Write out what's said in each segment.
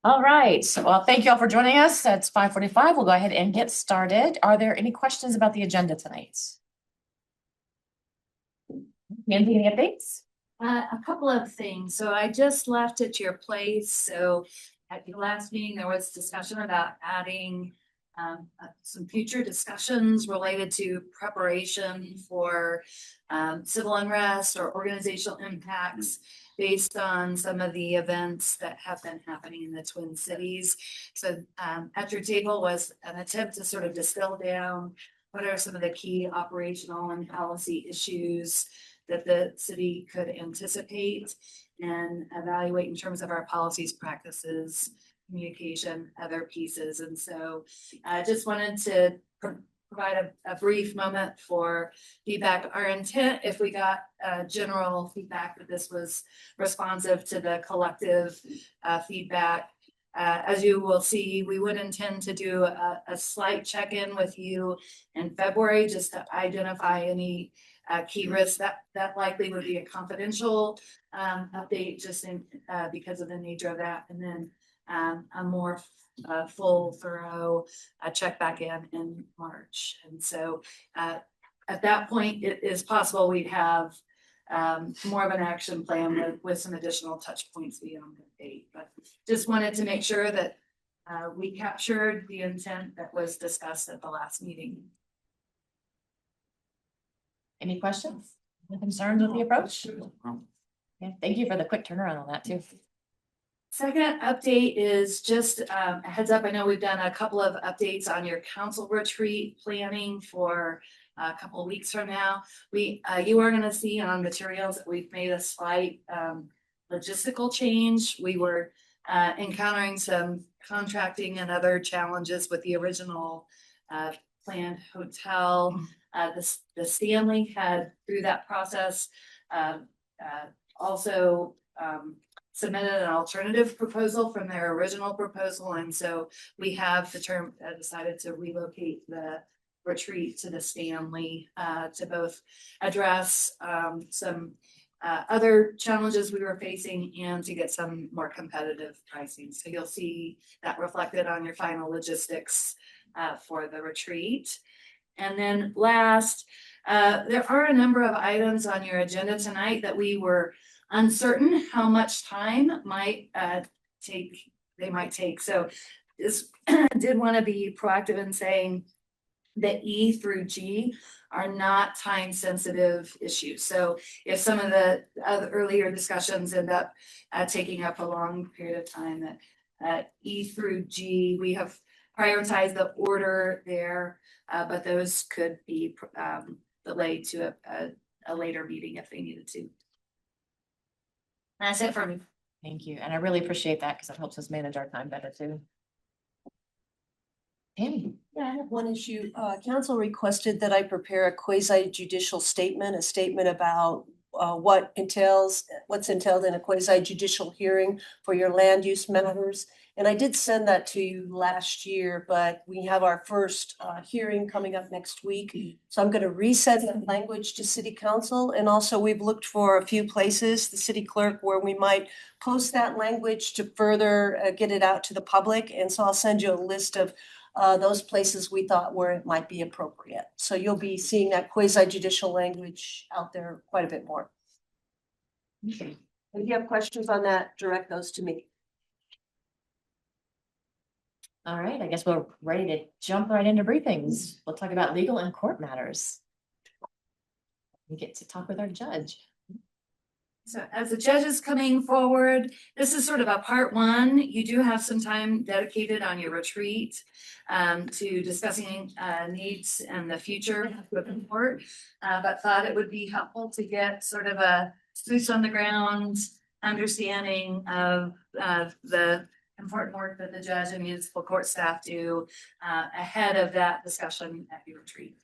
All right, so well, thank you all for joining us. It's 5:45. We'll go ahead and get started. Are there any questions about the agenda tonight? Nancy, any updates? A couple of things. So I just left at your place. So at your last meeting, there was discussion about adding some future discussions related to preparation for civil unrest or organizational impacts based on some of the events that have been happening in the Twin Cities. So at your table was an attempt to sort of distill down what are some of the key operational and policy issues that the city could anticipate and evaluate in terms of our policies, practices, communication, other pieces. And so I just wanted to provide a brief moment for feedback. Our intent, if we got general feedback that this was responsive to the collective feedback, as you will see, we would intend to do a slight check-in with you in February just to identify any key risks. That likely would be a confidential update just because of the nature of that. And then a more full, thorough check back in March. And so at that point, it is possible we'd have more of an action plan with some additional touch points beyond the date. But just wanted to make sure that we captured the intent that was discussed at the last meeting. Any questions? Any concerns with the approach? Yeah, thank you for the quick turnaround on that too. Second update is just a heads up. I know we've done a couple of updates on your council retreat planning for a couple of weeks from now. You are going to see on materials that we've made a slight logistical change. We were encountering some contracting and other challenges with the original planned hotel. The Stanley had, through that process, also submitted an alternative proposal from their original proposal. And so we have decided to relocate the retreat to the Stanley to both address some other challenges we were facing and to get some more competitive pricing. So you'll see that reflected on your final logistics for the retreat. And then last, there are a number of items on your agenda tonight that we were uncertain how much time they might take. So this did want to be proactive in saying that E through G are not time sensitive issues. So if some of the earlier discussions end up taking up a long period of time, that E through G, we have prioritized the order there, but those could be delayed to a later meeting if they needed to. That's it for me. Thank you. And I really appreciate that because it helps us manage our time better too. Tammy. Yeah, I have one issue. Council requested that I prepare a quasi judicial statement, a statement about what's entailed in a quasi judicial hearing for your land use matters. And I did send that to you last year, but we have our first hearing coming up next week. So I'm going to resend that language to City Council. And also we've looked for a few places, the city clerk, where we might post that language to further get it out to the public. And so I'll send you a list of those places we thought where it might be appropriate. So you'll be seeing that quasi judicial language out there quite a bit more. Okay. If you have questions on that, direct those to me. All right, I guess we're ready to jump right into briefings. We'll talk about legal and court matters. We get to talk with our judge. So as the judge is coming forward, this is sort of a part one. You do have some time dedicated on your retreat to discussing needs and the future of the court, but thought it would be helpful to get sort of a boots on the ground understanding of the important work that the judge and municipal court staff do ahead of that discussion at your retreat.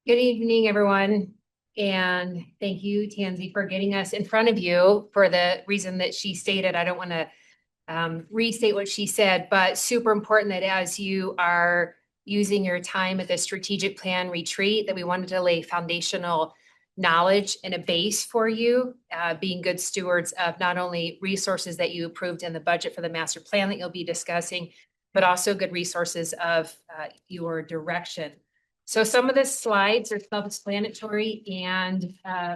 Good evening, everyone. And thank you, Tansy, for getting us in front of you for the reason that she stated. I don't want to restate what she said, but super important that as you are using your time at the strategic plan retreat, that we wanted to lay foundational knowledge and a base for you, being good stewards of not only resources that you approved in the budget for the master plan that you'll be discussing, but also good resources of your direction. So some of the slides are self-explanatory, and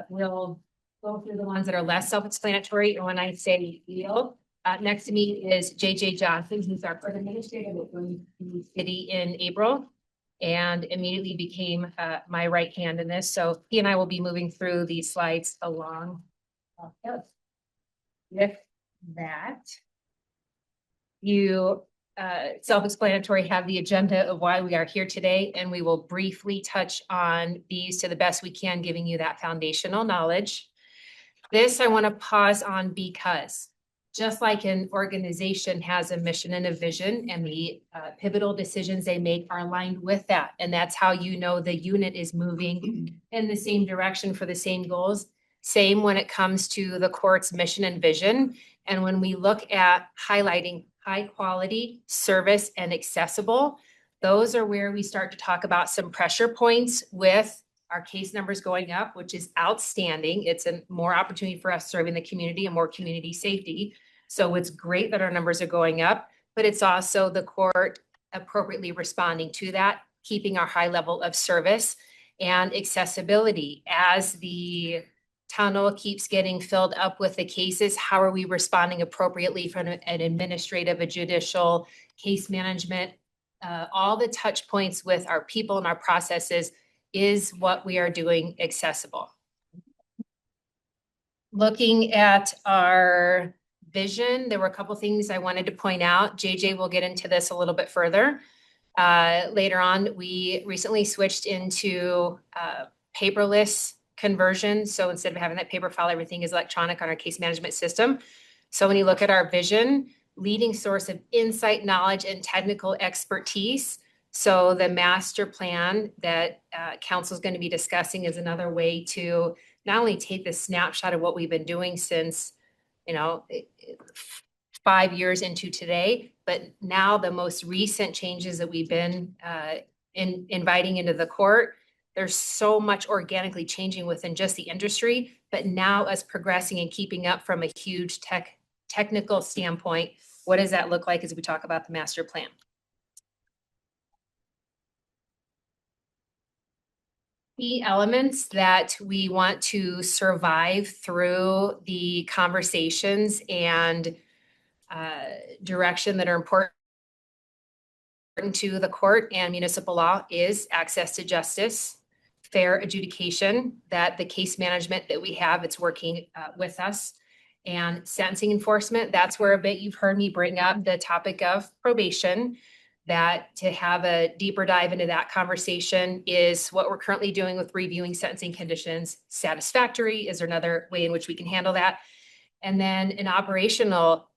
we'll go through the ones that are less self-explanatory. And when I say yield, next to me is JJ Johnson, who's our court administrator that joined the city in April and immediately became my right hand in this. So he and I will be moving through these slides along. With that, you self-explanatory have the agenda of why we are here today, and we will briefly touch on these to the best we can, giving you that foundational knowledge. This I want to pause on because just like an organization has a mission and a vision, and the pivotal decisions they make are aligned with that. And that's how you know the unit is moving in the same direction for the same goals. Same when it comes to the court's mission and vision. And when we look at highlighting high quality service and accessible, those are where we start to talk about some pressure points with our case numbers going up, which is outstanding. It's a more opportunity for us serving the community and more community safety. So it's great that our numbers are going up, but it's also the court appropriately responding to that, keeping our high level of service and accessibility. As the tunnel keeps getting filled up with the cases, how are we responding appropriately from an administrative, a judicial, case management, all the touch points with our people and our processes is what we are doing accessible. Looking at our vision, there were a couple things I wanted to point out. JJ will get into this a little bit further. Later on, we recently switched into paperless conversion. So instead of having that paper file, everything is electronic on our case management system. So when you look at our vision, leading source of insight, knowledge, and technical expertise. So the master plan that council is going to be discussing is another way to not only take the snapshot of what we've been doing since 5 years into today, but now the most recent changes that we've been inviting into the court. There's so much organically changing within just the industry, but now us progressing and keeping up from a huge technical standpoint, what does that look like as we talk about the master plan? Key elements that we want to survive through the conversations and direction that are important to the court and municipal law is access to justice, fair adjudication, that the case management that we have, it's working with us, and sentencing enforcement. That's where a bit you've heard me bring up the topic of probation. That to have a deeper dive into that conversation is what we're currently doing with reviewing sentencing conditions. Satisfactory, is there another way in which we can handle that? And then an operational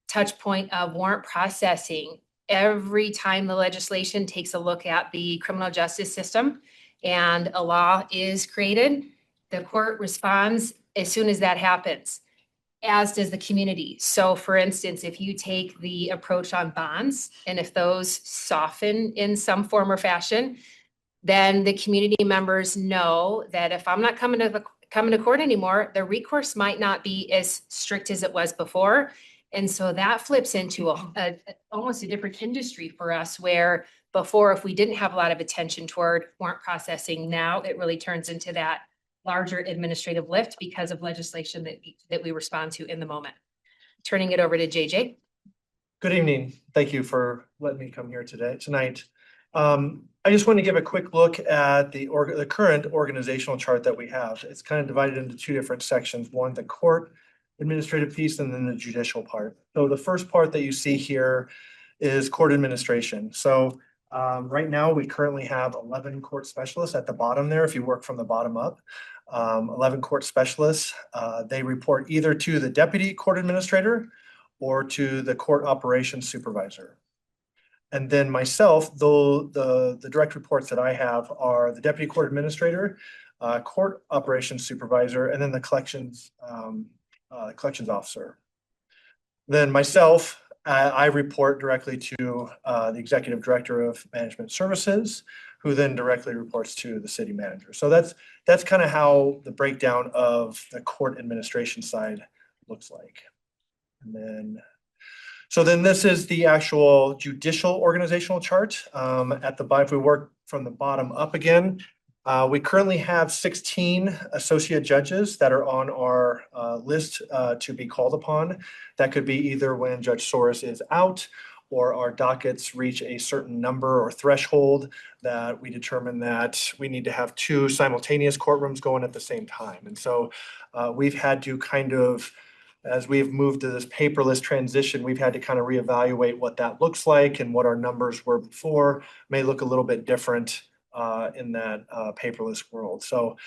touch point of warrant processing. Every time the legislation takes a look at the criminal justice system and a law is created, the court responds as soon as that happens, as does the community. So for instance, if you take the approach on bonds, and if those soften in some form or fashion, then the community members know that if I'm not coming to court anymore, the recourse might not be as strict as it was before. And so that flips into almost a different industry for us, where before, if we didn't have a lot of attention toward warrant processing, now it really turns into that larger administrative lift because of legislation that we respond to in the moment. Turning it over to JJ. Good evening. Thank you for letting me come here tonight. I just want to give a quick look at the current organizational chart that we have. It's kind of divided into two different sections. One, the court administrative piece, and then the judicial part. So the first part that you see here is court administration. So right now, we currently have 11 court specialists at the bottom there, if you work from the bottom up. 11 court specialists. They report either to the deputy court administrator or to the court operations supervisor. And then myself, though the direct reports that I have are the deputy court administrator, court operations supervisor, and then the collections officer. Then myself, I report directly to the Executive Director of Management Services, who then directly reports to the city manager. So that's kind of how the breakdown of the court administration side looks like. And then, so then this is the actual judicial organizational chart. At the bottom, if we work from the bottom up again, we currently have 16 associate judges that are on our list to be called upon. That could be either when Judge Soros is out or our dockets reach a certain number or threshold that we determine that we need to have 2 simultaneous courtrooms going at the same time. And so we've had to kind of, as we've moved to this paperless transition, we've had to kind of reevaluate what that looks like, and what our numbers were before may look a little bit different in that paperless world. So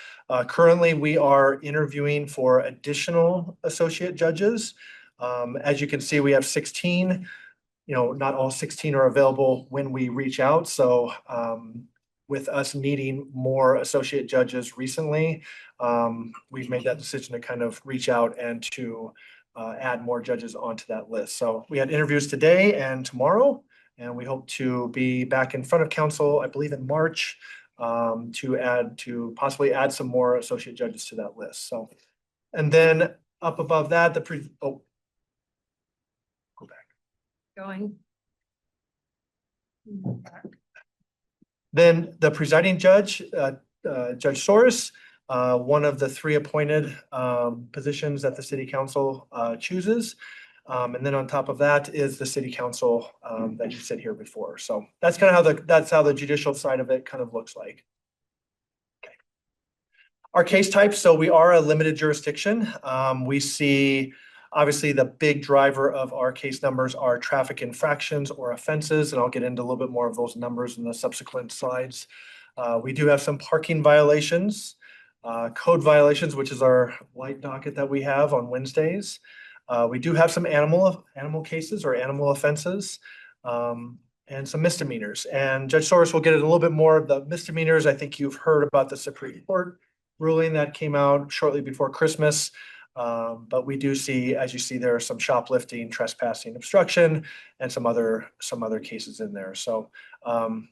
currently we are interviewing for additional associate judges. As you can see, we have 16. Not all 16 are available when we reach out. So with us needing more associate judges recently, we've made that decision to kind of reach out and to add more judges onto that list. So we had interviews today and tomorrow, and we hope to be back in front of council, I believe in March, to possibly add some more associate judges to that list. So, and then up above that, go back. Going. Then the presiding judge, Judge Soros, one of the 3 appointed positions that the city council chooses. And then on top of that is the city council that you said here before. So that's kind of how the judicial side of it kind of looks like. Okay. Our case type, so we are a limited jurisdiction. We see obviously the big driver of our case numbers are traffic infractions or offenses, and I'll get into a little bit more of those numbers in the subsequent slides. We do have some parking violations, code violations, which is our light docket that we have on Wednesdays. We do have some animal cases or animal offenses, and some misdemeanors. And Judge Soros will get into a little bit more of the misdemeanors. I think you've heard about the Supreme Court ruling that came out shortly before Christmas. But we do see, as you see, there are some shoplifting, trespassing, obstruction, and some other cases in there. So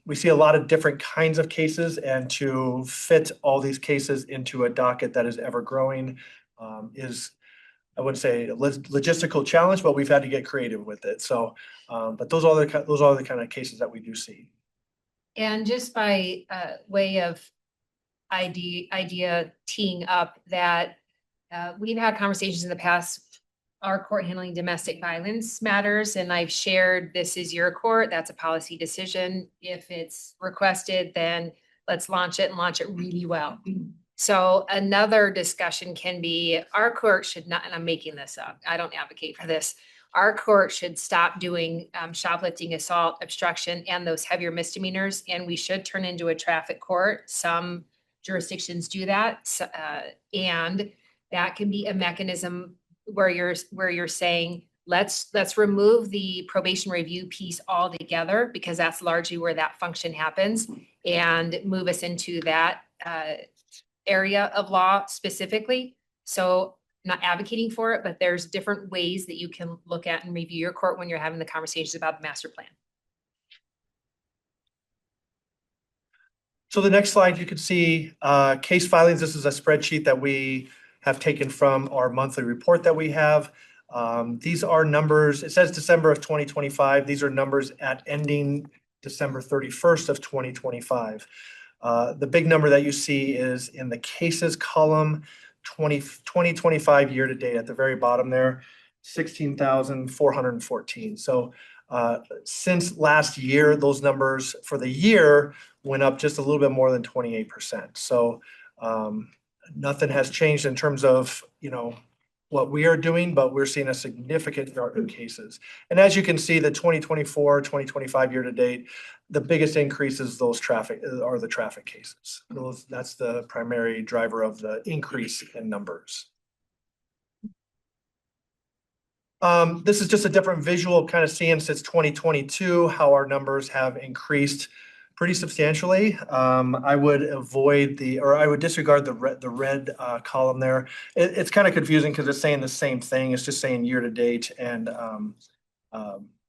we see a lot of different kinds of cases, and to fit all these cases into a docket that is ever growing is, I wouldn't say a logistical challenge, but we've had to get creative with it. So, but those are the kind of cases that we do see. And just by way of idea teeing up that we've had conversations in the past, our court handling domestic violence matters, and I've shared, this is your court, that's a policy decision. If it's requested, then let's launch it and launch it really well. So another discussion can be, our court should not, and I'm making this up, I don't advocate for this. Our court should stop doing shoplifting, assault, obstruction, and those heavier misdemeanors, and we should turn into a traffic court. Some jurisdictions do that, and that can be a mechanism where you're saying, let's remove the probation review piece altogether, because that's largely where that function happens, and move us into that area of law specifically. So I'm not advocating for it, but there's different ways that you can look at and review your court when you're having the conversations about the master plan. So the next slide, you can see case filings. This is a spreadsheet that we have taken from our monthly report that we have. These are numbers, it says December of 2025. These are numbers at ending December 31st of 2025. The big number that you see is in the cases column, 2025 year to date at the very bottom there, 16,414. So since last year, those numbers for the year went up just a little bit more than 28%. So nothing has changed in terms of, what we are doing, but we're seeing a significant drop in cases. And as you can see, the 2024, 2025 year to date, the biggest increases the traffic cases. That's the primary driver of the increase in numbers. This is just a different visual kind of seeing since 2022, how our numbers have increased pretty substantially. I would disregard the red column there. It's kind of confusing because it's saying the same thing. It's just saying year to date and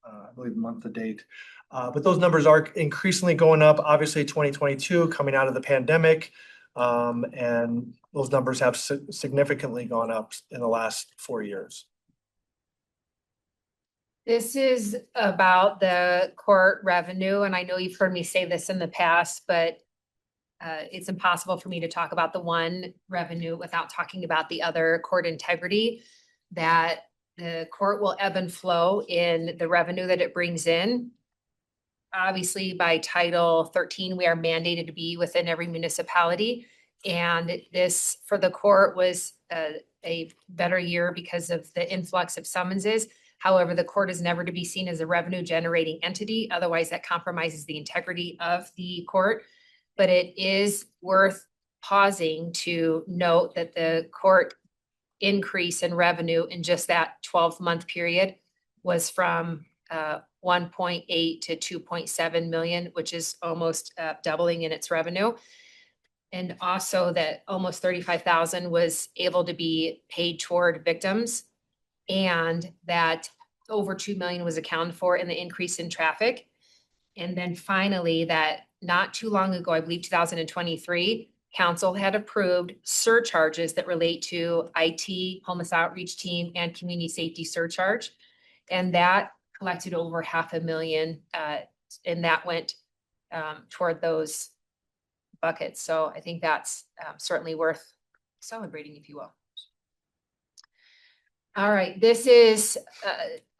I believe month to date. But those numbers are increasingly going up, obviously 2022 coming out of the pandemic. And those numbers have significantly gone up in the last 4 years. This is about the court revenue, and I know you've heard me say this in the past, but it's impossible for me to talk about the one revenue without talking about the other. Court integrity, that the court will ebb and flow in the revenue that it brings in. Obviously, by Title 13, we are mandated to be within every municipality. And this, for the court, was a better year because of the influx of summonses. However, the court is never to be seen as a revenue generating entity. Otherwise, that compromises the integrity of the court. But it is worth pausing to note that the court increase in revenue in just that 12-month period was from 1.8 to 2.7 million, which is almost doubling in its revenue. And also that almost 35,000 was able to be paid toward victims, and that over 2 million was accounted for in the increase in traffic. And then finally, that not too long ago, I believe 2023, council had approved surcharges that relate to IT, homeless outreach team, and community safety surcharge. And that collected over $500,000, and that went toward those buckets. So I think that's certainly worth celebrating, if you will. All right, this is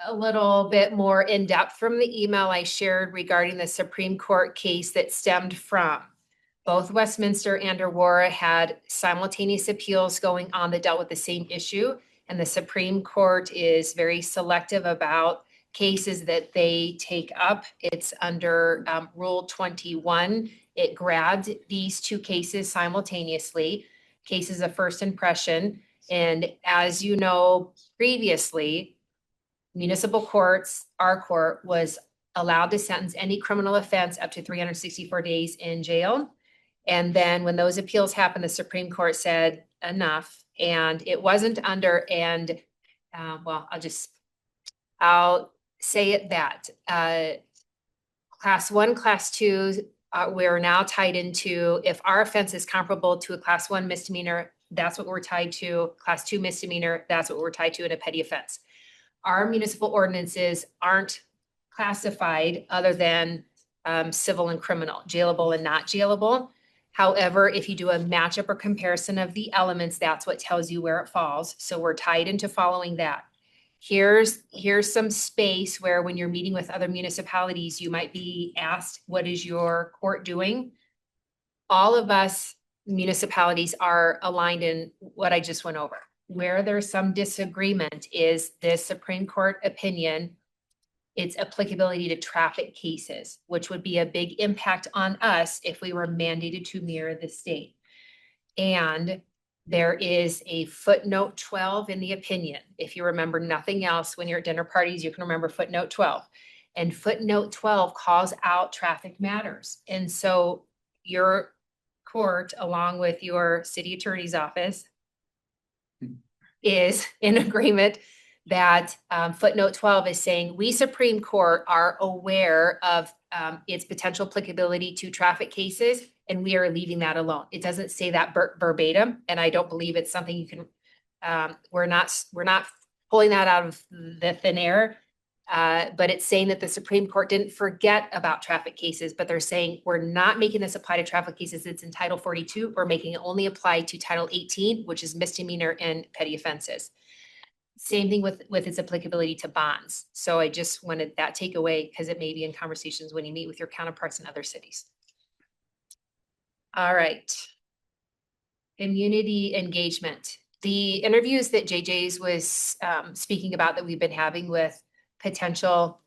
a little bit more in depth from the email I shared regarding the Supreme Court case that stemmed from both Westminster and Aurora had simultaneous appeals going on that dealt with the same issue. And the Supreme Court is very selective about cases that they take up. It's under Rule 21. It grabbed these two cases simultaneously, cases of first impression. And as you know, previously, municipal courts, our court, was allowed to sentence any criminal offense up to 364 days in jail. And then when those appeals happened, the Supreme Court said enough. And it wasn't under, and well, I'll say it that Class 1, Class 2, we're now tied into, if our offense is comparable to a Class 1 misdemeanor, that's what we're tied to. Class 2 misdemeanor, that's what we're tied to in a petty offense. Our municipal ordinances aren't classified other than civil and criminal, jailable and not jailable. However, if you do a matchup or comparison of the elements, that's what tells you where it falls. So we're tied into following that. Here's some space where when you're meeting with other municipalities, you might be asked, what is your court doing? All of us municipalities are aligned in what I just went over. Where there's some disagreement is the Supreme Court opinion, its applicability to traffic cases, which would be a big impact on us if we were mandated to mirror the state. And there is a footnote 12 in the opinion. If you remember nothing else when you're at dinner parties, you can remember footnote 12. And footnote 12 calls out traffic matters. And so your court, along with your city attorney's office, is in agreement that footnote 12 is saying we Supreme Court are aware of its potential applicability to traffic cases, and we are leaving that alone. It doesn't say that verbatim, and I don't believe it's something you can, we're not pulling that out of the thin air, but it's saying that the Supreme Court didn't forget about traffic cases, but they're saying we're not making this apply to traffic cases. It's in Title 42. We're making it only apply to Title 18, which is misdemeanor and petty offenses. Same thing with its applicability to bonds. So I just wanted that takeaway because it may be in conversations when you meet with your counterparts in other cities. All right. Community engagement. The interviews that JJ's was speaking about that we've been having with potential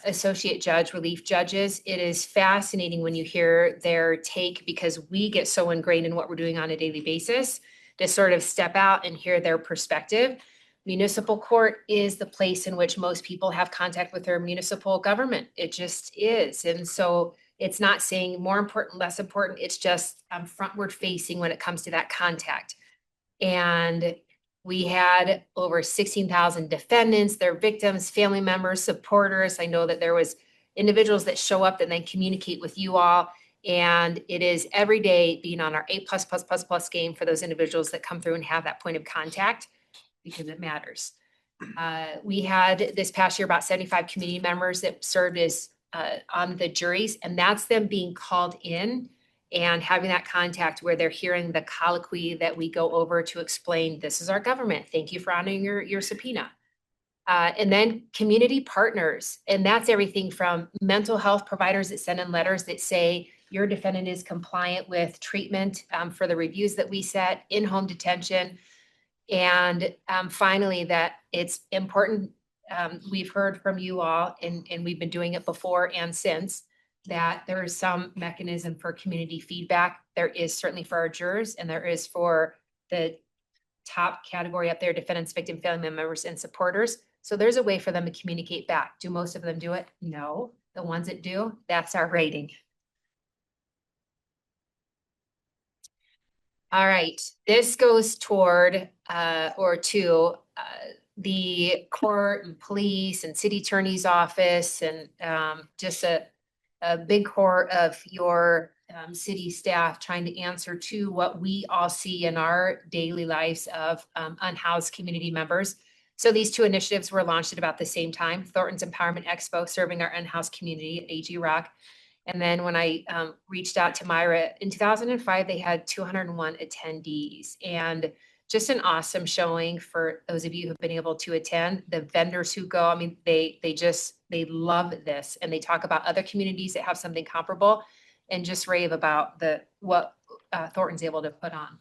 associate judge, relief judges, it is fascinating when you hear their take, because we get so ingrained in what we're doing on a daily basis, to sort of step out and hear their perspective. Municipal court is the place in which most people have contact with their municipal government. It just is. And so it's not saying more important, less important. It's just frontward facing when it comes to that contact. And We had over 16,000 defendants, their victims, family members, supporters. I know that there was individuals that show up and then communicate with you all. And it is every day being on our A++++ game for those individuals that come through and have that point of contact because it matters. We had this past year about 75 community members that served as on the juries, and that's them being called in and having that contact where they're hearing the colloquy that we go over to explain, this is our government. Thank you for honoring your subpoena. And then community partners, and that's everything from mental health providers that send in letters that say your defendant is compliant with treatment for the reviews that we set, in-home detention. And finally, that it's important, we've heard from you all, and we've been doing it before and since, that there is some mechanism for community feedback. There is certainly for our jurors, and there is for the top category up there, defendants, victim, family members, and supporters. So there's a way for them to communicate back. Do most of them do it? No. The ones that do, that's our rating. All right, this goes toward the court and police and city attorney's office and just a big core of your city staff trying to answer to what we all see in our daily lives of unhoused community members. So these two initiatives were launched at about the same time. Thornton's Empowerment Expo, serving our unhoused community at AG Rock. And then when I reached out to Myra in 2005, they had 201 attendees, and just an awesome showing for those of you who've been able to attend. The vendors who go, I mean, they love this, and they talk about other communities that have something comparable and just rave about what Thornton's able to put on.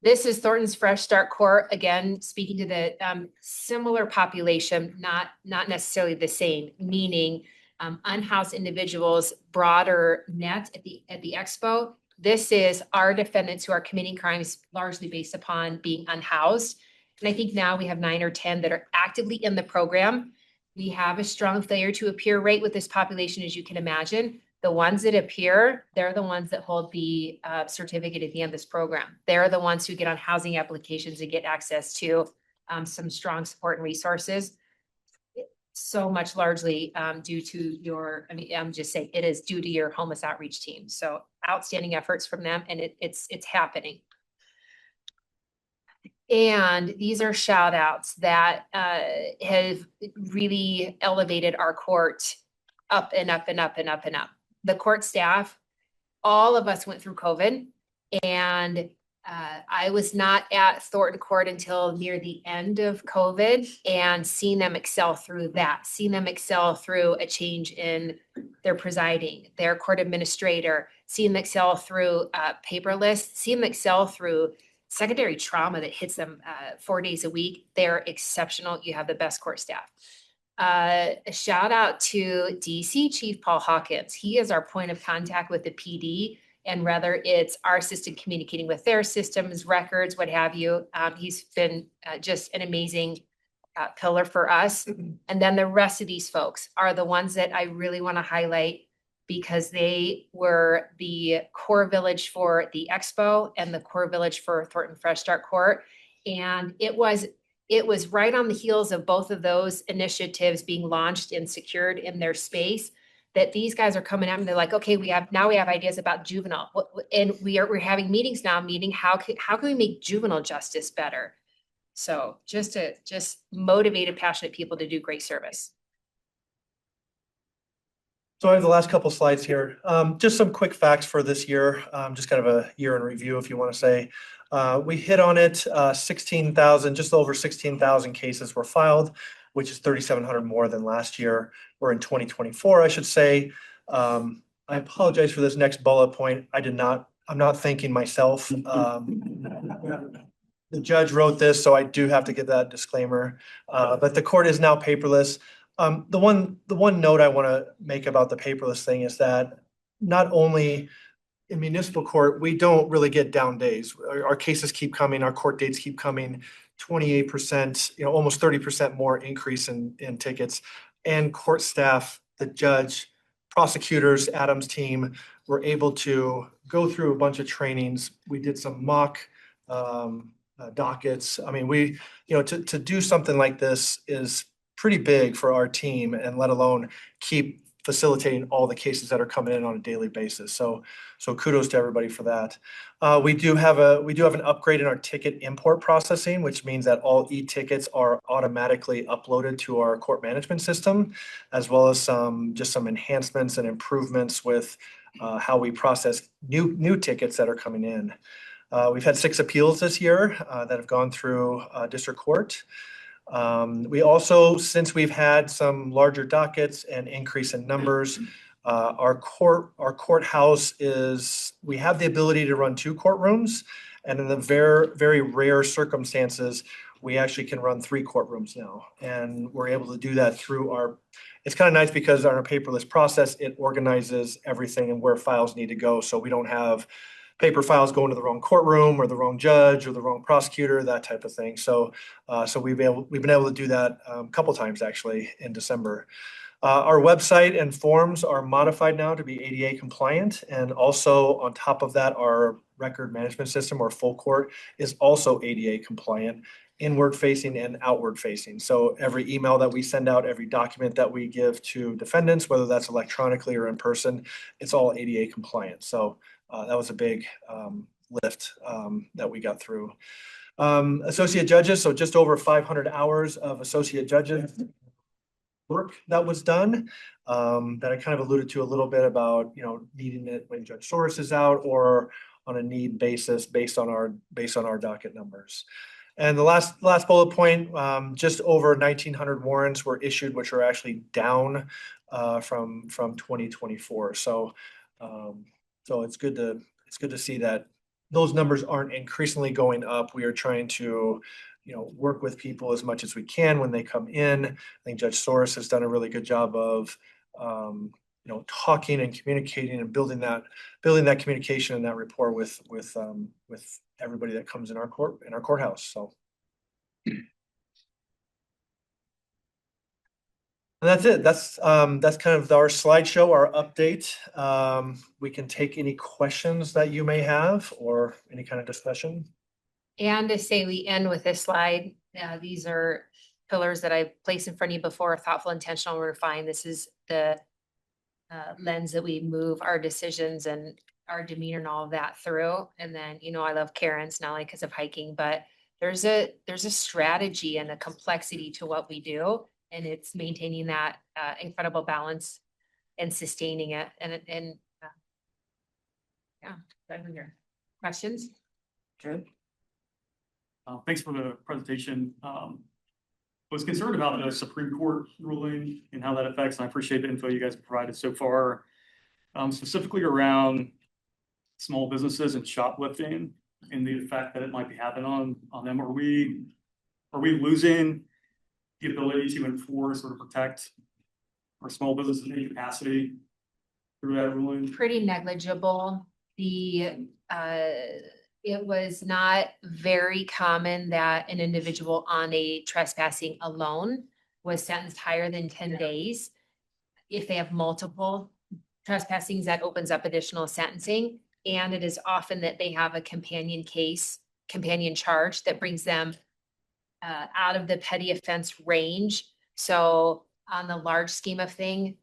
This is Thornton's Fresh Start Court, again, speaking to the similar population, not necessarily the same, meaning unhoused individuals, broader net at the expo. This is our defendants who are committing crimes largely based upon being unhoused. And I think now we have 9 or 10 that are actively in the program. We have a strong failure to appear rate with this population, as you can imagine. The ones that appear, they're the ones that hold the certificate at the end of this program. They're the ones who get on housing applications and get access to some strong support and resources. So much largely due to your, I mean, I'm just saying it is due to your homeless outreach team. So outstanding efforts from them, and it's happening. And these are shout outs that have really elevated our court up and up and up and up and up. The court staff, all of us went through COVID, and I was not at Thornton Court until near the end of COVID, and seeing them excel through that, seeing them excel through a change in their presiding, their court administrator, seeing them excel through paperless, seeing them excel through secondary trauma that hits them 4 days a week. They're exceptional. You have the best court staff. A shout out to DC Chief Paul Hawkins. He is our point of contact with the PD. And whether it's our system communicating with their systems, records, what have you, he's been just an amazing pillar for us. And then the rest of these folks are the ones that I really want to highlight because they were the core village for the expo and the core village for Thornton Fresh Start Court. And it was right on the heels of both of those initiatives being launched and secured in their space that these guys are coming out and they're like, okay, we have ideas about juvenile, and we're having meetings now, how can we make juvenile justice better? So just motivated, passionate people to do great service. So I have the last couple slides here. Just some quick facts for this year, just kind of a year in review, if you want to say. We hit on it, 16,000, just over 16,000 cases were filed, which is 3,700 more than last year, or in 2024, I should say. I apologize for this next bullet point. I'm not thanking myself. The judge wrote this, so I do have to get that disclaimer. But the court is now paperless. The one note I want to make about the paperless thing is that not only in municipal court, we don't really get down days. Our cases keep coming, our court dates keep coming. 28%, almost 30% more increase in tickets, and court staff, the judge, prosecutors, Adam's team were able to go through a bunch of trainings. We did some mock dockets. I mean, to do something like this is pretty big for our team, and let alone keep facilitating all the cases that are coming in on a daily basis. So kudos to everybody for that. We do have an upgrade in our ticket import processing, which means that all e-tickets are automatically uploaded to our court management system, as well as some enhancements and improvements with how we process new tickets that are coming in. We've had 6 appeals this year that have gone through district court. We also, since we've had some larger dockets and increase in numbers, our courthouse we have the ability to run 2 courtrooms, and in the very rare circumstances, we actually can run 3 courtrooms now. And we're able to do that through it's kind of nice because on our paperless process, it organizes everything and where files need to go. So we don't have paper files going to the wrong courtroom or the wrong judge or the wrong prosecutor, that type of thing. So we've been able to do that a couple times actually in December. Our website and forms are modified now to be ADA compliant, and also on top of that, our record management system or full court is also ADA compliant, inward facing and outward facing. So every email that we send out, every document that we give to defendants, whether that's electronically or in person, it's all ADA compliant. So that was a big lift that we got through. Associate judges, so just over 500 hours of associate judges work that was done, that I kind of alluded to a little bit about, needing it when Judge Soros is out or on a need basis based on our docket numbers. And the last bullet point, just over 1,900 warrants were issued, which are actually down from 2024. So it's good to see that those numbers aren't increasingly going up. We are trying to, work with people as much as we can when they come in. I think Judge Soros has done a really good job of, talking and communicating and building that communication and that rapport with everybody that comes in our courthouse. So. And that's it. That's kind of our slideshow, our update. We can take any questions that you may have or any kind of discussion. And to say we end with this slide, these are pillars that I've placed in front of you before: thoughtful, intentional, refined. This is the lens that we move our decisions and our demeanor and all of that through. And then, I love Karen's, not only because of hiking, but there's a strategy and a complexity to what we do. And it's maintaining that incredible balance and sustaining it. Questions? Drew? Thanks for the presentation. Was concerned about the Supreme Court ruling and how that affects, and I appreciate the info you guys have provided so far, specifically around small businesses and shoplifting and the effect that it might be having on them. Are we losing the ability to enforce or protect our small businesses in any capacity through that ruling? Pretty negligible. It was not very common that an individual on a trespassing alone was sentenced higher than 10 days. If they have multiple trespassings, that opens up additional sentencing. And it is often that they have a companion charge that brings them out of the petty offense range. So on the large scheme of thing,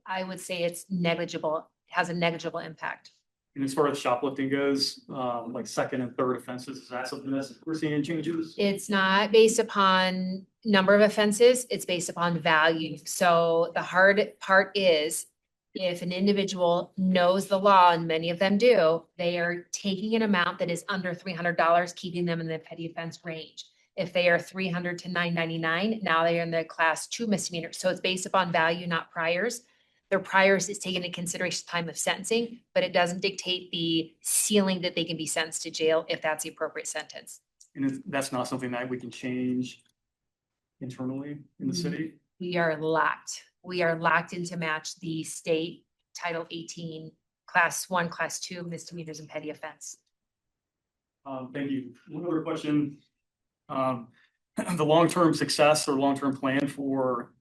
I would say it's negligible. It has a negligible impact. And as far as shoplifting goes, like second and third offenses, is that something that we're seeing changes? It's not based upon number of offenses, it's based upon value. So the hard part is, if an individual knows the law, and many of them do, they are taking an amount that is under $300, keeping them in the petty offense range. If they are $300 to $999, now they are in the class 2 misdemeanor. So it's based upon value, not priors. Their priors is taken into consideration time of sentencing, but it doesn't dictate the ceiling that they can be sentenced to jail if that's the appropriate sentence. And that's not something that we can change internally in the city? We are locked. We are locked in to match the state Title 18, class 1, class 2 misdemeanors and petty offense. Thank you. One other question. The long-term success or long-term plan for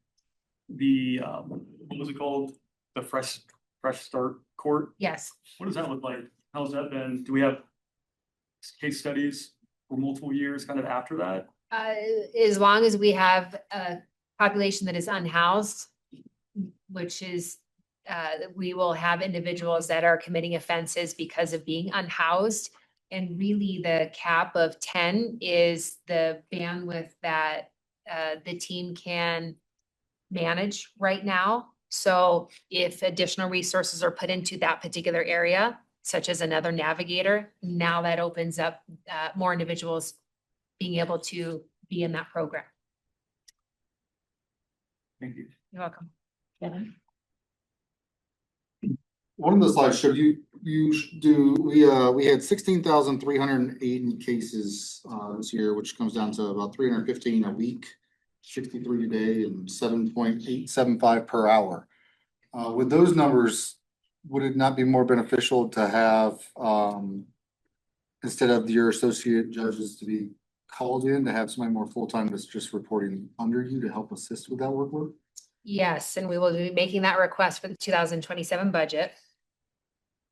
the, what was it called? The Fresh Start Court? Yes. What does that look like? How's that been? Do we have case studies for multiple years kind of after that? As long as we have a population that is unhoused, which is, we will have individuals that are committing offenses because of being unhoused. And really, the cap of 10 is the bandwidth that the team can manage right now. So if additional resources are put into that particular area, such as another navigator, now that opens up more individuals being able to be in that program. Thank you. You're welcome. Kevin? One of the slides showed we had 16,380 cases this year, which comes down to about 315 a week, 63 a day, and 7.875 per hour. With those numbers, would it not be more beneficial to have instead of your associate judges to be called in, to have somebody more full-time that's just reporting under you to help assist with that workload? Yes, and we will be making that request for the 2027 budget.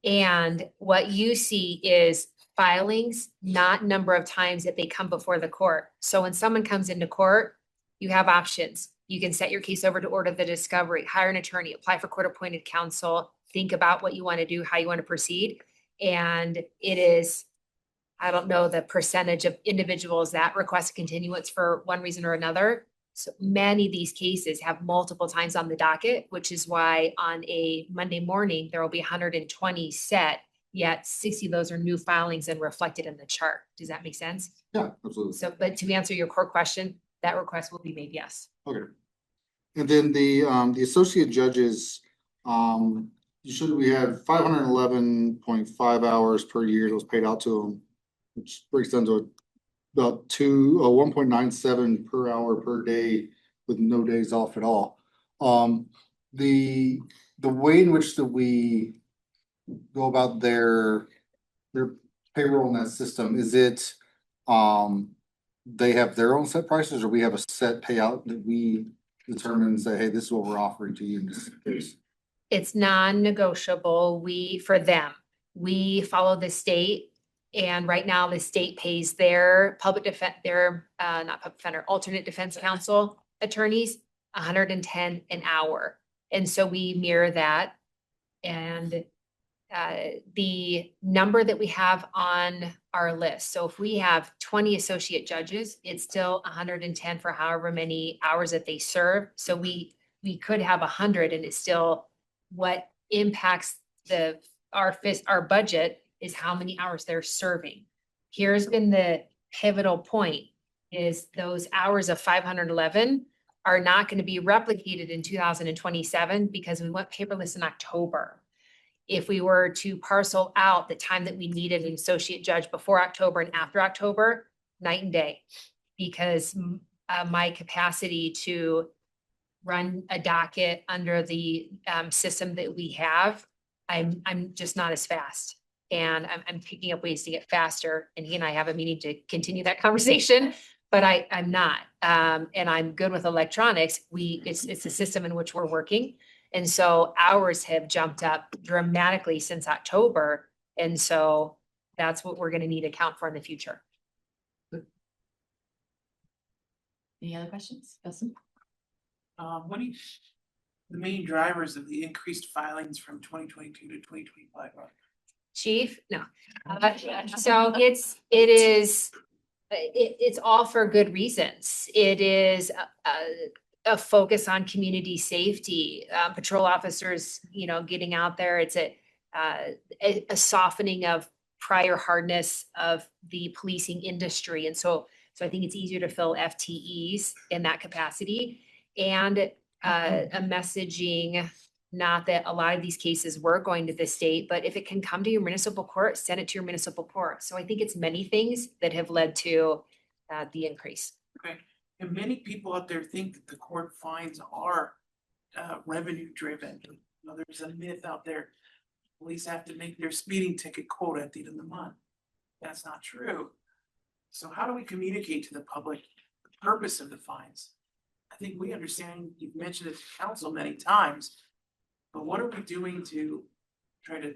And what you see is filings, not number of times that they come before the court. So when someone comes into court, you have options. You can set your case over to order the discovery, hire an attorney, apply for court-appointed counsel, think about what you want to do, how you want to proceed. And it is, I don't know the percentage of individuals that request a continuance for one reason or another. So many of these cases have multiple times on the docket, which is why on a Monday morning, there will be 120 set, yet 60 of those are new filings and reflected in the chart. Does that make sense? Yeah, absolutely. So, but to answer your core question, that request will be made, yes. Okay. And then the associate judges, we had 511.5 hours per year that was paid out to them, which breaks down to about 1.97 per hour per day with no days off at all. The way in which that we go about their payroll in that system, is it they have their own set prices, or we have a set payout that we determine and say, hey, this is what we're offering to you in this case? It's non-negotiable. For them, we follow the state. And right now the state pays their not public defender, alternate defense counsel attorneys 110 an hour. And so we mirror that. And the number that we have on our list. So if we have 20 associate judges, it's still 110 for however many hours that they serve. So we could have 100 and it's still what impacts our budget is how many hours they're serving. Here's been the pivotal point is those hours of 511 are not going to be replicated in 2027 because we went paperless in October. If we were to parcel out the time that we needed an associate judge before October and after October, night and day, because my capacity to run a docket under the system that we have, I'm just not as fast. And I'm picking up ways to get faster. And he and I have a meeting to continue that conversation, but I'm not. And I'm good with electronics. It's a system in which we're working. And so hours have jumped up dramatically since October. And so that's what we're going to need to account for in the future. Any other questions? Justin? What do you, the main drivers of the increased filings from 2022 to 2025 are? Chief, no. So it's all for good reasons. It is a focus on community safety, patrol officers, getting out there. It's a softening of prior hardness of the policing industry. And so I think it's easier to fill FTEs in that capacity and a messaging. Not that a lot of these cases were going to the state, but if it can come to your municipal court, send it to your municipal court. So I think it's many things that have led to the increase. Okay, and many people out there think that the court fines are revenue driven. There's a myth out there. Police have to make their speeding ticket quota at the end of the month. That's not true. So how do we communicate to the public the purpose of the fines? I think we understand, you've mentioned it to council many times. But what are we doing to try to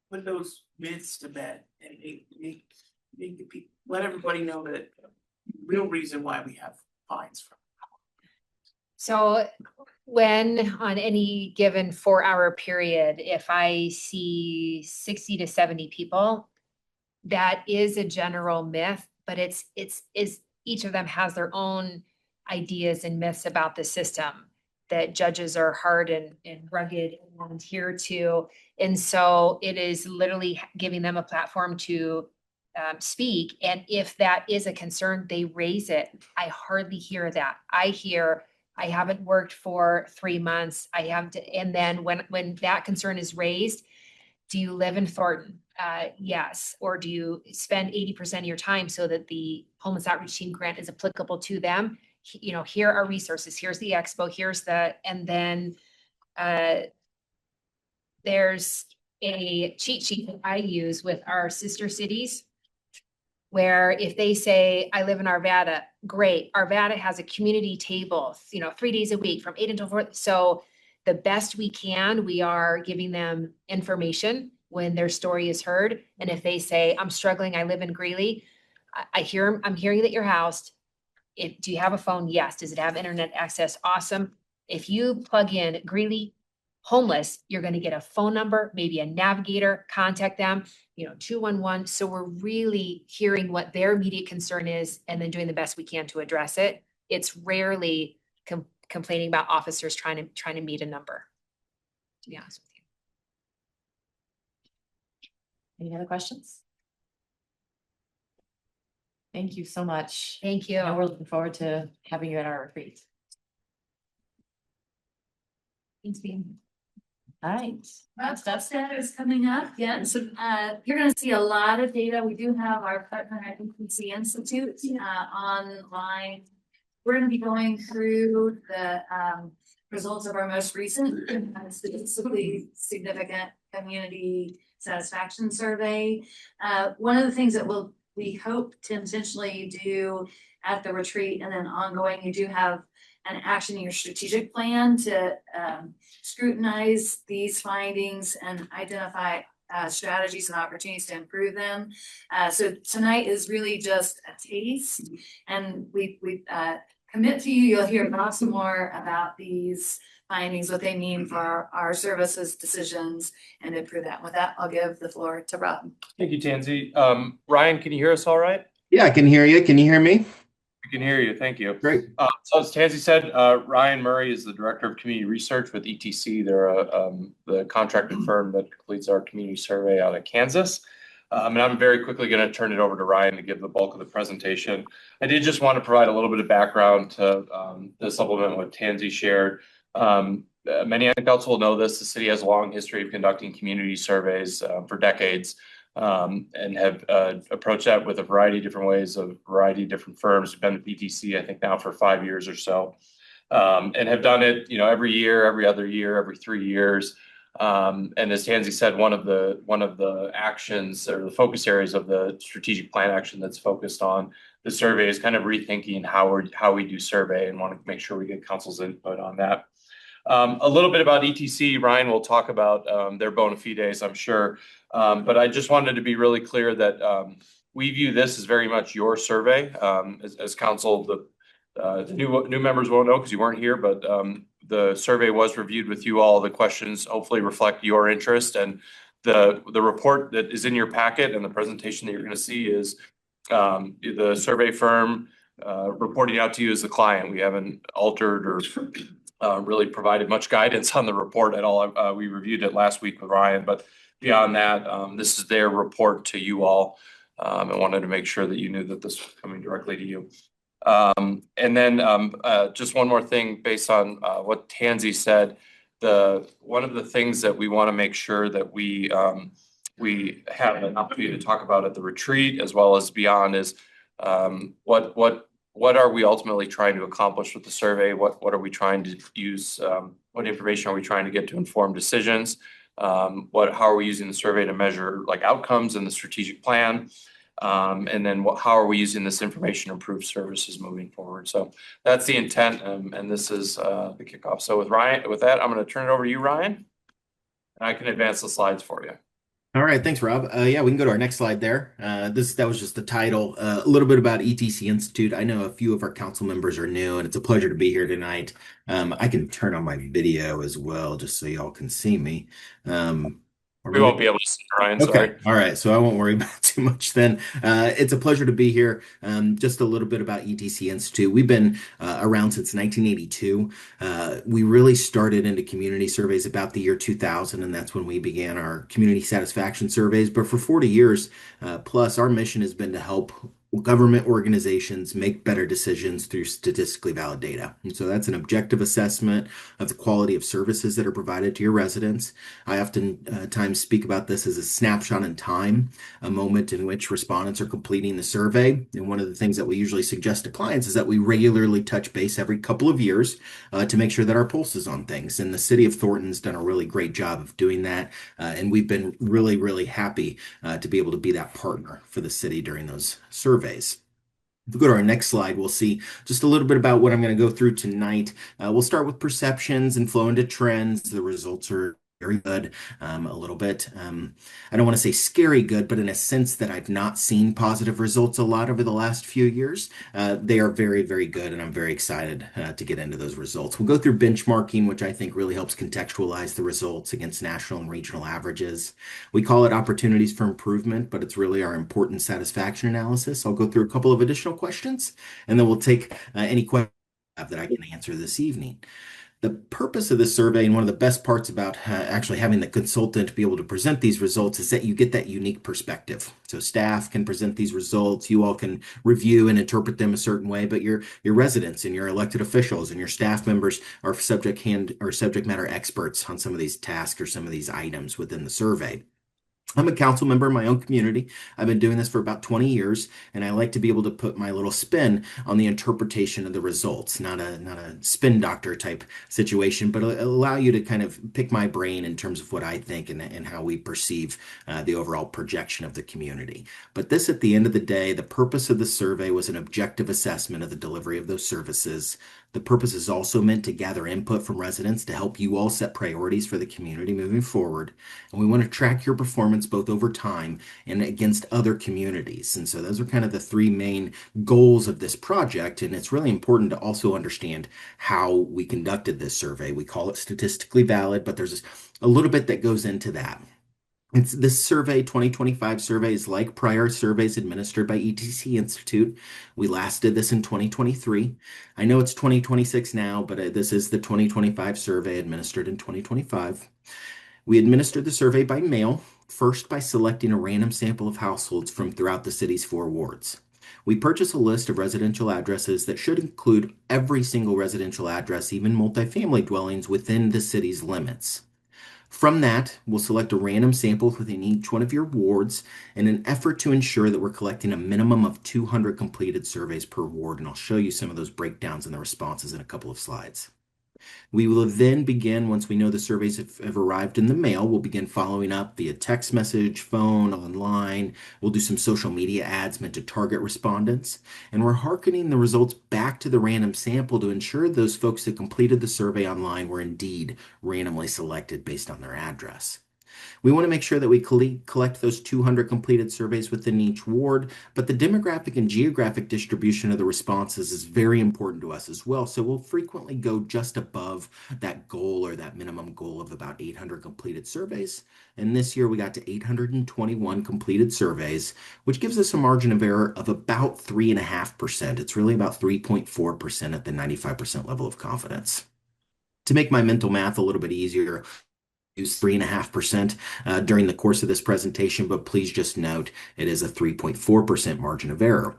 put those myths to bed and make make the people, let everybody know that real reason why we have fines from. So when on any given 4-hour period, if I see 60 to 70 people, that is a general myth, but it's each of them has their own ideas and myths about the system, that judges are hard and rugged and here to. And so it is literally giving them a platform to speak. And if that is a concern, they raise it. I hardly hear that. I hear, I haven't worked for 3 months. I have to, and then when that concern is raised, do you live in Thornton? Yes. Or do you spend 80% of your time so that the homeless outreach team grant is applicable to them? You know, here are resources. Here's the expo. Here's the, and then there's a cheat sheet that I use with our sister cities, where if they say, I live in Arvada, great. Arvada has a community table, 3 days a week from 8 until 4. So the best we can, we are giving them information when their story is heard. And if they say, I'm struggling, I live in Greeley, I'm hearing that you're housed. Do you have a phone? Yes. Does it have internet access? Awesome. If you plug in Greeley homeless, you're going to get a phone number, maybe a navigator, contact them, 211. So we're really hearing what their immediate concern is and then doing the best we can to address it. It's rarely complaining about officers trying to meet a number, to be honest with you. Any other questions? Thank you so much. Thank you. And we're looking forward to having you at our retreat. Thanks, Bean. All right. Next up is coming up. Yeah, so you're gonna see a lot of data. We do have our Partner Advocacy Institute online. We're gonna be going through the results of our most recent statistically significant community satisfaction survey. One of the things that we hope to intentionally do at the retreat and then ongoing, you do have an action in your strategic plan to scrutinize these findings and identify strategies and opportunities to improve them. So tonight is really just a taste, and we commit to you'll hear lots more about these findings, what they mean for our services decisions, and improve that. With that, I'll give the floor to Rob. Thank you, Tansy. Ryan, can you hear us all right? Yeah, I can hear you. Can you hear me? I can hear you. Thank you. Great. So as Tansy said, Ryan Murray is the Director of Community Research with ETC. They're the contracted firm that completes our community survey out of Kansas. And I'm very quickly going to turn it over to Ryan to give the bulk of the presentation. I did just want to provide a little bit of background to supplement what Tansy shared. Many on council will know this. The city has a long history of conducting community surveys for decades. And have approached that with a variety of different ways, a variety of different firms. We've been with ETC, I think now for 5 years or so, and have done it, every year, every other year, every 3 years. And as Tansy said, one of the actions or the focus areas of the strategic plan action that's focused on the survey is kind of rethinking how we do survey, and want to make sure we get council's input on that. A little bit about ETC. Ryan will talk about their bona fides, I'm sure. But I just wanted to be really clear that we view this as very much your survey. As council, the new members won't know because you weren't here, but the survey was reviewed with you all. The questions hopefully reflect your interest, and the report that is in your packet and the presentation that you're going to see is the survey firm reporting out to you as the client. We haven't altered or really provided much guidance on the report at all. We reviewed it last week with Ryan, but beyond that, this is their report to you all. I wanted to make sure that you knew that this was coming directly to you. And then just one more thing based on what Tansy said. One of the things that we want to make sure that we have an opportunity to talk about at the retreat as well as beyond is what are we ultimately trying to accomplish with the survey? What are we trying to use? What information are we trying to get to inform decisions? How are we using the survey to measure like outcomes in the strategic plan? And then how are we using this information to improve services moving forward? So that's the intent, and this is the kickoff. So with that, I'm going to turn it over to you, Ryan, and I can advance the slides for you. All right, thanks, Rob. Yeah, we can go to our next slide there. That was just the title. A little bit about ETC Institute. I know a few of our council members are new, and it's a pleasure to be here tonight. I can turn on my video as well, just so y'all can see me. Or We maybe won't be able to see Ryan, sorry. Okay, all right. So I won't worry about too much then. It's a pleasure to be here. Just a little bit about ETC Institute. We've been around since 1982. We really started into community surveys about the year 2000, and that's when we began our community satisfaction surveys. But for 40 years plus, our mission has been to help government organizations make better decisions through statistically valid data. And so that's an objective assessment of the quality of services that are provided to your residents. I often times speak about this as a snapshot in time, a moment in which respondents are completing the survey. And one of the things that we usually suggest to clients is that we regularly touch base every couple of years to make sure that our pulse is on things. And the city of Thornton's done a really great job of doing that. And we've been really, really happy to be able to be that partner for the city during those surveys. If we go to our next slide, we'll see just a little bit about what I'm going to go through tonight. We'll start with perceptions and flow into trends. The results are very good, a little bit. I don't want to say scary good, but in a sense that I've not seen positive results a lot over the last few years. They are very, very good, and I'm very excited to get into those results. We'll go through benchmarking, which I think really helps contextualize the results against national and regional averages. We call it opportunities for improvement, but it's really our important satisfaction analysis. I'll go through a couple of additional questions, and then we'll take any questions that I can answer this evening. The purpose of this survey, and one of the best parts about actually having the consultant be able to present these results, is that you get that unique perspective. So staff can present these results, you all can review and interpret them a certain way, but your residents and your elected officials and your staff members are subject matter experts on some of these tasks or some of these items within the survey. I'm a council member in my own community. I've been doing this for about 20 years, and I like to be able to put my little spin on the interpretation of the results, not a spin doctor type situation, but allow you to kind of pick my brain in terms of what I think and how we perceive the overall projection of the community. But this, at the end of the day, the purpose of the survey was an objective assessment of the delivery of those services. The purpose is also meant to gather input from residents to help you all set priorities for the community moving forward. And we want to track your performance both over time and against other communities. And so those are kind of the three main goals of this project. And it's really important to also understand how we conducted this survey. We call it statistically valid, but there's a little bit that goes into that. This survey, 2025 survey, is like prior surveys administered by ETC Institute. We last did this in 2023. I know it's 2026 now, but this is the 2025 survey administered in 2025. We administered the survey by mail, first by selecting a random sample of households from throughout the city's 4 wards. We purchase a list of residential addresses that should include every single residential address, even multifamily dwellings within the city's limits. From that, we'll select a random sample within each one of your wards in an effort to ensure that we're collecting a minimum of 200 completed surveys per ward, and I'll show you some of those breakdowns and the responses in a couple of slides. We will then begin, once we know the surveys have arrived in the mail, we'll begin following up via text message, phone, online. We'll do some social media ads meant to target respondents. And we're hearkening the results back to the random sample to ensure those folks that completed the survey online were indeed randomly selected based on their address. We want to make sure that we collect those 200 completed surveys within each ward, but the demographic and geographic distribution of the responses is very important to us as well. So we'll frequently go just above that goal or that minimum goal of about 800 completed surveys. And this year we got to 821 completed surveys, which gives us a margin of error of about 3.5%. It's really about 3.4% at the 95% level of confidence. To make my mental math a little bit easier, use 3.5% during the course of this presentation, but please just note it is a 3.4% margin of error.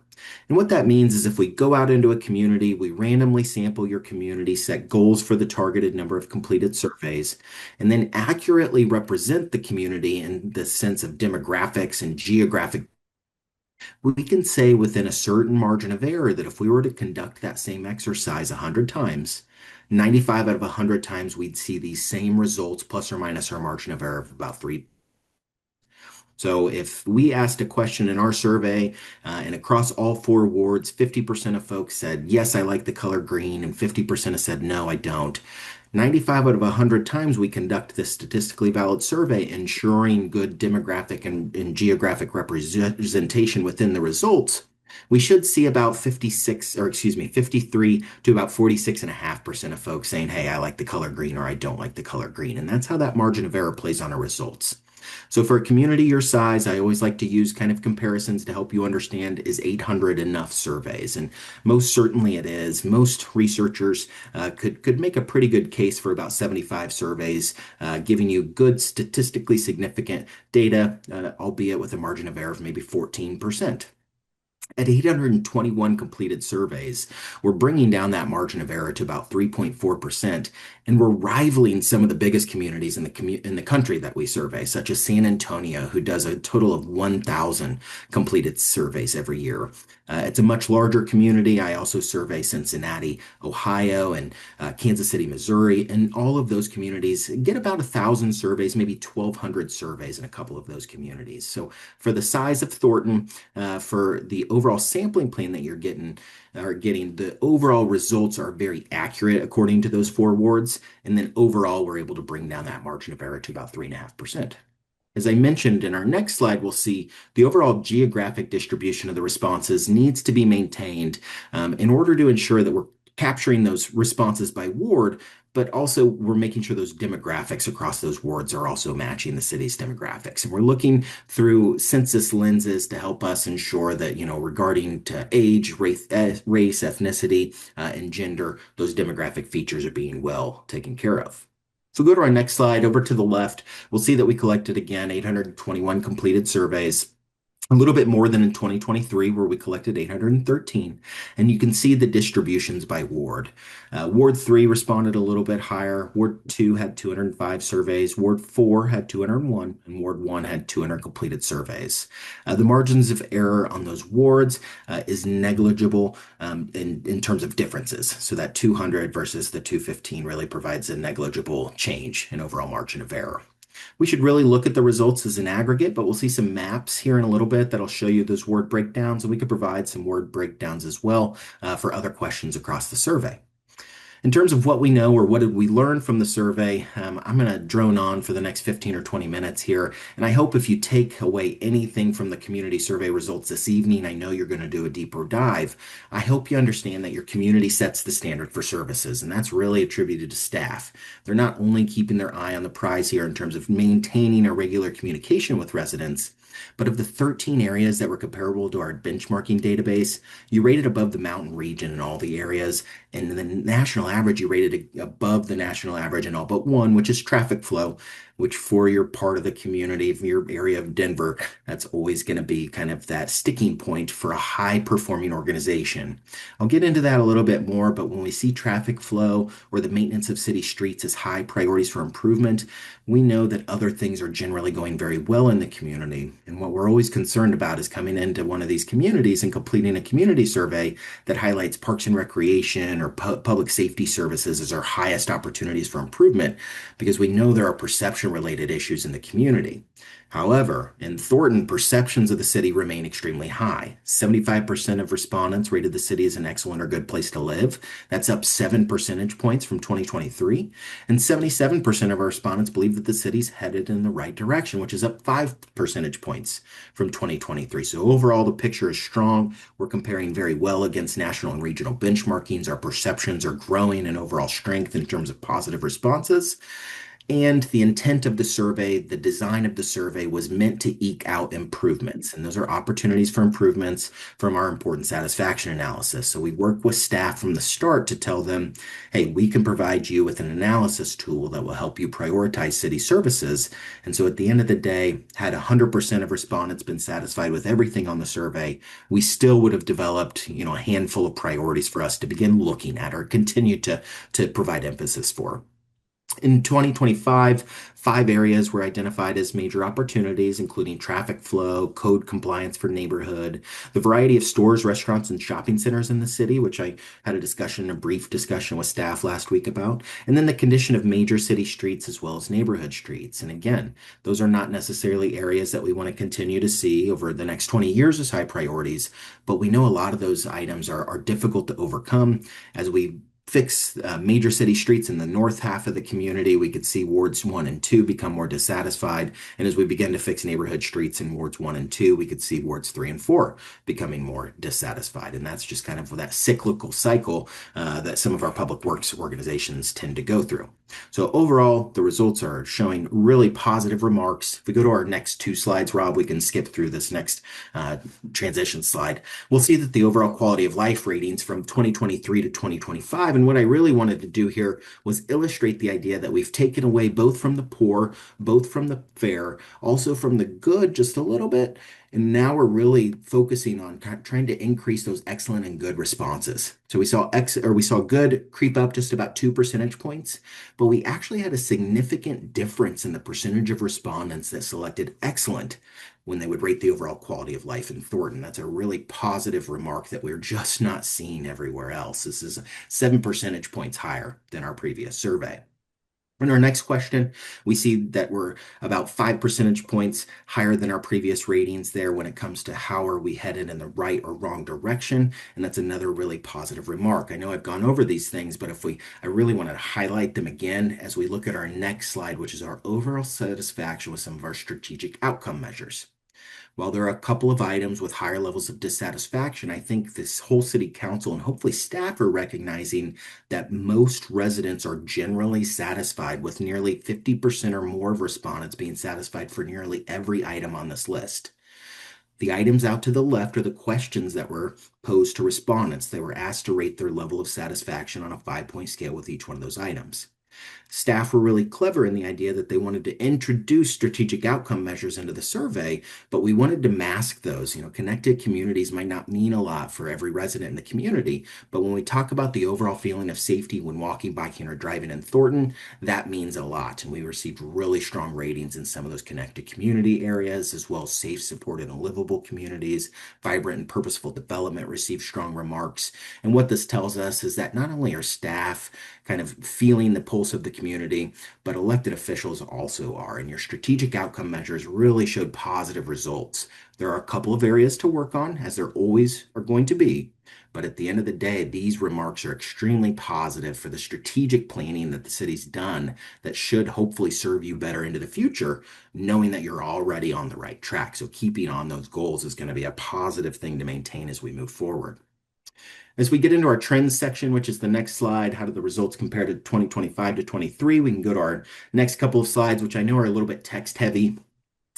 And what that means is if we go out into a community, we randomly sample your community, set goals for the targeted number of completed surveys, and then accurately represent the community in the sense of demographics and geographic, we can say within a certain margin of error that if we were to conduct that same exercise 100 times, 95 out of 100 times we'd see these same results plus or minus our margin of error of about 3. So if we asked a question in our survey and across all 4 wards, 50% of folks said, yes, I like the color green, and 50% have said, no, I don't. 95 out of 100 times we conduct this statistically valid survey, ensuring good demographic and geographic representation within the results, we should see about 53 to about 46.5% of folks saying, hey, I like the color green or I don't like the color green. And that's how that margin of error plays on our results. So for a community your size, I always like to use kind of comparisons to help you understand, is 800 enough surveys? And most certainly it is. Most researchers could make a pretty good case for about 75 surveys, giving you good statistically significant data, albeit with a margin of error of maybe 14%. At 821 completed surveys, we're bringing down that margin of error to about 3.4%, and we're rivaling some of the biggest communities in the country that we survey, such as San Antonio, who does a total of 1,000 completed surveys every year. It's a much larger community. I also survey Cincinnati, Ohio, and Kansas City, Missouri, and all of those communities get about 1,000 surveys, maybe 1,200 surveys in a couple of those communities. So for the size of Thornton, for the overall sampling plan that you're getting, the overall results are very accurate according to those 4 wards. And then overall, we're able to bring down that margin of error to about 3.5%. As I mentioned in our next slide, we'll see the overall geographic distribution of the responses needs to be maintained in order to ensure that we're capturing those responses by ward, but also we're making sure those demographics across those wards are also matching the city's demographics. And we're looking through census lenses to help us ensure that, regarding to age, race, ethnicity, and gender, those demographic features are being well taken care of. So go to our next slide. Over to the left, we'll see that we collected, again, 821 completed surveys. A little bit more than in 2023, where we collected 813. And you can see the distributions by ward. Ward 3 responded a little bit higher. Ward 2 had 205 surveys. Ward 4 had 201. And Ward 1 had 200 completed surveys. The margins of error on those wards is negligible in terms of differences. So that 200 versus the 215 really provides a negligible change in overall margin of error. We should really look at the results as an aggregate, but we'll see some maps here in a little bit that'll show you those word breakdowns, and we could provide some word breakdowns as well for other questions across the survey. In terms of what we know or what did we learn from the survey, I'm going to drone on for the next 15 or 20 minutes here. And I hope if you take away anything from the community survey results this evening, I know you're going to do a deeper dive. I hope you understand that your community sets the standard for services, and that's really attributed to staff. They're not only keeping their eye on the prize here in terms of maintaining a regular communication with residents, but of the 13 areas that were comparable to our benchmarking database, you rated above the mountain region in all the areas. And the national average, you rated above the national average in all but one, which is traffic flow, which for your part of the community, of your area of Denver, that's always going to be kind of that sticking point for a high performing organization. I'll get into that a little bit more, but when we see traffic flow or the maintenance of city streets as high priorities for improvement, we know that other things are generally going very well in the community. And what we're always concerned about is coming into one of these communities and completing a community survey that highlights parks and recreation or public safety services as our highest opportunities for improvement, because we know there are perception-related issues in the community. However, in Thornton, perceptions of the city remain extremely high. 75% of respondents rated the city as an excellent or good place to live. That's up 7 percentage points from 2023. And 77% of our respondents believe that the city's headed in the right direction, which is up 5 percentage points from 2023. So overall, the picture is strong. We're comparing very well against national and regional benchmarkings. Our perceptions are growing in overall strength in terms of positive responses. And the intent of the survey, the design of the survey was meant to eke out improvements. And those are opportunities for improvements from our important satisfaction analysis. So we work with staff from the start to tell them, hey, we can provide you with an analysis tool that will help you prioritize city services. And so at the end of the day, had 100% of respondents been satisfied with everything on the survey, we still would have developed, a handful of priorities for us to begin looking at or continue to provide emphasis for. In 2025, 5 areas were identified as major opportunities, including traffic flow, code compliance for neighborhood, the variety of stores, restaurants, and shopping centers in the city, which I had a brief discussion with staff last week about, and then the condition of major city streets as well as neighborhood streets. And again, those are not necessarily areas that we want to continue to see over the next 20 years as high priorities, but we know a lot of those items are difficult to overcome as we fix major city streets in the north half of the community, we could see wards 1 and 2 become more dissatisfied. And as we begin to fix neighborhood streets in wards 1 and 2, we could see wards 3 and 4 becoming more dissatisfied. And that's just kind of that cyclical cycle that some of our public works organizations tend to go through. So overall, the results are showing really positive remarks. If we go to our next 2 slides, Rob, we can skip through this next transition slide. We'll see that the overall quality of life ratings from 2023 to 2025. And what I really wanted to do here was illustrate the idea that we've taken away both from the poor, both from the fair, also from the good just a little bit. And now we're really focusing on trying to increase those excellent and good responses. So we saw good creep up just about 2 percentage points, but we actually had a significant difference in the percentage of respondents that selected excellent when they would rate the overall quality of life in Thornton. That's a really positive remark that we're just not seeing everywhere else. This is 7 percentage points higher than our previous survey. In our next question, we see that we're about 5 percentage points higher than our previous ratings there when it comes to how are we headed in the right or wrong direction. And that's another really positive remark. I know I've gone over these things, but I really want to highlight them again as we look at our next slide, which is our overall satisfaction with some of our strategic outcome measures. While there are a couple of items with higher levels of dissatisfaction, I think this whole city council and hopefully staff are recognizing that most residents are generally satisfied, with nearly 50% or more of respondents being satisfied for nearly every item on this list. The items out to the left are the questions that were posed to respondents. They were asked to rate their level of satisfaction on a 5-point scale with each one of those items. Staff were really clever in the idea that they wanted to introduce strategic outcome measures into the survey, but we wanted to mask those. Connected communities might not mean a lot for every resident in the community, but when we talk about the overall feeling of safety when walking, biking, or driving in Thornton, that means a lot. And we received really strong ratings in some of those connected community areas, as well as safe, supported, and livable communities. Vibrant and purposeful development received strong remarks. And what this tells us is that not only are staff kind of feeling the pulse of the community, but elected officials also are. And your strategic outcome measures really showed positive results. There are a couple of areas to work on, as there always are going to be. But at the end of the day, these remarks are extremely positive for the strategic planning that the city's done that should hopefully serve you better into the future, knowing that you're already on the right track. So keeping on those goals is going to be a positive thing to maintain as we move forward. As we get into our trends section, which is the next slide, how do the results compare to 2025 to 23? We can go to our next couple of slides, which I know are a little bit text heavy.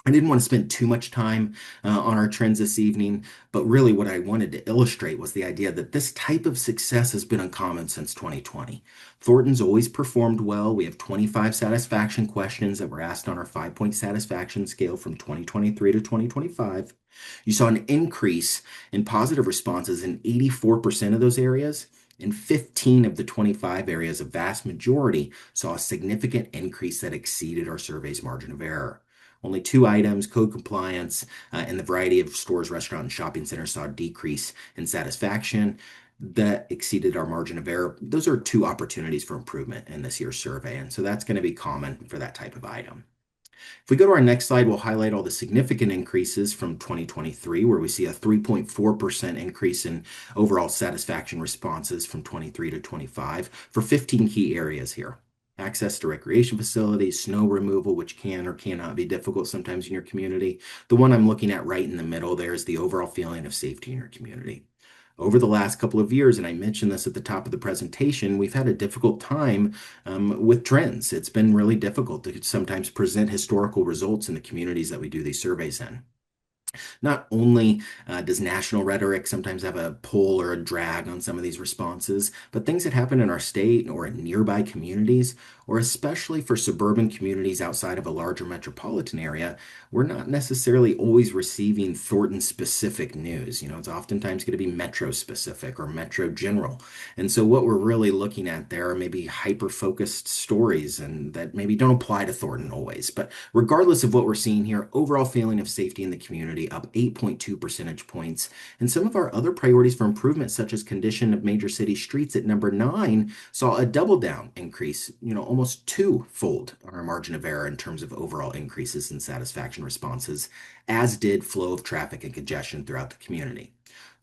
I didn't want to spend too much time on our trends this evening, but really what I wanted to illustrate was the idea that this type of success has been uncommon since 2020. Thornton's always performed well. We have 25 satisfaction questions that were asked on our 5-point satisfaction scale from 2023 to 2025. You saw an increase in positive responses in 84% of those areas. In 15 of the 25 areas, a vast majority saw a significant increase that exceeded our survey's margin of error. Only 2 items, code compliance, and the variety of stores, restaurant, and shopping centers saw a decrease in satisfaction that exceeded our margin of error. Those are 2 opportunities for improvement in this year's survey. And so that's going to be common for that type of item. If we go to our next slide, we'll highlight all the significant increases from 2023, where we see a 3.4% increase in overall satisfaction responses from 23 to 25 for 15 key areas here. Access to recreation facilities, snow removal, which can or cannot be difficult sometimes in your community. The one I'm looking at right in the middle there is the overall feeling of safety in your community. Over the last couple of years, and I mentioned this at the top of the presentation, we've had a difficult time with trends. It's been really difficult to sometimes present historical results in the communities that we do these surveys in. Not only does national rhetoric sometimes have a pull or a drag on some of these responses, but things that happen in our state or in nearby communities, or especially for suburban communities outside of a larger metropolitan area, we're not necessarily always receiving Thornton-specific news. It's oftentimes going to be metro-specific or metro general. And so what we're really looking at there are maybe hyper-focused stories and that maybe don't apply to Thornton always. But regardless of what we're seeing here, overall feeling of safety in the community up 8.2 percentage points. And some of our other priorities for improvement, such as condition of major city streets at number 9, saw a double down increase, almost 2-fold on our margin of error in terms of overall increases in satisfaction responses, as did flow of traffic and congestion throughout the community.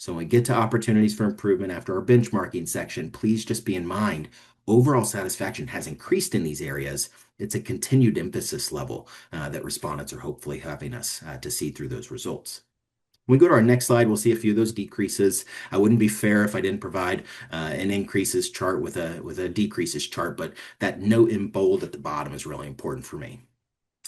So when we get to opportunities for improvement after our benchmarking section, please just be in mind, overall satisfaction has increased in these areas. It's a continued emphasis level that respondents are hopefully having us to see through those results. When we go to our next slide, we'll see a few of those decreases. I wouldn't be fair if I didn't provide an increases chart with a decreases chart, but that note in bold at the bottom is really important for me.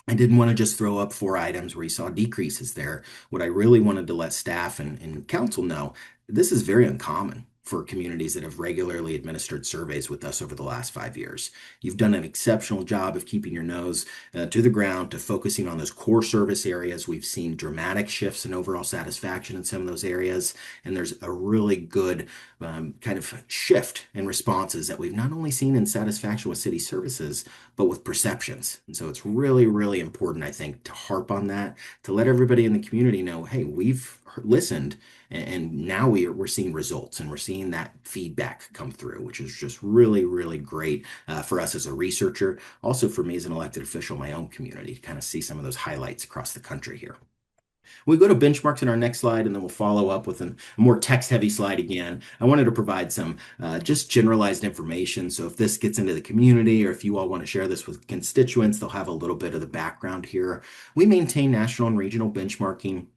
I didn't want to just throw up 4 items where you saw decreases there. What I really wanted to let staff and council know, this is very uncommon for communities that have regularly administered surveys with us over the last 5 years. You've done an exceptional job of keeping your nose to the ground, to focusing on those core service areas. We've seen dramatic shifts in overall satisfaction in some of those areas, and there's a really good kind of shift in responses that we've not only seen in satisfaction with city services, but with perceptions. And so it's really, really important, I think, to harp on that, to let everybody in the community know, hey, we've listened, and now we're seeing results, and we're seeing that feedback come through, which is just really, really great for us as a researcher, also for me as an elected official in my own community, to kind of see some of those highlights across the country here. We go to benchmarks in our next slide, and then we'll follow up with a more text-heavy slide again. I wanted to provide some just generalized information. So if this gets into the community, or if you all want to share this with constituents, they'll have a little bit of the background here. We maintain national and regional benchmarking.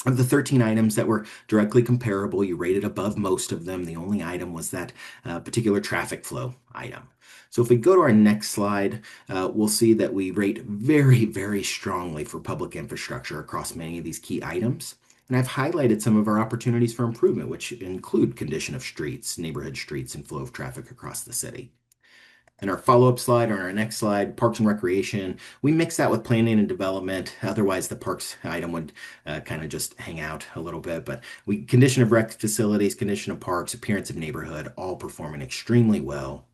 Of the 13 items that were directly comparable, you rated above most of them. The only item was that particular traffic flow item. So if we go to our next slide, we'll see that we rate very, very strongly for public infrastructure across many of these key items. And I've highlighted some of our opportunities for improvement, which include condition of streets, neighborhood streets, and flow of traffic across the city. In our follow-up slide, or our next slide, Parks and Recreation, we mix that with planning and development. Otherwise, the parks item would kind of just hang out a little bit. But condition of rec facilities, condition of parks, appearance of neighborhood, all performing extremely well.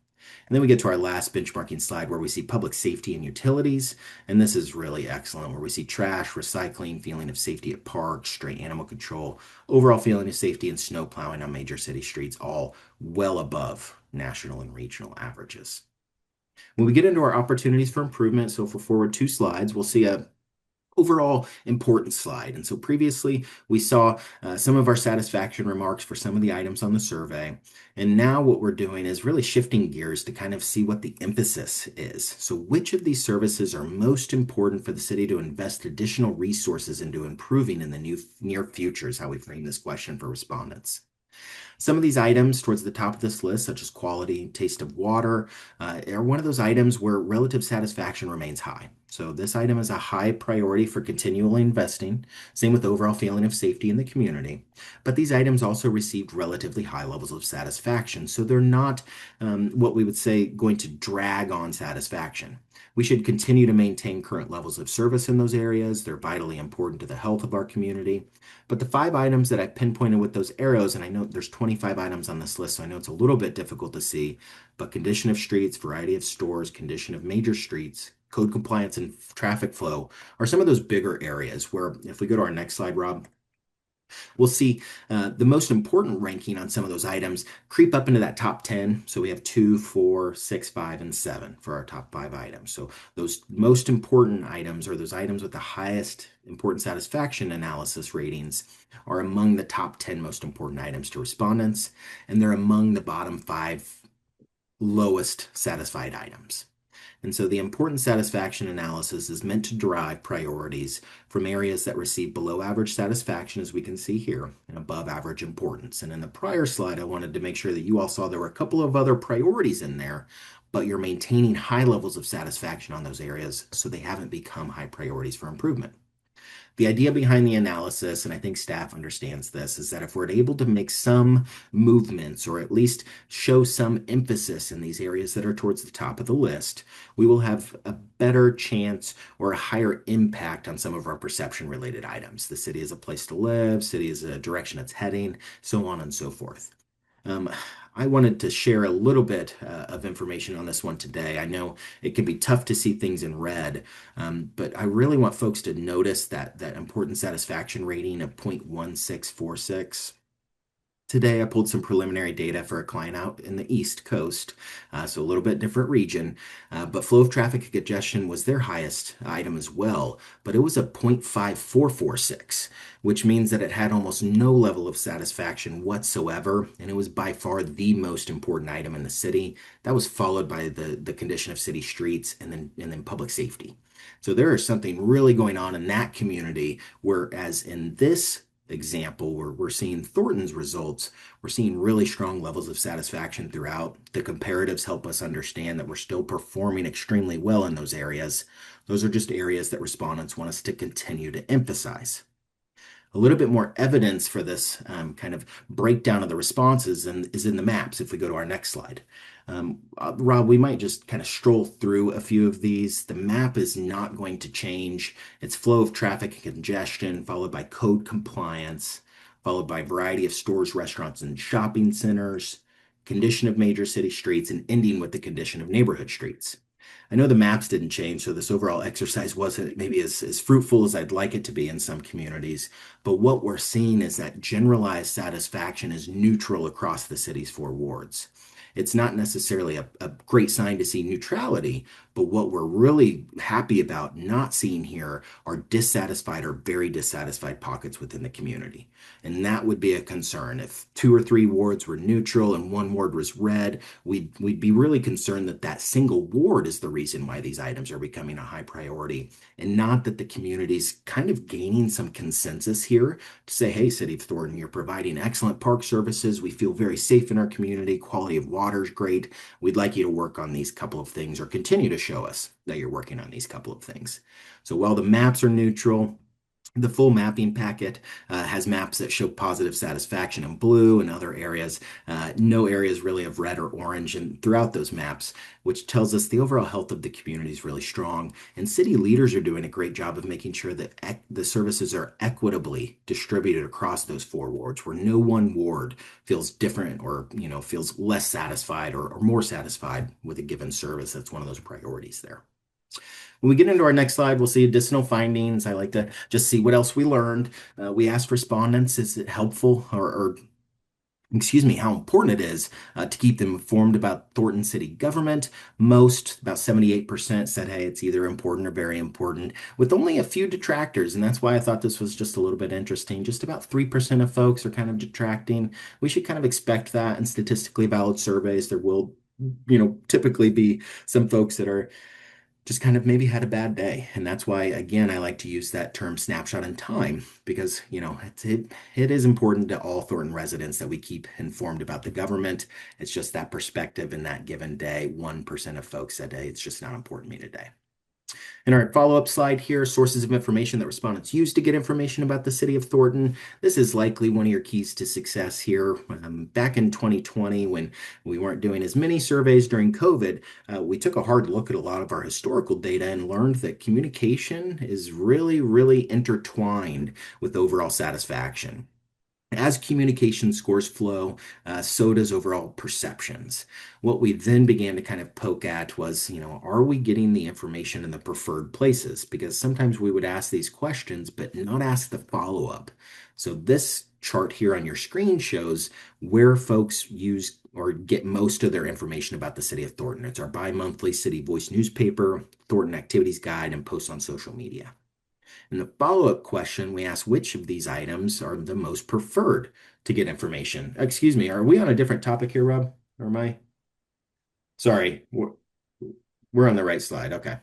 And then we get to our last benchmarking slide, where we see public safety and utilities. And this is really excellent, where we see trash, recycling, feeling of safety at parks, stray animal control, overall feeling of safety, and snow plowing on major city streets, all well above national and regional averages. When we get into our opportunities for improvement, so if we're forward 2 slides, we'll see a overall important slide. And so previously we saw some of our satisfaction remarks for some of the items on the survey. And now what we're doing is really shifting gears to kind of see what the emphasis is. So which of these services are most important for the city to invest additional resources into improving in the near future, is how we frame this question for respondents. Some of these items towards the top of this list, such as quality, taste of water, are one of those items where relative satisfaction remains high. So this item is a high priority for continually investing. Same with overall feeling of safety in the community. But these items also received relatively high levels of satisfaction. So they're not what we would say going to drag on satisfaction. We should continue to maintain current levels of service in those areas. They're vitally important to the health of our community. But the 5 items that I pinpointed with those arrows, and I know there's 25 items on this list, so I know it's a little bit difficult to see, but condition of streets, variety of stores, condition of major streets, code compliance, and traffic flow are some of those bigger areas where, if we go to our next slide, Rob, we'll see the most important ranking on some of those items creep up into that top 10. So we have 2, 4, 6, 5, and 7 for our top 5 items. So those most important items, or those items with the highest important satisfaction analysis ratings, are among the top 10 most important items to respondents, and they're among the bottom 5 lowest satisfied items. And so the important satisfaction analysis is meant to derive priorities from areas that receive below average satisfaction, as we can see here, and above average importance. And in the prior slide, I wanted to make sure that you all saw there were a couple of other priorities in there, but you're maintaining high levels of satisfaction on those areas, so they haven't become high priorities for improvement. The idea behind the analysis, and I think staff understands this, is that if we're able to make some movements, or at least show some emphasis in these areas that are towards the top of the list, we will have a better chance or a higher impact on some of our perception-related items. The city is a place to live, city is a direction it's heading, so on and so forth. I wanted to share a little bit of information on this one today. I know it can be tough to see things in red, but I really want folks to notice that important satisfaction rating of 0.1646. Today, I pulled some preliminary data for a client out in the East Coast, so a little bit different region, but flow of traffic and congestion was their highest item as well, but it was a 0.5446, which means that it had almost no level of satisfaction whatsoever, and it was by far the most important item in the city. That was followed by the condition of city streets and then public safety. So there is something really going on in that community, whereas in this example where we're seeing Thornton's results, we're seeing really strong levels of satisfaction throughout. The comparatives help us understand that we're still performing extremely well in those areas. Those are just areas that respondents want us to continue to emphasize. A little bit more evidence for this kind of breakdown of the responses is in the maps if we go to our next slide. Rob, we might just kind of stroll through a few of these. The map is not going to change. It's flow of traffic and congestion, followed by code compliance, followed by variety of stores, restaurants, and shopping centers, condition of major city streets, and ending with the condition of neighborhood streets. I know the maps didn't change, so this overall exercise wasn't maybe as fruitful as I'd like it to be in some communities. But what we're seeing is that generalized satisfaction is neutral across the city's 4 wards. It's not necessarily a great sign to see neutrality, but what we're really happy about not seeing here are dissatisfied or very dissatisfied pockets within the community. And that would be a concern. If 2 or 3 wards were neutral and 1 ward was red, we'd be really concerned that that single ward is the reason why these items are becoming a high priority, and not that the community's kind of gaining some consensus here to say, hey, City of Thornton, you're providing excellent park services. We feel very safe in our community. Quality of water is great. We'd like you to work on these couple of things or continue to show us that you're working on these couple of things. So while the maps are neutral, the full mapping packet has maps that show positive satisfaction in blue and other areas, no areas really of red or orange and throughout those maps, which tells us the overall health of the community is really strong. And city leaders are doing a great job of making sure that the services are equitably distributed across those 4 wards, where no one ward feels different or feels less satisfied or more satisfied with a given service. That's one of those priorities there. When we get into our next slide, we'll see additional findings. I like to just see what else we learned. We asked respondents, is it helpful or excuse me, how important it is to keep them informed about Thornton City government. Most, about 78%, said, hey, it's either important or very important, with only a few detractors. And that's why I thought this was just a little bit interesting. Just about 3% of folks are kind of detracting. We should kind of expect that in statistically valid surveys. There will, typically be some folks that are just kind of maybe had a bad day. And that's why, again, I like to use that term snapshot in time, because, it is important to all Thornton residents that we keep informed about the government. It's just that perspective in that given day. 1% of folks said, hey, it's just not important to me today. In our follow-up slide here, sources of information that respondents use to get information about the City of Thornton. This is likely one of your keys to success here. Back in 2020, when we weren't doing as many surveys during COVID, we took a hard look at a lot of our historical data and learned that communication is really, really intertwined with overall satisfaction. As communication scores flow, so does overall perceptions. What we then began to kind of poke at was, are we getting the information in the preferred places? Because sometimes we would ask these questions, but not ask the follow-up. So this chart here on your screen shows where folks use or get most of their information about the City of Thornton. It's our bi-monthly City Voice newspaper, Thornton Activities Guide, and posts on social media. In the follow-up question, we ask which of these items are the most preferred to get information. Excuse me, are we on a different topic here, Rob? Or am I? Sorry, we're on the right slide. Okay.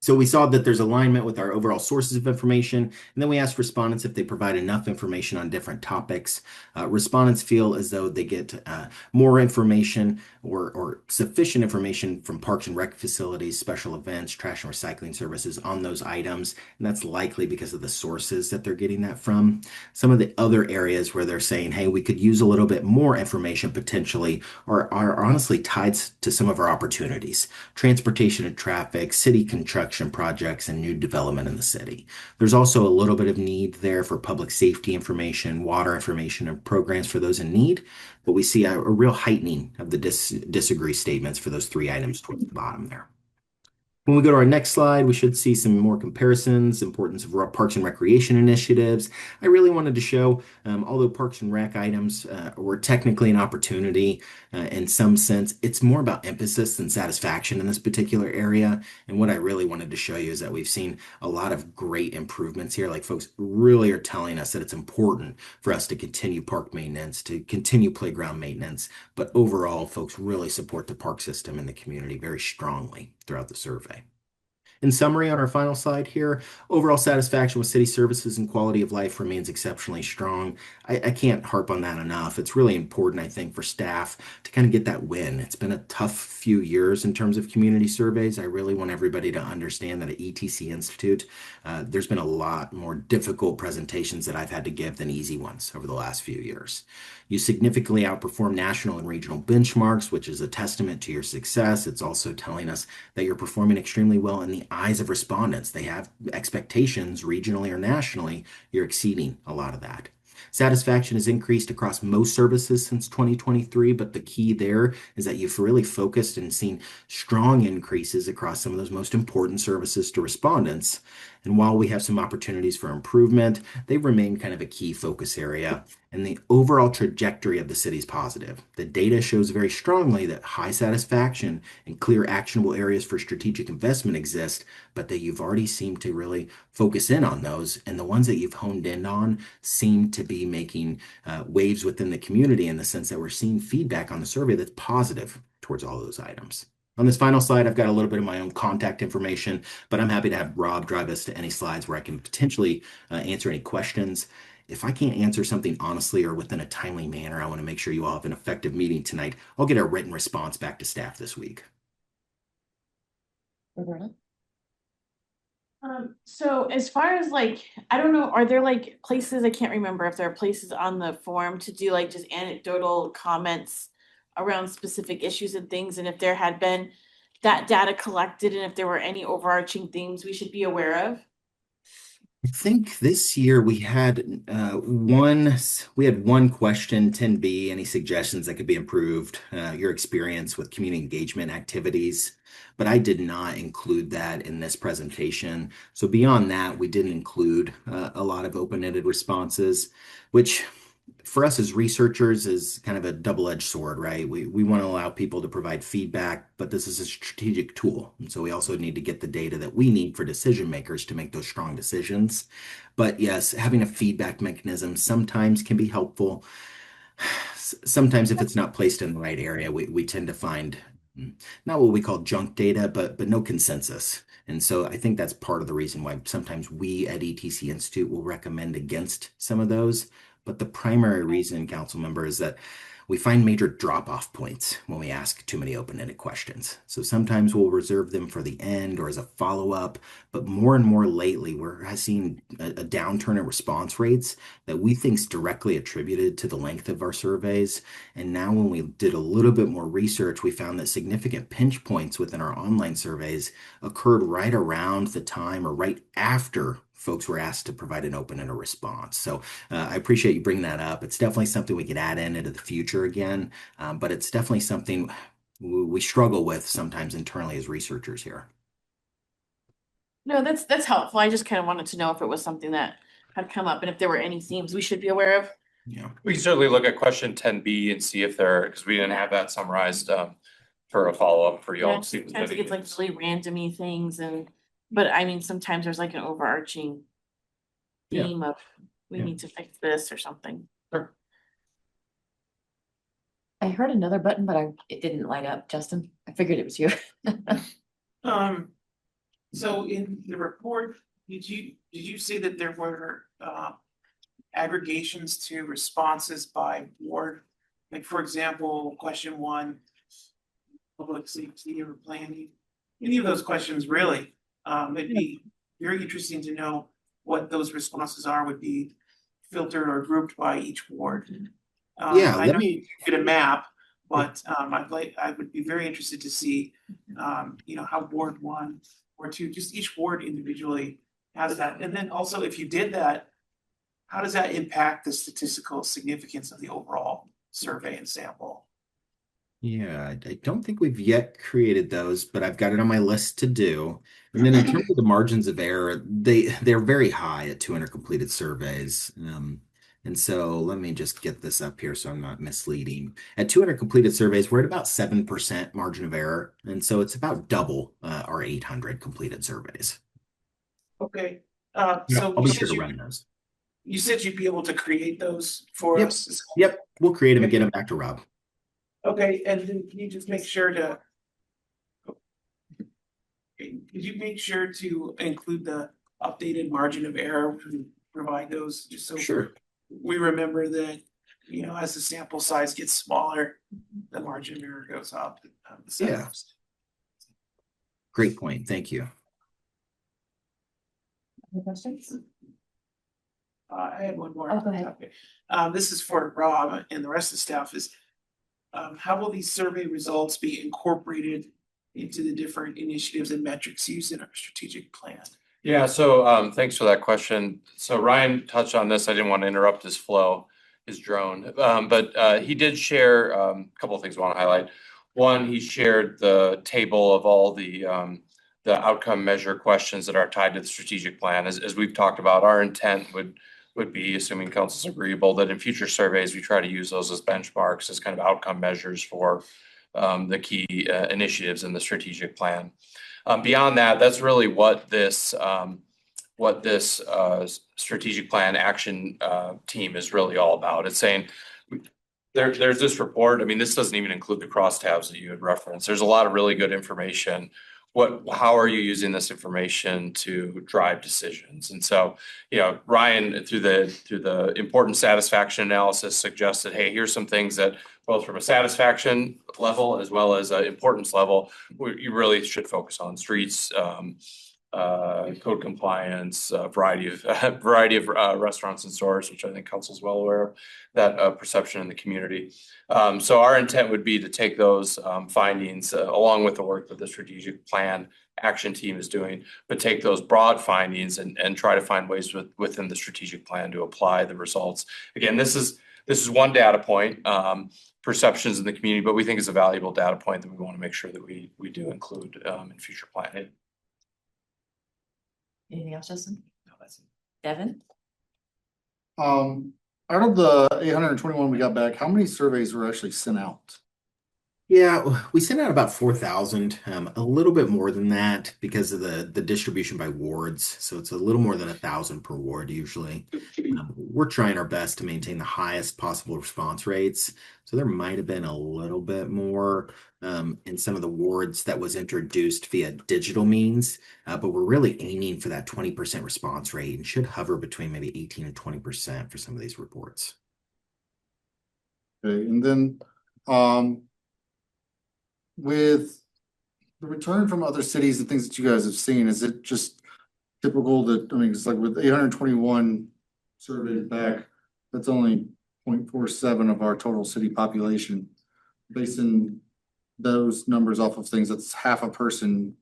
So we saw that there's alignment with our overall sources of information, and then we asked respondents if they provide enough information on different topics. Respondents feel as though they get more information or sufficient information from parks and rec facilities, special events, trash and recycling services on those items, and that's likely because of the sources that they're getting that from. Some of the other areas where they're saying, hey, we could use a little bit more information potentially are honestly tied to some of our opportunities. Transportation and traffic, city construction projects, and new development in the city. There's also a little bit of need there for public safety information, water information, and programs for those in need. But we see a real heightening of the disagree statements for those 3 items towards the bottom there. When we go to our next slide, we should see some more comparisons, importance of parks and recreation initiatives. I really wanted to show, although parks and rec items were technically an opportunity in some sense, it's more about emphasis than satisfaction in this particular area. And what I really wanted to show you is that we've seen a lot of great improvements here. Like folks really are telling us that it's important for us to continue park maintenance, to continue playground maintenance. But overall, folks really support the park system and the community very strongly throughout the survey. In summary, on our final slide here, overall satisfaction with city services and quality of life remains exceptionally strong. I can't harp on that enough. It's really important, I think, for staff to kind of get that win. It's been a tough few years in terms of community surveys. I really want everybody to understand that at ETC Institute, there's been a lot more difficult presentations that I've had to give than easy ones over the last few years. You significantly outperform national and regional benchmarks, which is a testament to your success. It's also telling us that you're performing extremely well in the eyes of respondents. They have expectations regionally or nationally. You're exceeding a lot of that. Satisfaction has increased across most services since 2023, but the key there is that you've really focused and seen strong increases across some of those most important services to respondents. And while we have some opportunities for improvement, they remain kind of a key focus area. And the overall trajectory of the city is positive. The data shows very strongly that high satisfaction and clear actionable areas for strategic investment exist, but that you've already seemed to really focus in on those. And the ones that you've honed in on seem to be making waves within the community in the sense that we're seeing feedback on the survey that's positive towards all those items. On this final slide, I've got a little bit of my own contact information, but I'm happy to have Rob drive us to any slides where I can potentially answer any questions. If I can't answer something honestly or within a timely manner, I want to make sure you all have an effective meeting tonight. I'll get a written response back to staff this week. Roberta? So as far as like, I don't know, are there like places, I can't remember if there are places on the form to do like just anecdotal comments around specific issues and things, and if there had been that data collected and if there were any overarching themes we should be aware of? I think this year we had one question, 10B, any suggestions that could be improved, your experience with community engagement activities, but I did not include that in this presentation. So beyond that, we didn't include a lot of open-ended responses, which for us as researchers is kind of a double-edged sword, right? We want to allow people to provide feedback, but this is a strategic tool. And so we also need to get the data that we need for decision makers to make those strong decisions. But yes, having a feedback mechanism sometimes can be helpful. Sometimes if it's not placed in the right area, we tend to find not what we call junk data, but no consensus. And so I think that's part of the reason why sometimes we at ETC Institute will recommend against some of those. But the primary reason, council member, is that we find major drop-off points when we ask too many open-ended questions. So sometimes we'll reserve them for the end or as a follow-up, but more and more lately, we're seeing a downturn in response rates that we think is directly attributed to the length of our surveys. And now when we did a little bit more research, we found that significant pinch points within our online surveys occurred right around the time or right after folks were asked to provide an open-ended response. So I appreciate you bringing that up. It's definitely something we could add into the future again, but it's definitely something we struggle with sometimes internally as researchers here. No, that's helpful. I just kind of wanted to know if it was something that had come up and if there were any themes we should be aware of. Yeah, We can certainly look at question 10B and see if there, because we didn't have that summarized for a follow-up for y'all. Yeah, to see if there's sometimes it gets anything. like really randomy things but I mean, sometimes there's like an overarching Yeah. theme of we Yeah. need to fix this or something. I heard another button, but it didn't light up, Justin. I figured it was you. So in the report, did you see that there were aggregations to responses by ward? Like, for example, question 1, public safety or planning, any of those questions really. It'd be very interesting to know what those responses would be filtered or grouped by each ward. Yeah, I let know me- you get a map, but I would be very interested to see, how ward 1 or 2, just each ward individually has that. And then also, if you did that, how does that impact the statistical significance of the overall survey and sample? Yeah, I don't think we've yet created those, but I've got it on my list to do. And then in terms of the margins of error, they're very high at 200 completed surveys. And so let me just get this up here so I'm not misleading. At 200 completed surveys, we're at about 7% margin of error. And so it's about double our 800 completed surveys. Okay, Yeah, so I'll you be said sure to run those. you said you'd be able to create those for Yep. us. Yep, we'll create them and get them back to Rob. Okay, and then can you just make sure to. Could you make sure to include the updated margin of error when you provide those, just so Sure. we remember that, as the sample size gets smaller, the margin of error goes up. Yeah. Great point. Thank you. Any questions? I had one more. Oh, go ahead. topic. This is for Rob and the rest of the staff is, how will these survey results be incorporated into the different initiatives and metrics used in our strategic plan? Yeah, so thanks for that question. So Ryan touched on this. I didn't want to interrupt his flow, his drone. But he did share a couple of things I want to highlight. One, he shared the table of all the outcome measure questions that are tied to the strategic plan. As we've talked about, our intent would be, assuming council's agreeable, that in future surveys, we try to use those as benchmarks, as kind of outcome measures for the key initiatives in the strategic plan. Beyond that, that's really what this strategic plan action team is really all about. It's saying there's this report. I mean, this doesn't even include the crosstabs that you had referenced. There's a lot of really good information. How are you using this information to drive decisions? And so, Ryan, through the important satisfaction analysis, suggested, hey, here's some things that both from a satisfaction level as well as an importance level, you really should focus on: streets, code compliance, variety of restaurants and stores, which I think council's well aware of that perception in the community. So our intent would be to take those findings along with the work that the strategic plan action team is doing, but take those broad findings and try to find ways within the strategic plan to apply the results. Again, this is one data point, perceptions in the community, but we think it's a valuable data point that we want to make sure that we do include in future planning. Anything else, Justin? No, that's it. Devin? Out of the 821 we got back, how many surveys were actually sent out? Yeah, we sent out about 4,000, a little bit more than that because of the distribution by wards. So it's a little more than 1,000 per ward usually. We're trying our best to maintain the highest possible response rates. So there might have been a little bit more in some of the wards that was introduced via digital means, but we're really aiming for that 20% response rate and should hover between maybe 18 and 20% for some of these reports. Okay, and then with the return from other cities and things that you guys have seen, is it just typical that, I mean, it's like with 821 surveys back, that's only 0.47 of our total city population. Basing those numbers off of things, that's half a person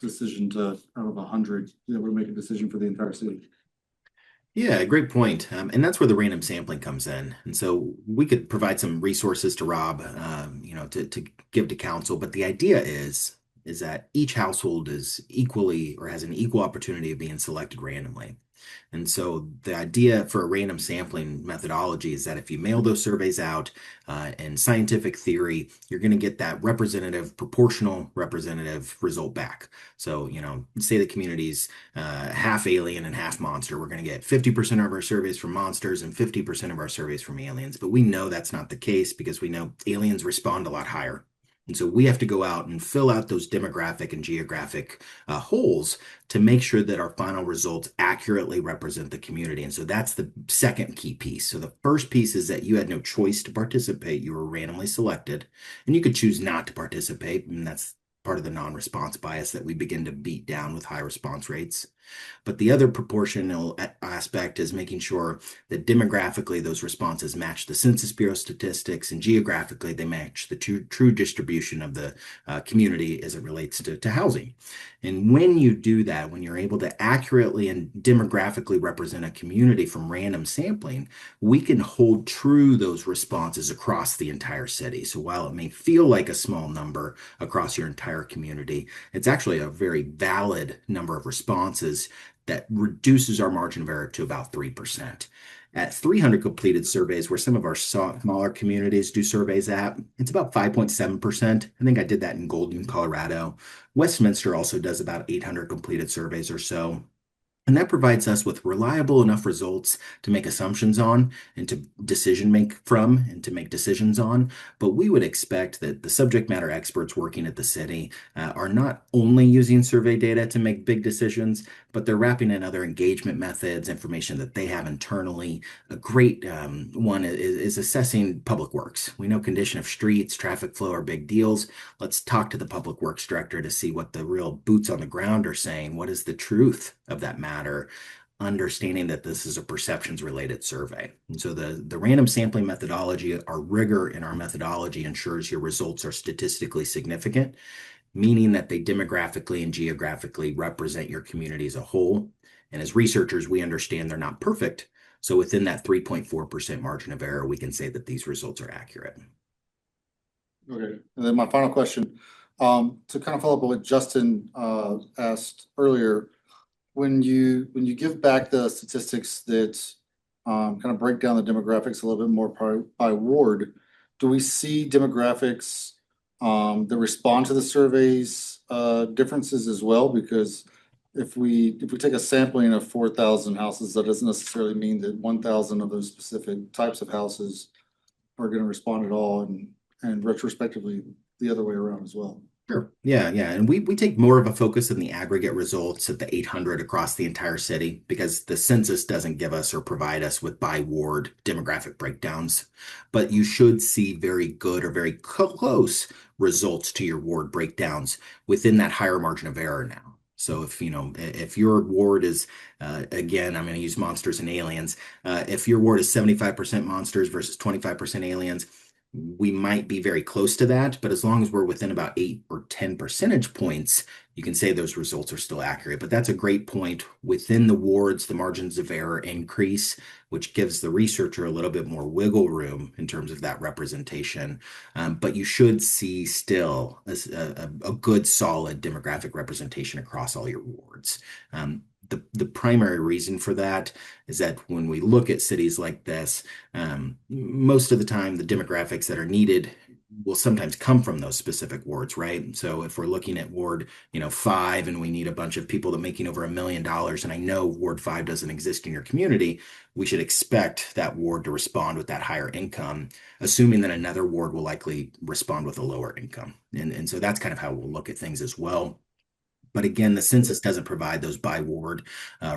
decision to, out of 100, you know, we make a decision for the entire city. Yeah, great point. And that's where the random sampling comes in. And so we could provide some resources to Rob, to give to council. But the idea is that each household is equally or has an equal opportunity of being selected randomly. And so the idea for a random sampling methodology is that if you mail those surveys out in scientific theory, you're going to get that proportional representative result back. So, say the community's half alien and half monster, we're going to get 50% of our surveys from monsters and 50% of our surveys from aliens. But we know that's not the case because we know aliens respond a lot higher. And so we have to go out and fill out those demographic and geographic holes to make sure that our final results accurately represent the community. And so that's the second key piece. So the first piece is that you had no choice to participate. You were randomly selected, and you could choose not to participate. And that's part of the non-response bias that we begin to beat down with high response rates. But the other proportional aspect is making sure that demographically those responses match the Census Bureau statistics, and geographically they match the true distribution of the community as it relates to housing. And when you do that, when you're able to accurately and demographically represent a community from random sampling, we can hold true those responses across the entire city. So while it may feel like a small number across your entire community, it's actually a very valid number of responses that reduces our margin of error to about 3%. At 300 completed surveys, where some of our smaller communities do surveys at, it's about 5.7%. I think I did that in Golden, Colorado. Westminster also does about 800 completed surveys or so. And that provides us with reliable enough results to make assumptions on and to make decisions on. But we would expect that the subject matter experts working at the city are not only using survey data to make big decisions, but they're wrapping in other engagement methods, information that they have internally. A great one is assessing public works. We know condition of streets, traffic flow are big deals. Let's talk to the public works director to see what the real boots on the ground are saying. What is the truth of that matter, understanding that this is a perceptions related survey. And so the random sampling methodology, our rigor in our methodology ensures your results are statistically significant, meaning that they demographically and geographically represent your community as a whole. And as researchers, we understand they're not perfect. So within that 3.4% margin of error, we can say that these results are accurate. Okay, and then my final question, to kind of follow up on what Justin asked earlier, when you give back the statistics that kind of break down the demographics a little bit more by ward, do we see demographics that respond to the surveys differences as well? Because if we take a sampling of 4,000 houses, that doesn't necessarily mean that 1,000 of those specific types of houses are going to respond at all, and retrospectively the other way around as well. Sure. Yeah. And we take more of a focus on the aggregate results at the 800 across the entire city, because the census doesn't give us or provide us with by ward demographic breakdowns. But you should see very good or very close results to your ward breakdowns within that higher margin of error now. So if your ward is, again, I'm going to use monsters and aliens. If your ward is 75% monsters versus 25% aliens, we might be very close to that, but as long as we're within about 8 or 10 percentage points, you can say those results are still accurate. But that's a great point. Within the wards, the margins of error increase, which gives the researcher a little bit more wiggle room in terms of that representation. But you should see still a good, solid demographic representation across all your wards. The primary reason for that is that when we look at cities like this, most of the time the demographics that are needed will sometimes come from those specific wards, right? So if we're looking at Ward 5 and we need a bunch of people that are making over $1 million, and I know Ward 5 doesn't exist in your community, we should expect that ward to respond with that higher income, assuming that another ward will likely respond with a lower income. And so that's kind of how we'll look at things as well. But again, the census doesn't provide those by ward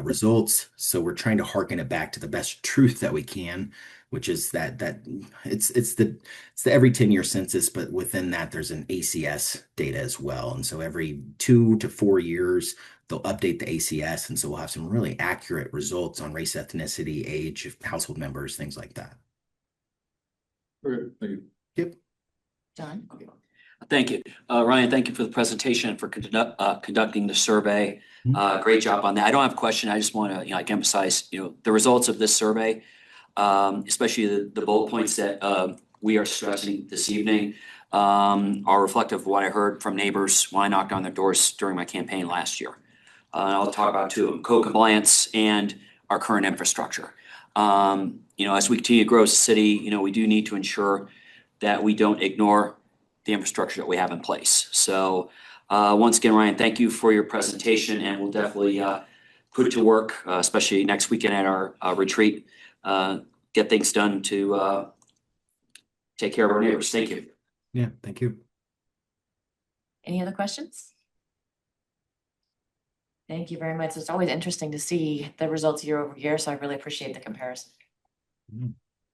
results. So we're trying to harken it back to the best truth that we can, which is that it's the every 10-year census, but within that there's an ACS data as well. And so every 2 to 4 years, they'll update the ACS. And so we'll have some really accurate results on race, ethnicity, age, household members, things like that. Okay, thank you. Yep. John? Thank you. Ryan, thank you for the presentation and for conducting the survey. Great job on that. I don't have a question. I just want to emphasize, the results of this survey, especially the bullet points that we are stressing this evening, are reflective of what I heard from neighbors when I knocked on their doors during my campaign last year. I'll talk about two of them, code compliance and our current infrastructure. As we continue to grow as a city, we do need to ensure that we don't ignore the infrastructure that we have in place. So once again, Ryan, thank you for your presentation, and we'll definitely put to work, especially next weekend at our retreat, get things done to take care of our neighbors. Thank you. Yeah, thank you. Any other questions? Thank you very much. It's always interesting to see the results year over year, so I really appreciate the comparison.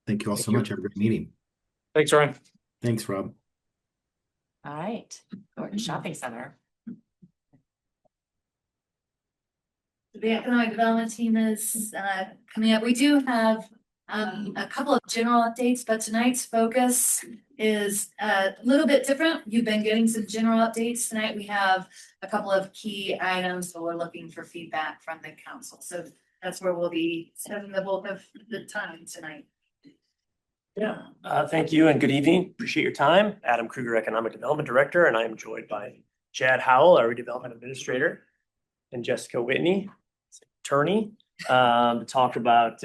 Thank you all so much. Have a great meeting. Thanks, Ryan. Thanks, Rob. All right, Gordon Shopping Center. the economic development team is coming up. We do have a couple of general updates, but tonight's focus is a little bit different. You've been getting some general updates. Tonight we have a couple of key items that we're looking for feedback from the council. So that's where we'll be spending the bulk of the time tonight. Yeah, thank you and good evening. Appreciate your time. Adam Kruger, Economic Development Director, and I am joined by Chad Howell, our Redevelopment Administrator, and Jessica Whitney, Attorney, to talk about,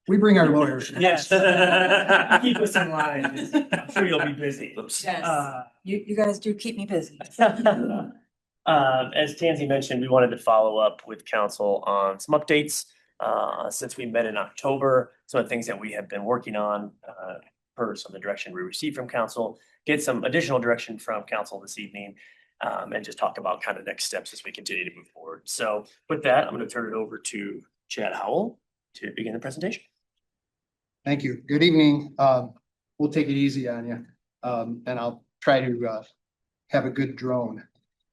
We bring our lawyers. yes, keep us in line. I'm sure you'll be busy. You guys do keep me busy. As Tansy mentioned, we wanted to follow up with council on some updates. Since we met in October, some of the things that we have been working on, per some of the direction we received from council, get some additional direction from council this evening, and just talk about kind of next steps as we continue to move forward. So with that, I'm going to turn it over to Chad Howell to begin the presentation. Thank you. Good evening. We'll take it easy on you. And I'll try to have a good drone.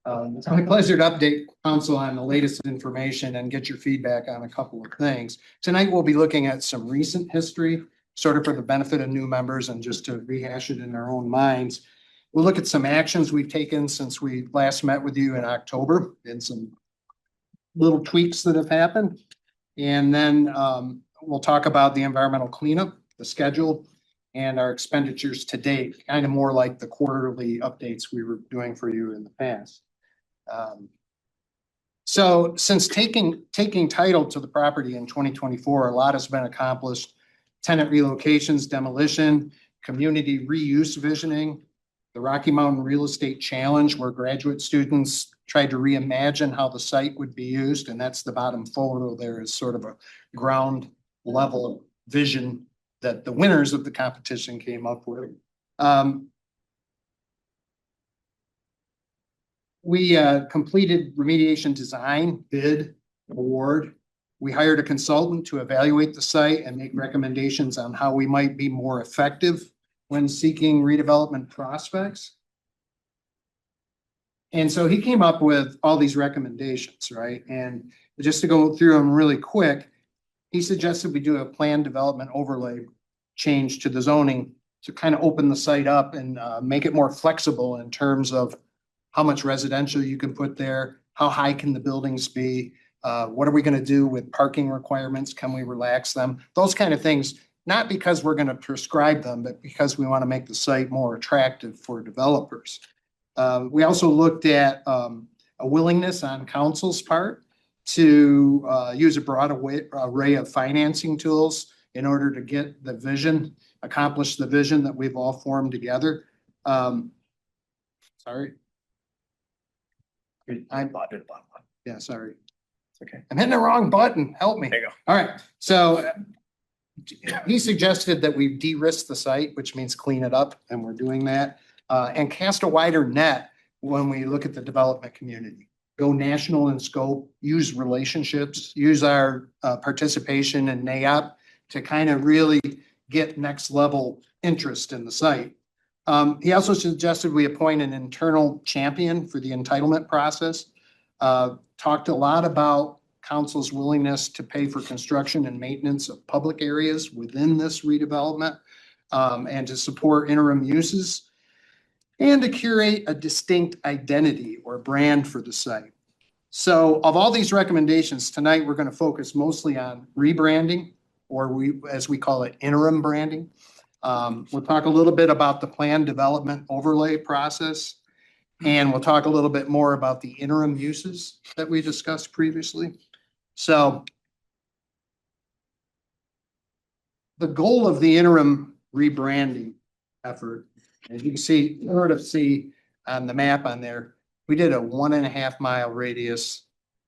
It's my pleasure to update council on the latest information and get your feedback on a couple of things. Tonight, we'll be looking at some recent history, sort of for the benefit of new members and just to rehash it in their own minds. We'll look at some actions we've taken since we last met with you in October and some little tweaks that have happened. And then we'll talk about the environmental cleanup, the schedule, and our expenditures to date, kind of more like the quarterly updates we were doing for you in the past. So since taking title to the property in 2024, a lot has been accomplished. Tenant relocations, demolition, community reuse visioning, the Rocky Mountain Real Estate Challenge, where graduate students tried to reimagine how the site would be used. And that's the bottom photo there is sort of a ground level vision that the winners of the competition came up with. We completed remediation design, bid, award. We hired a consultant to evaluate the site and make recommendations on how we might be more effective when seeking redevelopment prospects. And so he came up with all these recommendations, right? And just to go through them really quick, he suggested we do a planned development overlay change to the zoning to kind of open the site up and make it more flexible in terms of how much residential you can put there, how high can the buildings be, what are we going to do with parking requirements? Can we relax them? Those kind of things, not because we're going to prescribe them, but because we want to make the site more attractive for developers. We also looked at a willingness on council's part to use a broad array of financing tools in order to get the vision, accomplish the vision that we've all formed together. Sorry. Yeah, sorry. It's okay. I'm hitting the wrong button. Help me. There you go. All right. So he suggested that we de-risk the site, which means clean it up, and we're doing that. And cast a wider net when we look at the development community. Go national in scope, use relationships, use our participation in NAIOP to kind of really get next level interest in the site. He also suggested we appoint an internal champion for the entitlement process. Talked a lot about council's willingness to pay for construction and maintenance of public areas within this redevelopment, and to support interim uses, and to curate a distinct identity or brand for the site. So of all these recommendations tonight, we're going to focus mostly on rebranding, or as we call it, interim branding. We'll talk a little bit about the planned development overlay process, and we'll talk a little bit more about the interim uses that we discussed previously. So the goal of the interim rebranding effort, as you can see, on the map on there, we did a 1.5 mile radius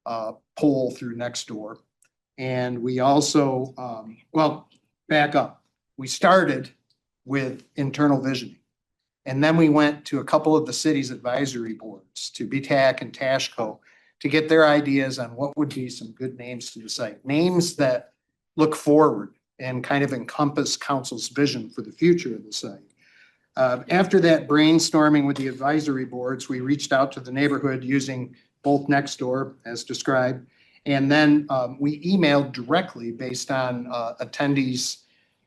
pole through Nextdoor. And we also, well, back up. We started with internal visioning. And then we went to a couple of the city's advisory boards, to BTAC and TASHCO, to get their ideas on what would be some good names to the site. Names that look forward and kind of encompass council's vision for the future of the site. After that brainstorming with the advisory boards, we reached out to the neighborhood using both Nextdoor, as described, And then we emailed directly based on attendees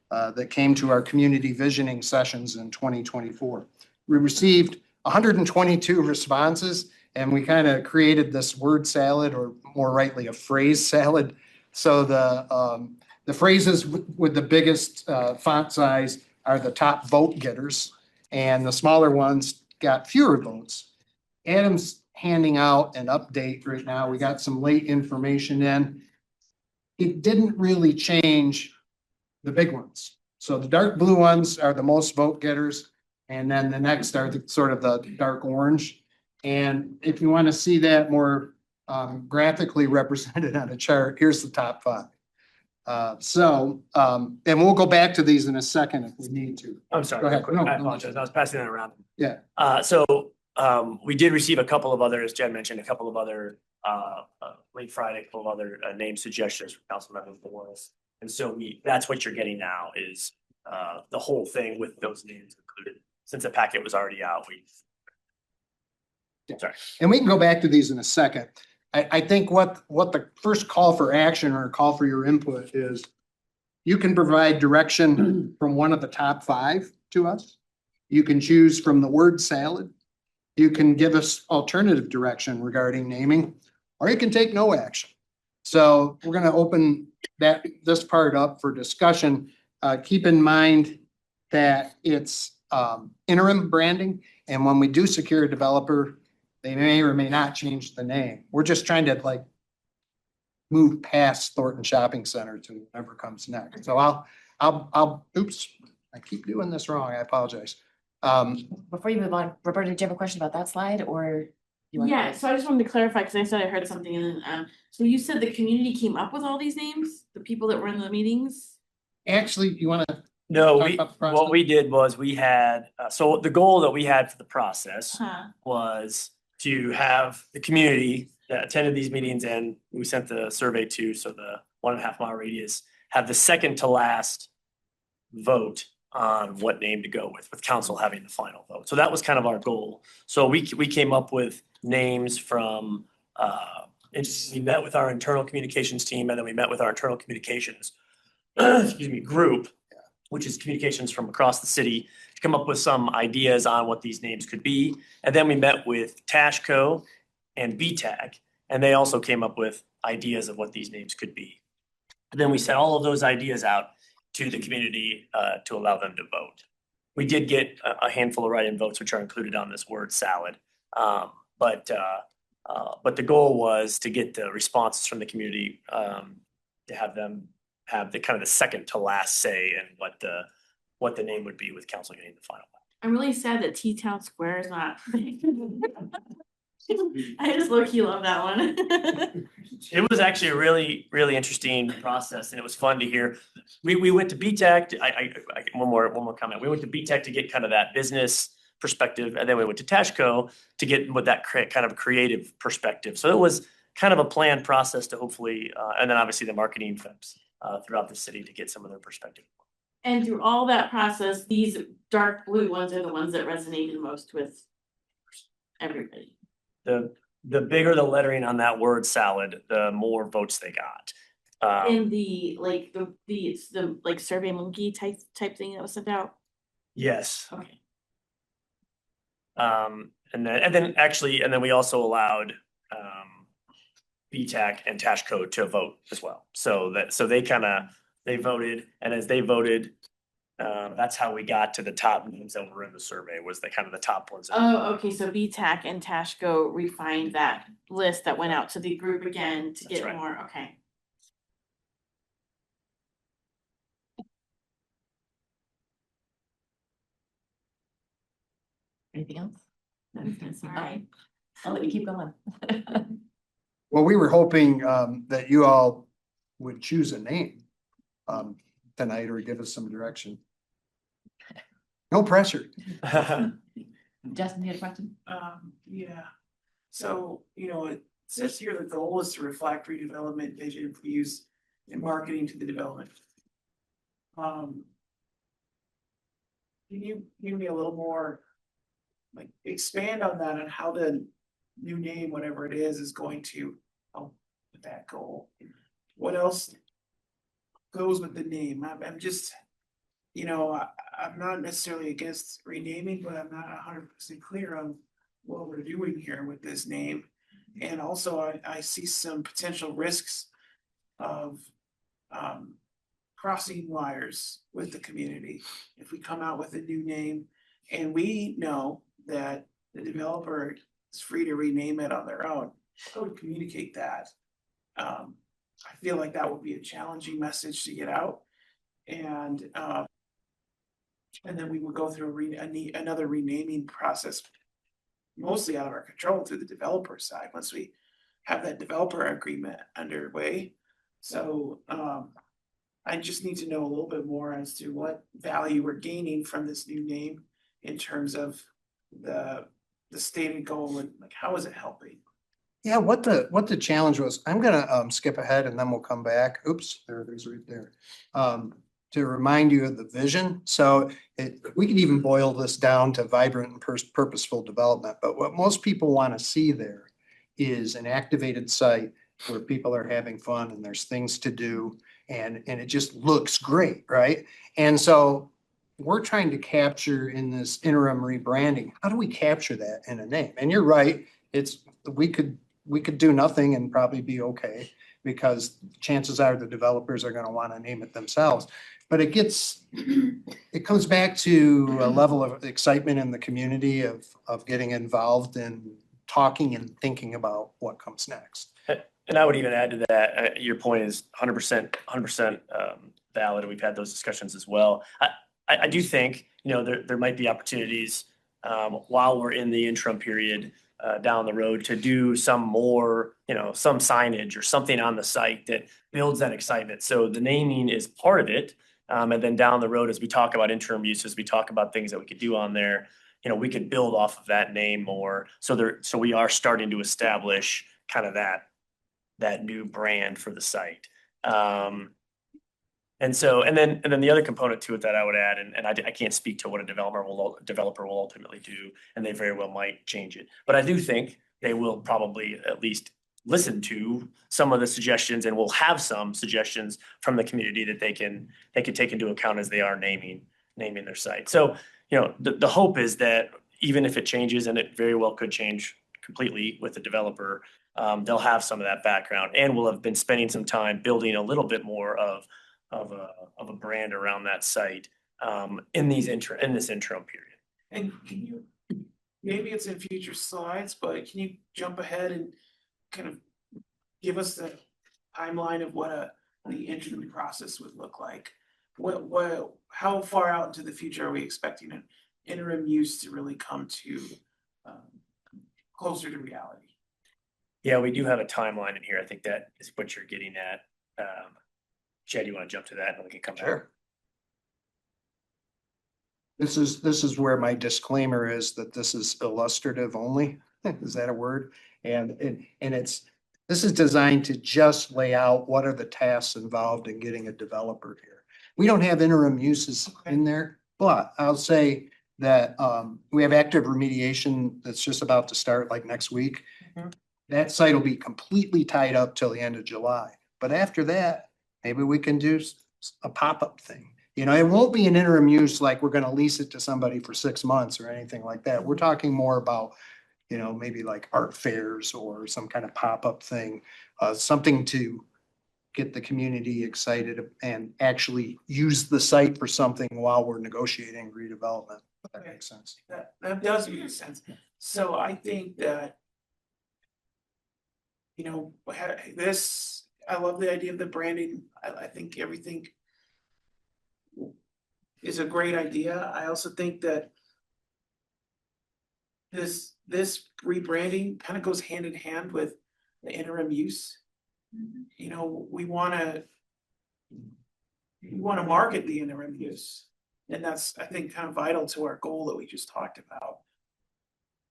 that came to our community visioning sessions in 2024. We received 122 responses, and we kind of created this word salad, or more rightly, a phrase salad. So the phrases with the biggest font size are the top vote getters, and the smaller ones got fewer votes. Adam's handing out an update right now. We got some late information in. It didn't really change the big ones. So the dark blue ones are the most vote getters, and then the next are the sort of the dark orange. And if you want to see that more graphically represented on a chart, here's the top 5. And we'll go back to these in a second if we need to. I'm sorry. Go ahead. real quick. No, I no. apologize. I was passing that around. Yeah. We did receive a couple of others, Jen mentioned a couple of other, late Friday, a couple of other name suggestions from council members boards. And so that's what you're getting now is the whole thing with those names included. Since the packet was already out, sorry. And we can go back to these in a second. I think what the first call for action or call for your input is, you can provide direction from one of the top 5 to us. You can choose from the word salad. You can give us alternative direction regarding naming, or you can take no action. So we're going to open this part up for discussion. Keep in mind that it's interim branding, and when we do secure a developer, they may or may not change the name. We're just trying to move past Thornton Shopping Center to whatever comes next. So oops, I keep doing this wrong. I apologize. Before you move on, Roberta, did you have a question about that slide or? you want to- Yeah, so I just wanted to clarify, because I said I heard something and then, so you said the community came up with all these names, the people that were in the meetings? Actually, you want to? No, Talk about the process. what we did was we had, so the goal that we had for the process Huh. was to have the community that attended these meetings, and we sent the survey to, so the 1.5 mile radius, have the second to last vote on what name to go with council having the final vote. So that was kind of our goal. So we came up with names from, we met with our internal communications team, and then we met with our internal communications group, which is communications from across the city, to come up with some ideas on what these names could be. And then we met with Tashco and BTAC, and they also came up with ideas of what these names could be. And then we sent all of those ideas out to the community to allow them to vote. We did get a handful of write-in votes, which are included on this word salad. But the goal was to get the responses from the community, to have them have the kind of the second to last say in what the name would be, with council getting the final. I'm really sad that T-Town Square is not. I just low-key love that one. It was actually a really, really interesting process, and it was fun to hear. We went to BTEC, one more comment. We went to BTEC to get kind of that business perspective, and then we went to Tashco to get with that kind of creative perspective. So it was kind of a planned process to hopefully, and then obviously the marketing folks throughout the city to get some of their perspective. And through all that process, these dark blue ones are the ones that resonated most with everybody. The bigger the lettering on that word salad, the more votes they got. In the like Survey Monkey type thing that was sent out. Yes. Okay. And then we also allowed BTAC and Tashco to vote as well. So they voted, and as they voted, that's how we got to the top names that were in the survey, was the kind of the top ones. Oh, okay, so BTAC and Tashco refined that list that went out to the group again to That's get right. more, okay. Anything else? That's all right. I'll let you keep going. Well, we were hoping that you all would choose a name tonight or give us some direction. No pressure. Justin, you had a question? Yeah. So, it says here the goal is to reflect redevelopment vision for use in marketing to the development. Can you give me a little more, expand on that, on how the new name, whatever it is going to help that goal. What else goes with the name? I'm just, you know, I'm not necessarily against renaming, but I'm not 100% clear on what we're doing here with this name. And also I see some potential risks of crossing wires with the community if we come out with a new name. And we know that the developer is free to rename it on their own. I would communicate that. I feel like that would be a challenging message to get out. And then we would go through another renaming process, mostly out of our control through the developer side, once we have that developer agreement underway. So I just need to know a little bit more as to what value we're gaining from this new name in terms of the stated goal and like how is it helping? Yeah, what the challenge was, I'm gonna skip ahead and then we'll come back. Oops, there it is right there. To remind you of the vision. So we could even boil this down to vibrant and purposeful development, but what most people want to see there is an activated site where people are having fun and there's things to do and it just looks great, right? And so we're trying to capture in this interim rebranding, how do we capture that in a name? And you're right, we could do nothing and probably be okay because chances are the developers are going to want to name it themselves. But it comes back to a level of excitement in the community of getting involved in talking and thinking about what comes next. And I would even add to that, your point is 100% valid, and we've had those discussions as well. I do think, you know, there might be opportunities while we're in the interim period down the road to do some more, you know, some signage or something on the site that builds that excitement. So the naming is part of it. And then down the road, as we talk about interim uses, we talk about things that we could do on there. You know, we could build off of that name more. So we are starting to establish kind of that new brand for the site. And then the other component to it that I would add, and I can't speak to what a developer will ultimately do, and they very well might change it. But I do think they will probably at least listen to some of the suggestions and will have some suggestions from the community that they can take into account as they are naming their site. So, you know, the hope is that even if it changes, and it very well could change completely with the developer, they'll have some of that background and will have been spending some time building a little bit more of a brand around that site in this interim period. And can you, maybe it's in future slides, but can you jump ahead and kind of give us the timeline of what the interim process would look like? How far out into the future are we expecting an interim use to really come to closer to reality? Yeah, we do have a timeline in here. I think that is what you're getting at. Chad, you want to jump to that and we can come back? Sure. This is where my disclaimer is that this is illustrative only. Is that a word? And this is designed to just lay out what are the tasks involved in getting a developer here. We don't have interim uses in there, but I'll say that we have active remediation that's just about to start like next week. Mm-hmm. That site will be completely tied up till the end of July. But after that, maybe we can do a pop-up thing. You know, it won't be an interim use like we're going to lease it to somebody for 6 months or anything like that. We're talking more about, you know, maybe like art fairs or some kind of pop-up thing, something to get the community excited and actually use the site for something while we're negotiating redevelopment. If that makes sense. That does make sense. So I think that, you know, I love the idea of the branding. I think everything is a great idea. I also think that this rebranding kind of goes hand in hand with the interim use. You know, we want to market the interim use, and that's, I think, kind of vital to our goal that we just talked about.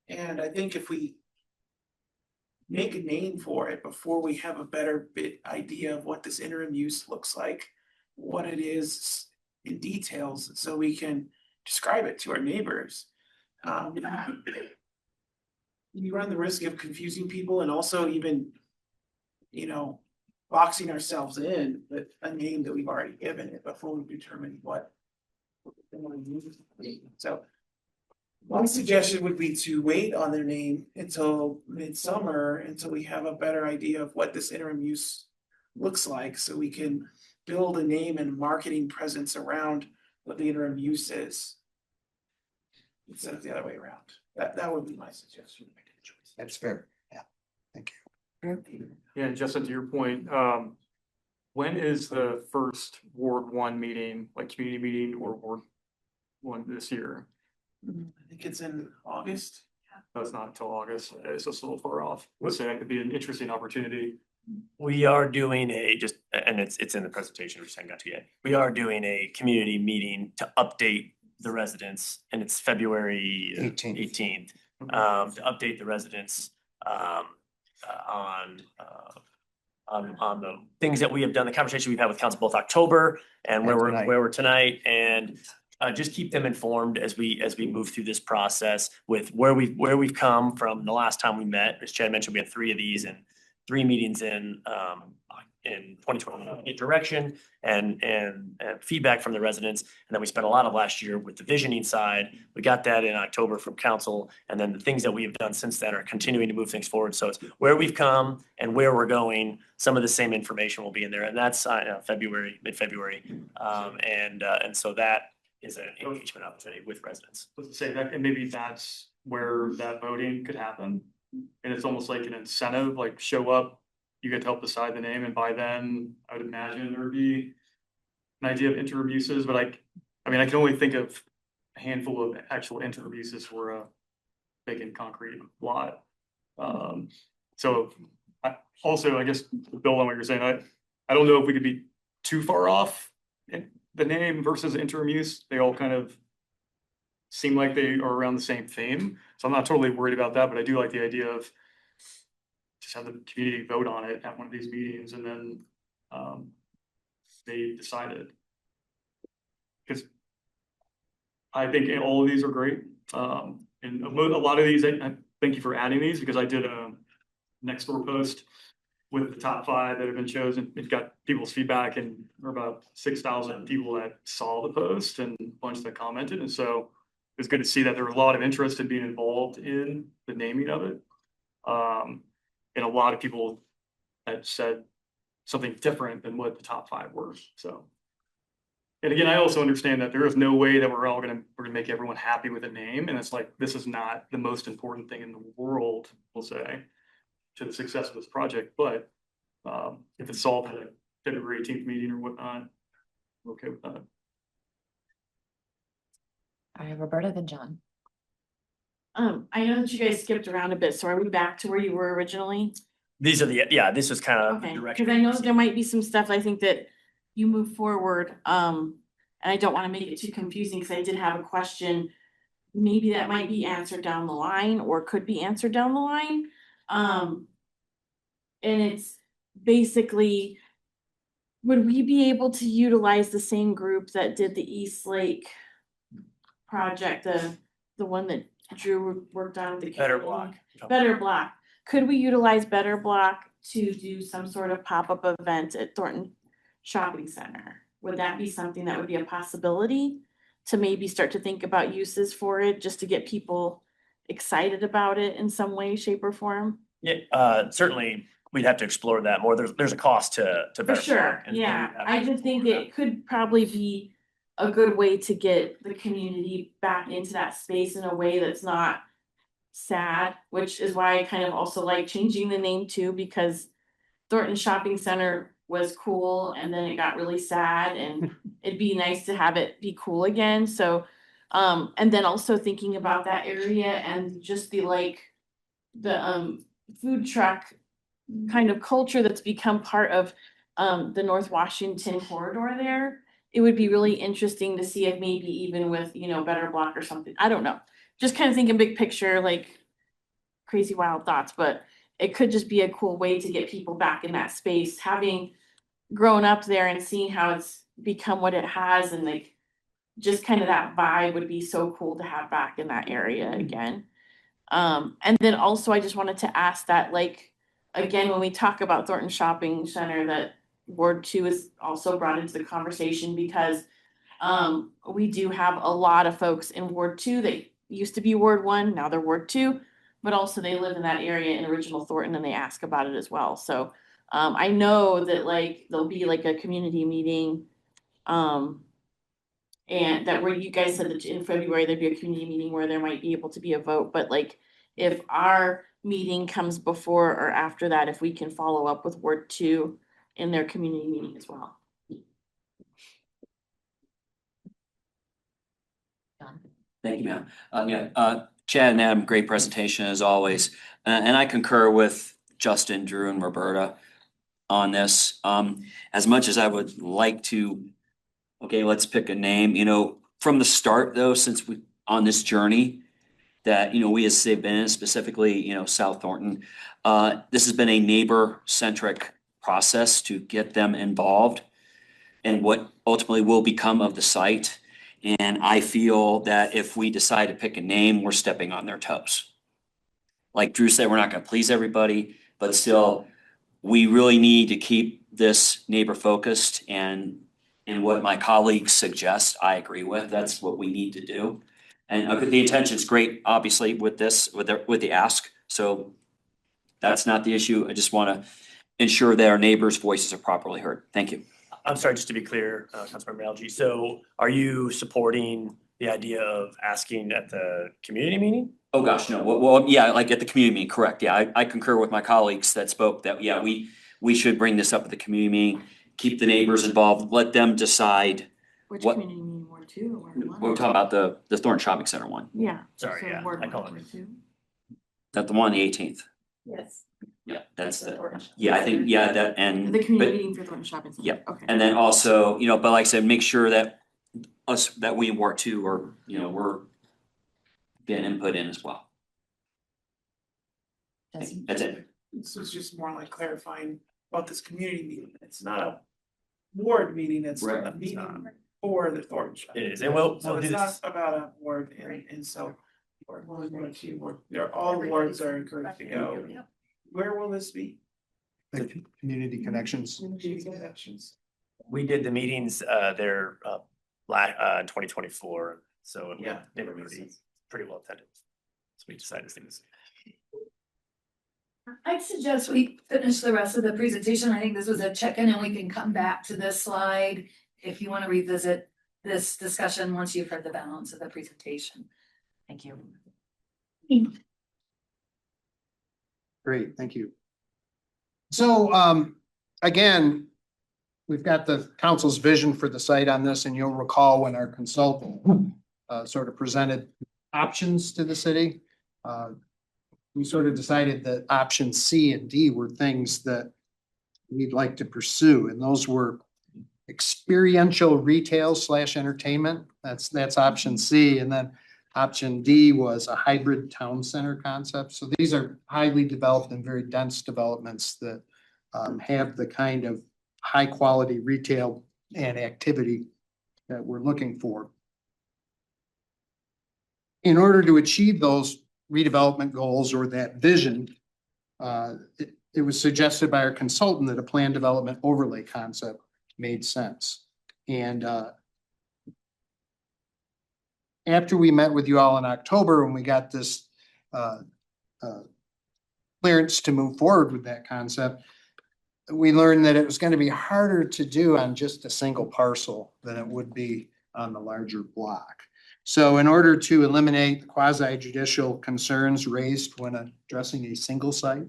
And I think if we make a name for it before we have a better idea of what this interim use looks like, what it is in details, so we can describe it to our neighbors. You run the risk of confusing people and also even you know, boxing ourselves in with a name that we've already given it before we determine what. they wanna use. So one suggestion would be to wait on their name until midsummer, until we have a better idea of what this interim use looks like, so we can build a name and marketing presence around what the interim use is. Instead of the other way around. That would be my suggestion. That's fair. Yeah. Thank you. Yeah, and Justin, to your point, when is the first Ward 1 meeting, like community meeting or Ward 1 this year? I think it's in August. No, it's not until August. It's just a little far off. Let's say that could be an interesting opportunity. We are doing and it's in the presentation, which I haven't got to yet. We are doing a community meeting to update the residents, and it's February 18th. To update the residents on the things that we have done, the conversation we've had with council both October and where we're tonight, and just keep them informed as we move through this process with where we've come from the last time we met. As Chad mentioned, we had 3 of these and 3 meetings in 2020 direction and feedback from the residents. And then we spent a lot of last year with the visioning side. We got that in October from council, and then the things that we have done since then are continuing to move things forward. So it's where we've come and where we're going. Some of the same information will be in there, and that's mid-February. And so that is an engagement opportunity with residents. Let's say that, and maybe that's where that voting could happen. And it's almost like an incentive, like show up, you get to help decide the name, and by then I would imagine there would be an idea of interim uses, but I mean, I can only think of a handful of actual interim uses for a vacant concrete lot. So I guess to build on what you're saying, I don't know if we could be too far off in the name versus interim use. They all kind of seem like they are around the same theme. So I'm not totally worried about that, but I do like the idea of just have the community vote on it at one of these meetings, and then they decided. Because I think all of these are great. And a lot of these, I thank you for adding these, because I did a next door post with the top 5 that have been chosen. It got people's feedback, and there were about 6,000 people that saw the post and a bunch that commented. And so it was good to see that there was a lot of interest in being involved in the naming of it. And a lot of people that said something different than what the top 5 were. So, and again, I also understand that there is no way that we're gonna make everyone happy with a name. And it's like, this is not the most important thing in the world, we'll say, to the success of this project. But if it's solved at a February 18th meeting or whatnot, I'm okay with that. All right, Roberta, then John. I know that you guys skipped around a bit, so are we back to where you were originally? These are this was kind of the Okay, direction. because I know there might be some stuff I think that you move forward, and I don't want to make it too confusing, because I did have a question. Maybe that might be answered down the line, or could be answered down the line. And it's basically, would we be able to utilize the same group that did the East Lake project, the one that Drew worked on? The Better Block. Better Block. Could we utilize Better Block to do some sort of pop-up event at Thornton Shopping Center? Would that be something that would be a possibility to maybe start to think about uses for it, just to get people excited about it in some way, shape, or form? Yeah, certainly we'd have to explore that more. There's a cost to For Better sure, Block, and yeah. we'd have I to just think explore it could probably be a good way to get the community back into that space in a way that's not sad, which is why I kind of also like changing the name too, because Thornton Shopping Center was cool and then it got really sad, and it'd be nice to have it be cool again. So, and then also thinking about that area and just the food truck kind of culture that's become part of the North Washington corridor there. It would be really interesting to see if maybe even with, Better Block or something, I don't know. Just kind of thinking big picture, like crazy wild thoughts, but it could just be a cool way to get people back in that space, having grown up there and seeing how it's become what it has, and like just kind of that vibe would be so cool to have back in that area again. And then also I just wanted to ask that, like, again, when we talk about Thornton Shopping Center, that Ward 2 is also brought into the conversation because we do have a lot of folks in Ward 2 that used to be Ward 1, now they're Ward 2, but also they live in that area in original Thornton and they ask about it as well. So I know that like there'll be like a community meeting and that where you guys said that in February, there'd be a community meeting where there might be able to be a vote, but like if our meeting comes before or after that, if we can follow up with Ward 2 in their community meeting as well. Thank you, ma'am. Chad and Adam, great presentation as always. And I concur with Justin, Drew, and Roberta on this. As much as I would like to, okay, let's pick a name, from the start though, since we, on this journey that, we as Save Bend, specifically, South Thornton, this has been a neighbor-centric process to get them involved in what ultimately will become of the site. And I feel that if we decide to pick a name, we're stepping on their toes. Like Drew said, we're not going to please everybody, but still, we really need to keep this neighbor focused and what my colleagues suggest, I agree with. That's what we need to do. And the intention is great, obviously, with this, with the ask. So that's not the issue. I just want to ensure that our neighbors' voices are properly heard. Thank you. I'm sorry, just to be clear, Councilmember Algie, so are you supporting the idea of asking at the community meeting? Oh, gosh, no. Well, yeah, like at the community meeting, correct. Yeah, I concur with my colleagues that spoke that, yeah, we should bring this up at the community meeting, keep the neighbors involved, let them decide. Which What- community meeting, Ward 2 or Ward 1? We're talking about the Thornton Shopping Center one. Yeah. Sorry, so yeah, Ward I 1, call it. Ward 2. That the one on the 18th. Yes. Yeah, that's I think, yeah, that, and. The community but- meeting for Thornton Shopping Center. Yep. Okay. And then also, but like I said, make sure that we in Ward 2 are, we're getting input in as well. That's it. This was just more like clarifying about this community meeting. It's not a ward meeting, it's Right. a meeting for the Thornton Shop. It is, and we'll So do it's not this. about a ward and so. Ward 1, Ward 2, all wards are encouraged to go. Where will this be? The community connections. Community connections. We did the meetings there in 2024, so Yeah. they were pretty well attended. So we decided things. I'd suggest we finish the rest of the presentation. I think this was a check-in and we can come back to this slide if you want to revisit this discussion once you've heard the balance of the presentation. Thank you. Great, thank you. So, again, we've got the council's vision for the site on this, and you'll recall when our consultant sort of presented options to the city. We sort of decided that option C and D were things that we'd like to pursue, and those were experiential retail / entertainment. That's option C, and then option D was a hybrid town center concept. So these are highly developed and very dense developments that have the kind of high quality retail and activity that we're looking for. In order to achieve those redevelopment goals or that vision, it was suggested by our consultant that a plan development overlay concept made sense. And after we met with you all in October, when we got this clearance to move forward with that concept, we learned that it was going to be harder to do on just a single parcel than it would be on the larger block. So in order to eliminate the quasi judicial concerns raised when addressing a single site,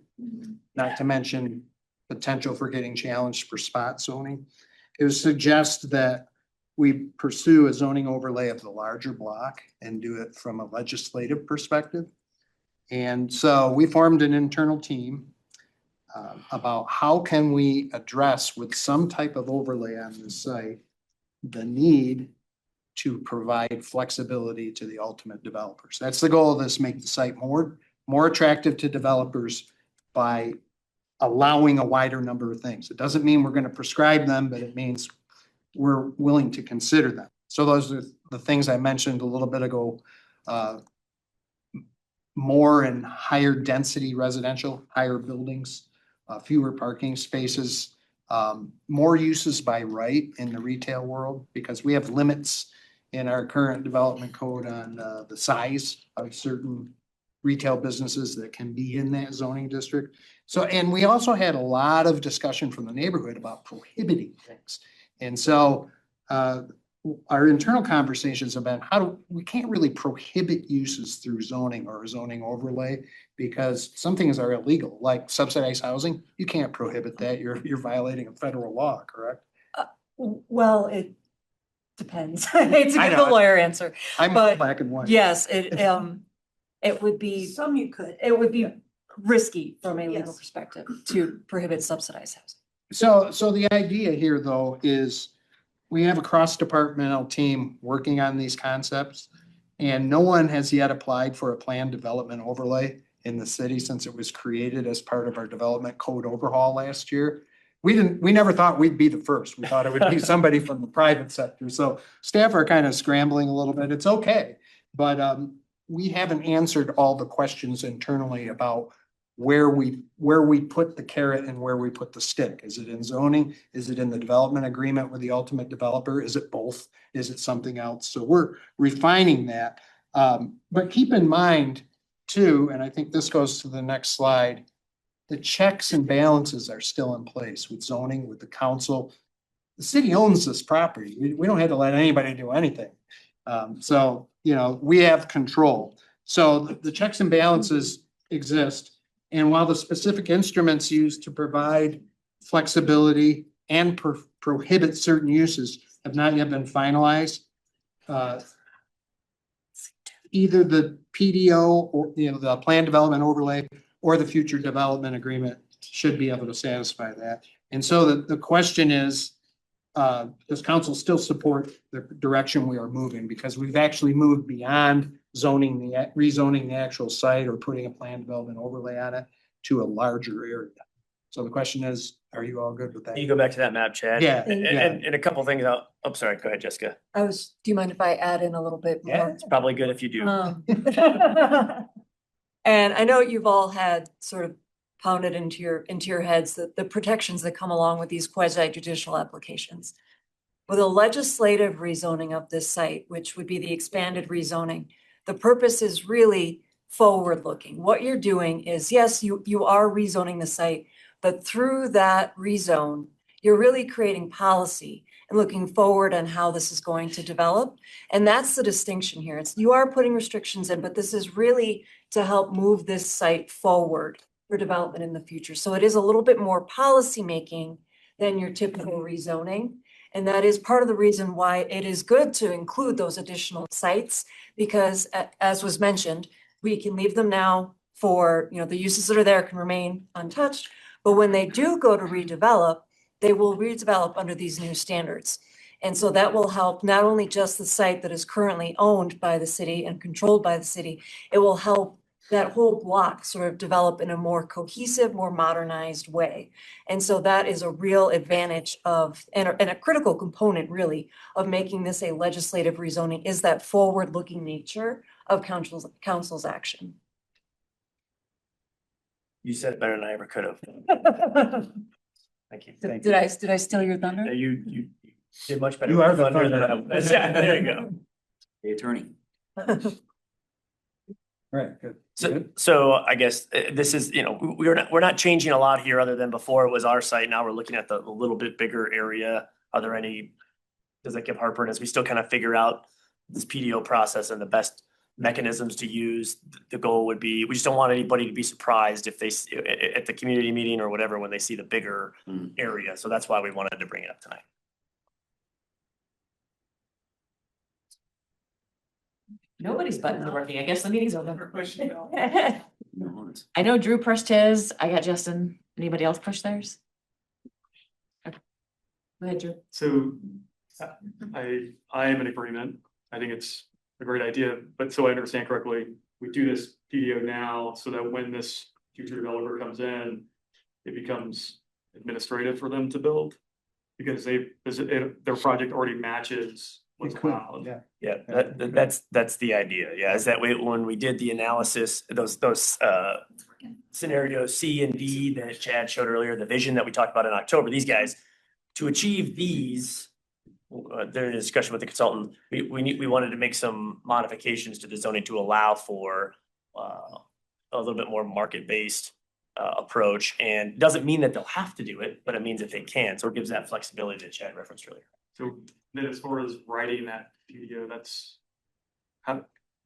not to mention potential for getting challenged for spot zoning, it was suggested that we pursue a zoning overlay of the larger block and do it from a legislative perspective. And so we formed an internal team about how can we address with some type of overlay on this site, the need to provide flexibility to the ultimate developers. That's the goal of this, make the site more attractive to developers by allowing a wider number of things. It doesn't mean we're going to prescribe them, but it means we're willing to consider them. So those are the things I mentioned a little bit ago. More and higher density residential, higher buildings, fewer parking spaces, more uses by right in the retail world, because we have limits in our current development code on the size of certain retail businesses that can be in that zoning district. So, and we also had a lot of discussion from the neighborhood about prohibiting things. And so our internal conversations have been, we can't really prohibit uses through zoning or a zoning overlay, because some things are illegal, like subsidized housing. You can't prohibit that. You're violating a federal law, correct? Well, it depends. It's a I know. good lawyer answer. I'm But black and white. yes, it would be, Some you could. it would be risky from a legal Yes. perspective to prohibit subsidized housing. So the idea here, though, is we have a cross-departmental team working on these concepts, and no one has yet applied for a planned development overlay in the city since it was created as part of our development code overhaul last year. We never thought we'd be the first. We thought it would be somebody from the private sector. So staff are kind of scrambling a little bit. It's okay. But we haven't answered all the questions internally about where we put the carrot and where we put the stick. Is it in zoning? Is it in the development agreement with the ultimate developer? Is it both? Is it something else? So we're refining that. But keep in mind too, and I think this goes to the next slide, the checks and balances are still in place with zoning, with the council. The city owns this property. We don't have to let anybody do anything. So, we have control. So the checks and balances exist. And while the specific instruments used to provide flexibility and prohibit certain uses have not yet been finalized, either the PDO or, the plan development overlay or the future development agreement should be able to satisfy that. And so the question is, does council still support the direction we are moving? Because we've actually moved beyond rezoning the actual site or putting a plan development overlay on it to a larger area. So the question is, are you all good with that? Can you go back to that map, Chad? Yeah, And a couple things I'm sorry, go ahead, Jessica. Do you mind if I add in a little bit more? It's probably good if you do. And I know you've all had sort of pounded into your heads the protections that come along with these quasi judicial applications. With a legislative rezoning of this site, which would be the expanded rezoning, the purpose is really forward-looking. What you're doing is, yes, you are rezoning the site, but through that rezone, you're really creating policy and looking forward on how this is going to develop. And that's the distinction here. You are putting restrictions in, but this is really to help move this site forward for development in the future. So it is a little bit more policymaking than your typical rezoning. And that is part of the reason why it is good to include those additional sites, because as was mentioned, we can leave them now for, the uses that are there can remain untouched. But when they do go to redevelop, they will redevelop under these new standards. And so that will help not only just the site that is currently owned by the city and controlled by the city, it will help that whole block sort of develop in a more cohesive, more modernized way. And so that is a real advantage and a critical component really of making this a legislative rezoning, is that forward-looking nature of council's action. You said it better than I ever could have. Thank you. Did I steal your thunder? Yeah, you did much better. You are the thunder than thunder. I- Yeah, there you go. The attorney. Right, good. So I guess this is, we're not changing a lot here other than before it was our site. Now we're looking at the little bit bigger area. Are there does that give heartburn as we still kind of figure out this PDO process and the best mechanisms to use? The goal would be, we just don't want anybody to be surprised if they, at the community meeting or whatever, when they see the bigger area. So that's why we wanted to bring it up tonight. Nobody's buttons are working. I guess the meeting's over. Question, Bill. I know Drew pushed his. I got Justin. Anybody else push theirs? Okay. Go ahead, Drew. So I am in agreement. I think it's a great idea, but so I understand correctly, we do this PDO now so that when this future developer comes in, it becomes administrative for them to build. Because their project already matches what's It could, allowed. yeah. Yeah, that's the idea. Yeah, is that when we did the analysis, those scenarios C and D that Chad showed earlier, the vision that we talked about in October, these guys, to achieve these, during a discussion with the consultant, we wanted to make some modifications to the zoning to allow for a little bit more market-based approach, and doesn't mean that they'll have to do it, but it means that they can. So it gives that flexibility that Chad referenced earlier. So then as far as writing that PDO,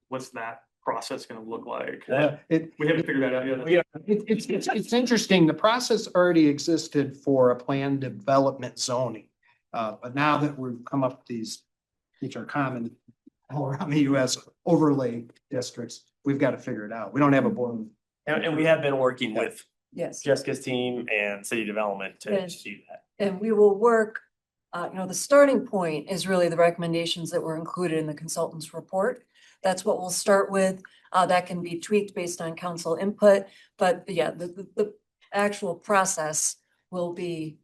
what's that process gonna look like? We haven't figured that out yet. Yeah, it's interesting. The process already existed for a planned development zoning. But now that we've come up with these, which are common all around the US overlay districts, we've got to figure it out. We don't have a board. And we have been working with Yes. Jessica's team and city development to Yes. do that. And we will work, the starting point is really the recommendations that were included in the consultant's report. That's what we'll start with. That can be tweaked based on council input, but yeah, the actual process will be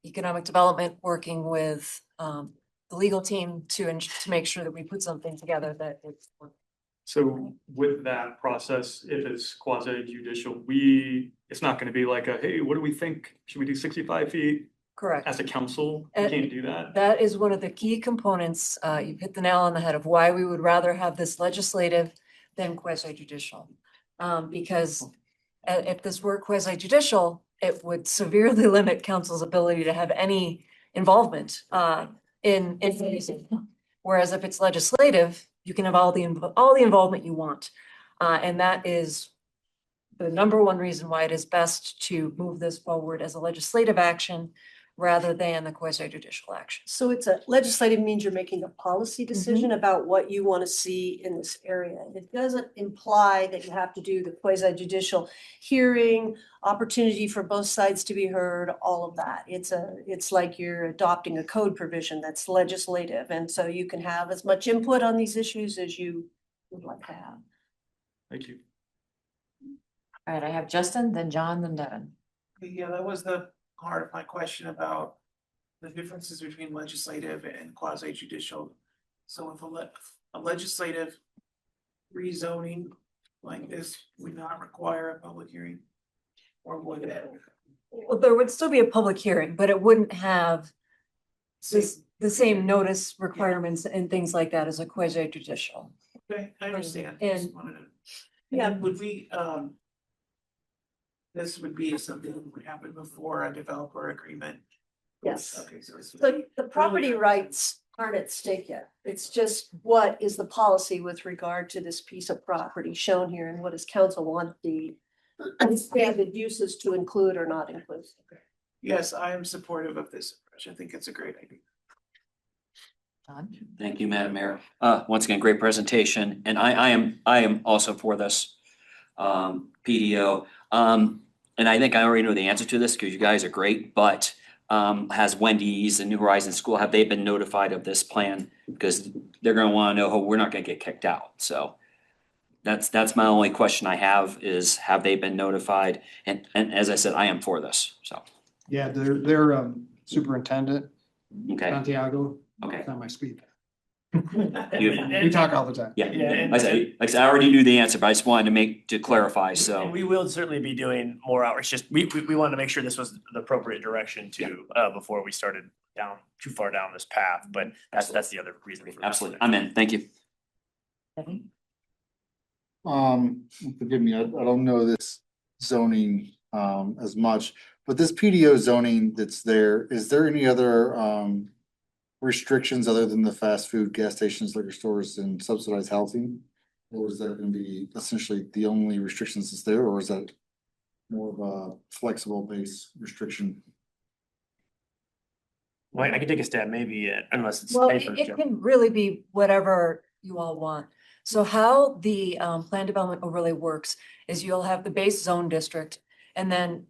economic development working with the legal team to make sure that we put something together that it's. So with that process, if it's quasi judicial, it's not gonna be like hey, what do we think? Should we do 65 feet? Correct. As a council, we And can't do that. That is one of the key components, you've hit the nail on the head of why we would rather have this legislative than quasi judicial. Because if this were quasi judicial, it would severely limit council's ability to have any involvement in anything. Whereas if it's legislative, you can have all the involvement you want. And that is the number one reason why it is best to move this forward as a legislative action rather than the quasi judicial action. So it's a legislative means you're making a policy decision about what you want to see in this area. It doesn't imply that you have to do the quasi judicial hearing, opportunity for both sides to be heard, all of that. It's like you're adopting a code provision that's legislative. And so you can have as much input on these issues as you would like to have. Thank you. All right, I have Justin, then John, then Devin. Yeah, that was the heart of my question about the differences between legislative and quasi judicial. So if a legislative rezoning like this would not require a public hearing? Or would it? Well, there would still be a public hearing, but it wouldn't have the same notice requirements and things like that as a quasi judicial. Okay, I understand. And- Just wanted to- Yeah, would we, this would be something that would happen before a developer agreement? Yes. Okay, so it's. So the property rights aren't at stake yet. It's just what is the policy with regard to this piece of property shown here and what does council want the expanded uses to include or not include? Yes, I am supportive of this approach. I think it's a great idea. John? Thank you, Madam Mayor. Once again, great presentation, and I am also for this PDO. And I think I already know the answer to this because you guys are great, but has Wendy's and New Horizons School, have they been notified of this plan? Because they're gonna wanna know, we're not gonna get kicked out, so. That's my only question I have is, have they been notified? And as I said, I am for this, so, Yeah, their superintendent, okay, Santiago, okay. it's not my speed. Beautiful. We talk all the time. Yeah, Yeah, like I said, I already knew the answer, but I just wanted to clarify, And so. we will certainly be doing more outreach, just we wanted to make sure this was the appropriate direction to, before we started too far down this path, but that's the other reason. for this. Absolutely, I'm in, thank you. Devin? Forgive me, I don't know this zoning as much, but this PDO zoning that's there, is there any other restrictions other than the fast food, gas stations, liquor stores and subsidized housing? Or is that gonna be essentially the only restrictions that's there, or is that more of a flexible base restriction? Well, I can take a stab, maybe, unless it's Well, paper. it can really be whatever you all want. So how the plan development overlay works is you'll have the base zone district and then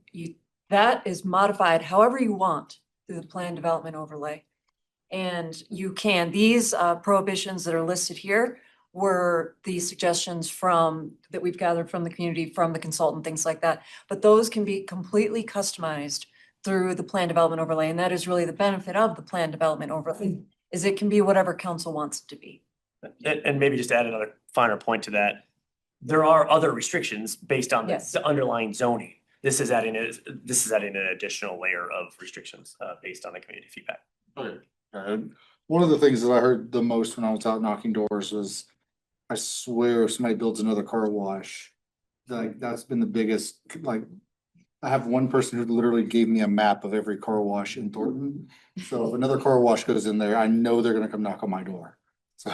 that is modified however you want through the plan development overlay. And these prohibitions that are listed here were the suggestions that we've gathered from the community, from the consultant, things like that. But those can be completely customized through the plan development overlay. And that is really the benefit of the plan development overlay, is it can be whatever council wants it to be. And maybe just to add another finer point to that, there are other restrictions based on Yes. the underlying zoning. This is adding an additional layer of restrictions based on the community feedback. One of the things that I heard the most when I was out knocking doors was, I swear if somebody builds another car wash, like that's been the biggest, like, I have one person who literally gave me a map of every car wash in Thornton. So if another car wash goes in there, I know they're gonna come knock on my door. So.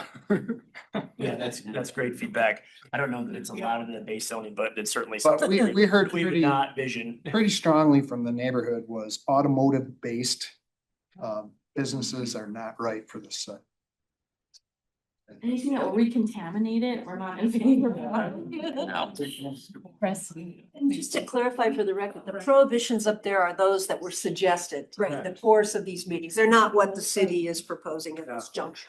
Yeah, that's great feedback. I don't know that it's allowed in the base zoning, but it's certainly But something we heard we would pretty, not vision. pretty strongly from the neighborhood was automotive-based businesses are not right for the site. Anything that will recontaminate it, we're not in favor of. Chris? And just to clarify for the record, the prohibitions up there are those that were suggested in the course of these meetings. They're not what the city is proposing at this juncture.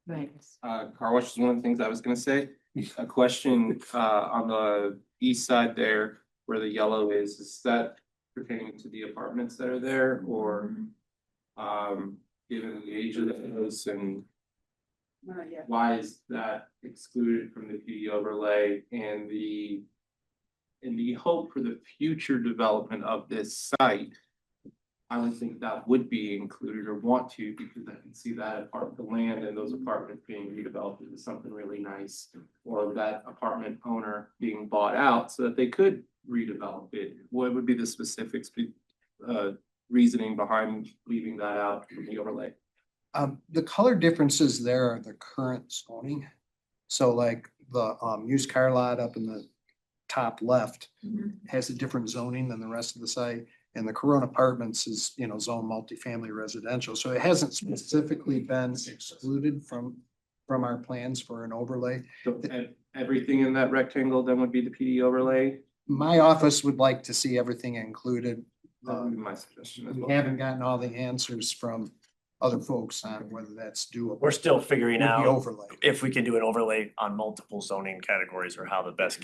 Right. Car wash is one of the things I was gonna say. A question, on the east side there where the yellow is that pertaining to the apartments that are there or, given the age of those and why is that excluded from the PD overlay and the hope for the future development of this site? I would think that would be included or want to, because I can see that the land and those apartments being redeveloped into something really nice. Or that apartment owner being bought out so that they could redevelop it. What would be the specifics, reasoning behind leaving that out from the overlay? The color differences there are the current zoning. So like the used car lot up in the top left has a different zoning than the rest of the site. And the Corona Apartments is, zone multifamily residential. So it hasn't specifically been excluded from our plans for an overlay. So everything in that rectangle then would be the PD overlay? My office would like to see everything included. That would be my suggestion as well. We haven't gotten all the answers from other folks on whether that's doable. We're still figuring With the out overlay. if we can do an overlay on multiple zoning categories or how the best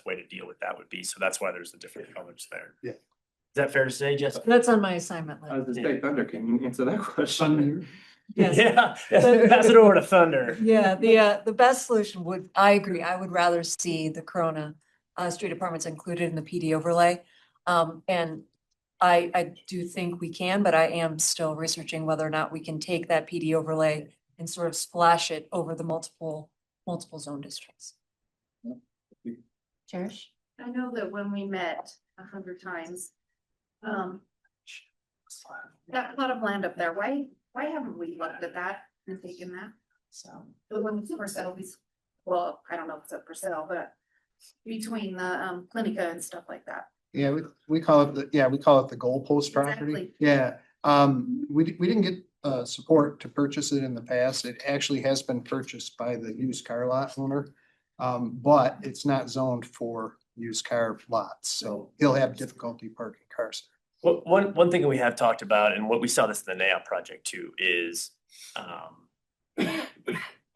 way to deal with that would be. So that's why there's the different colors there. Yeah. Is that fair to say, Jessica? That's on my assignment I was list. gonna say, Thunder, can you answer that question? Yes. Yeah, pass it over to Thunder. Yeah, the best solution would, I agree, I would rather see the Corona street apartments included in the PD overlay. And I do think we can, but I am still researching whether or not we can take that PD overlay and sort of splash it over the multiple zone districts. Cherish? I know that when we met 100 times, that plot of land up there, why haven't we looked at that and taken that? So the one that's for sale, well, I don't know if it's up for sale, but between the Clinica and stuff like that. Yeah, we call it the goalpost property. Exactly. Yeah, we didn't get support to purchase it in the past. It actually has been purchased by the used car lot owner. But it's not zoned for used car lots, so he'll have difficulty parking cars. Well, one thing that we have talked about, and what we saw this in the NAIOP project too, is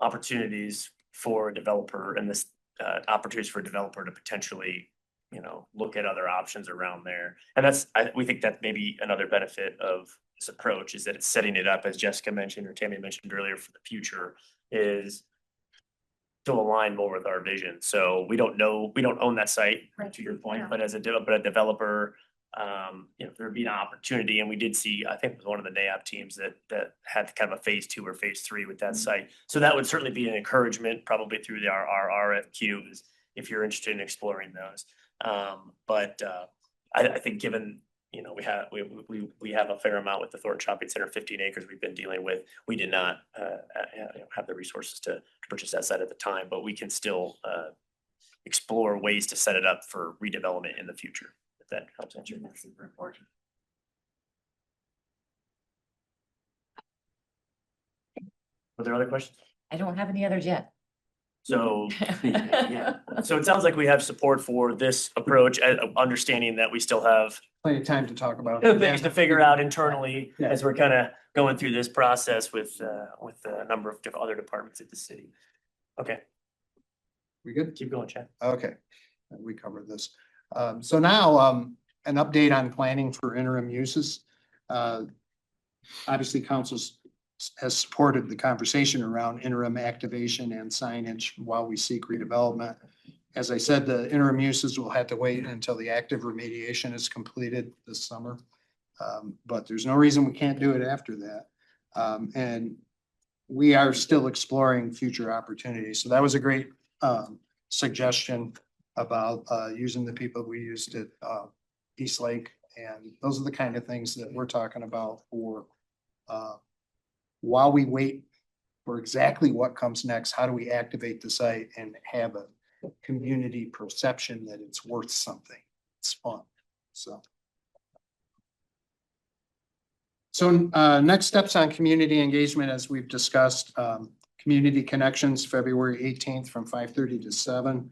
opportunities for a developer and this opportunities for a developer to potentially, look at other options around there. And we think that maybe another benefit of this approach is that it's setting it up, as Jessica mentioned or Tammy mentioned earlier, for the future is to align more with our vision. So we don't own that site, Right. to your point, Yeah. but as a developer, there'd be an opportunity, and we did see, I think it was one of the NAIOP teams that had kind of a phase 2 or phase 3 with that site. So that would certainly be an encouragement, probably through our RFQs, if you're interested in exploring those. I think given, we have a fair amount with the Thornton Shopping Center, 15 acres we've been dealing with. We did not have the resources to purchase that site at the time, but we can still explore ways to set it up for redevelopment in the future, if that helps answer. That's super important. Were there other questions? I don't have any others yet. So, yeah, so it sounds like we have support for this approach, understanding that we still have Plenty of time to talk about. things to figure out internally Yeah. as we're kind of going through this process with a number of other departments at the city. Okay, We good? keep going, Chad. Okay, we covered this. So now, an update on planning for interim uses. obviously council's has supported the conversation around interim activation and signage while we seek redevelopment. As I said, the interim uses will have to wait until the active remediation is completed this summer. But there's no reason we can't do it after that. And we are still exploring future opportunities. So that was a great suggestion about using the people we used at East Lake. And those are the kind of things that we're talking about for while we wait for exactly what comes next. How do we activate the site and have a community perception that it's worth something? It's fun. So next steps on community engagement, as we've discussed, community connections, February 18th from 5:30 to 7.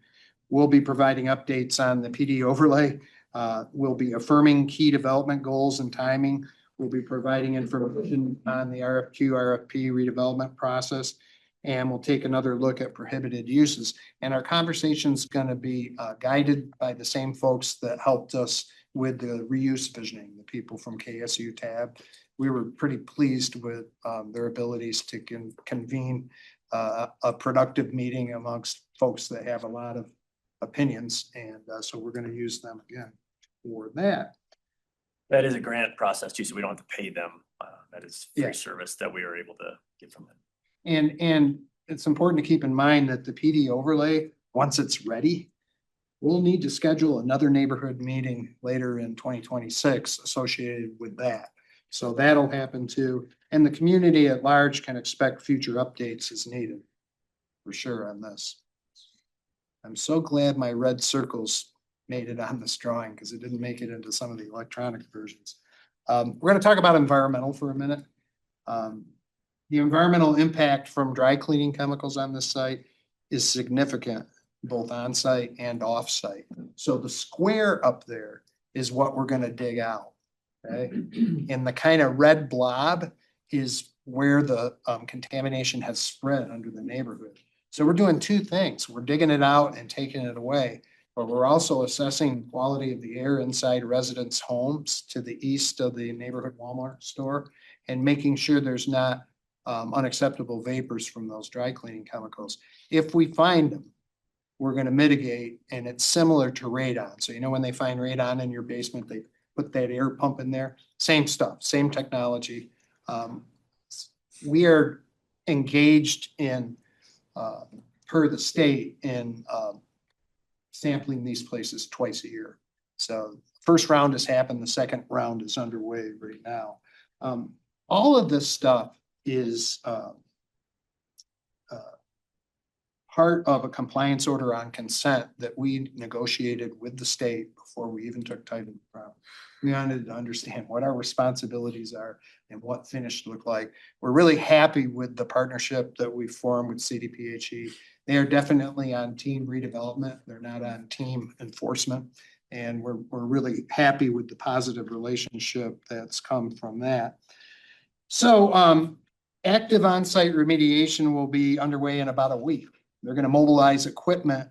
We'll be providing updates on the PD overlay. We'll be affirming key development goals and timing. We'll be providing information on the RFQ, RFP redevelopment process, and we'll take another look at prohibited uses. And our conversation's going to be guided by the same folks that helped us with the reuse visioning, the people from KSU TAB. We were pretty pleased with their abilities to convene a productive meeting amongst folks that have a lot of opinions. And so we're going to use them again for that. That is a grant process too, so we don't have to pay them. That is free Yeah. service that we are able to get from them. And it's important to keep in mind that the PD overlay, once it's ready, we'll need to schedule another neighborhood meeting later in 2026 associated with that. So that'll happen too. And the community at large can expect future updates as needed for sure on this. I'm so glad my red circles made it on this drawing because it didn't make it into some of the electronic versions. We're going to talk about environmental for a minute. The environmental impact from dry cleaning chemicals on this site is significant, both on site and off site. So the square up there is what we're going to dig out. Okay. And the kind of red blob is where the contamination has spread under the neighborhood. So we're doing two things. We're digging it out and taking it away, but we're also assessing quality of the air inside residents' homes to the east of the neighborhood Walmart store and making sure there's not unacceptable vapors from those dry cleaning chemicals. If we find them, we're going to mitigate, and it's similar to radon. So, you know, when they find radon in your basement, they put that air pump in there. Same stuff, same technology. We are engaged in, per the state, in sampling these places twice a year. So first round has happened. The second round is underway right now. All of this stuff is part of a compliance order on consent that we negotiated with the state before we even took title of the property. We wanted to understand what our responsibilities are and what finished look like. We're really happy with the partnership that we formed with CDPHE. They are definitely on team redevelopment. They're not on team enforcement. And we're really happy with the positive relationship that's come from that. So active on-site remediation will be underway in about a week. They're going to mobilize equipment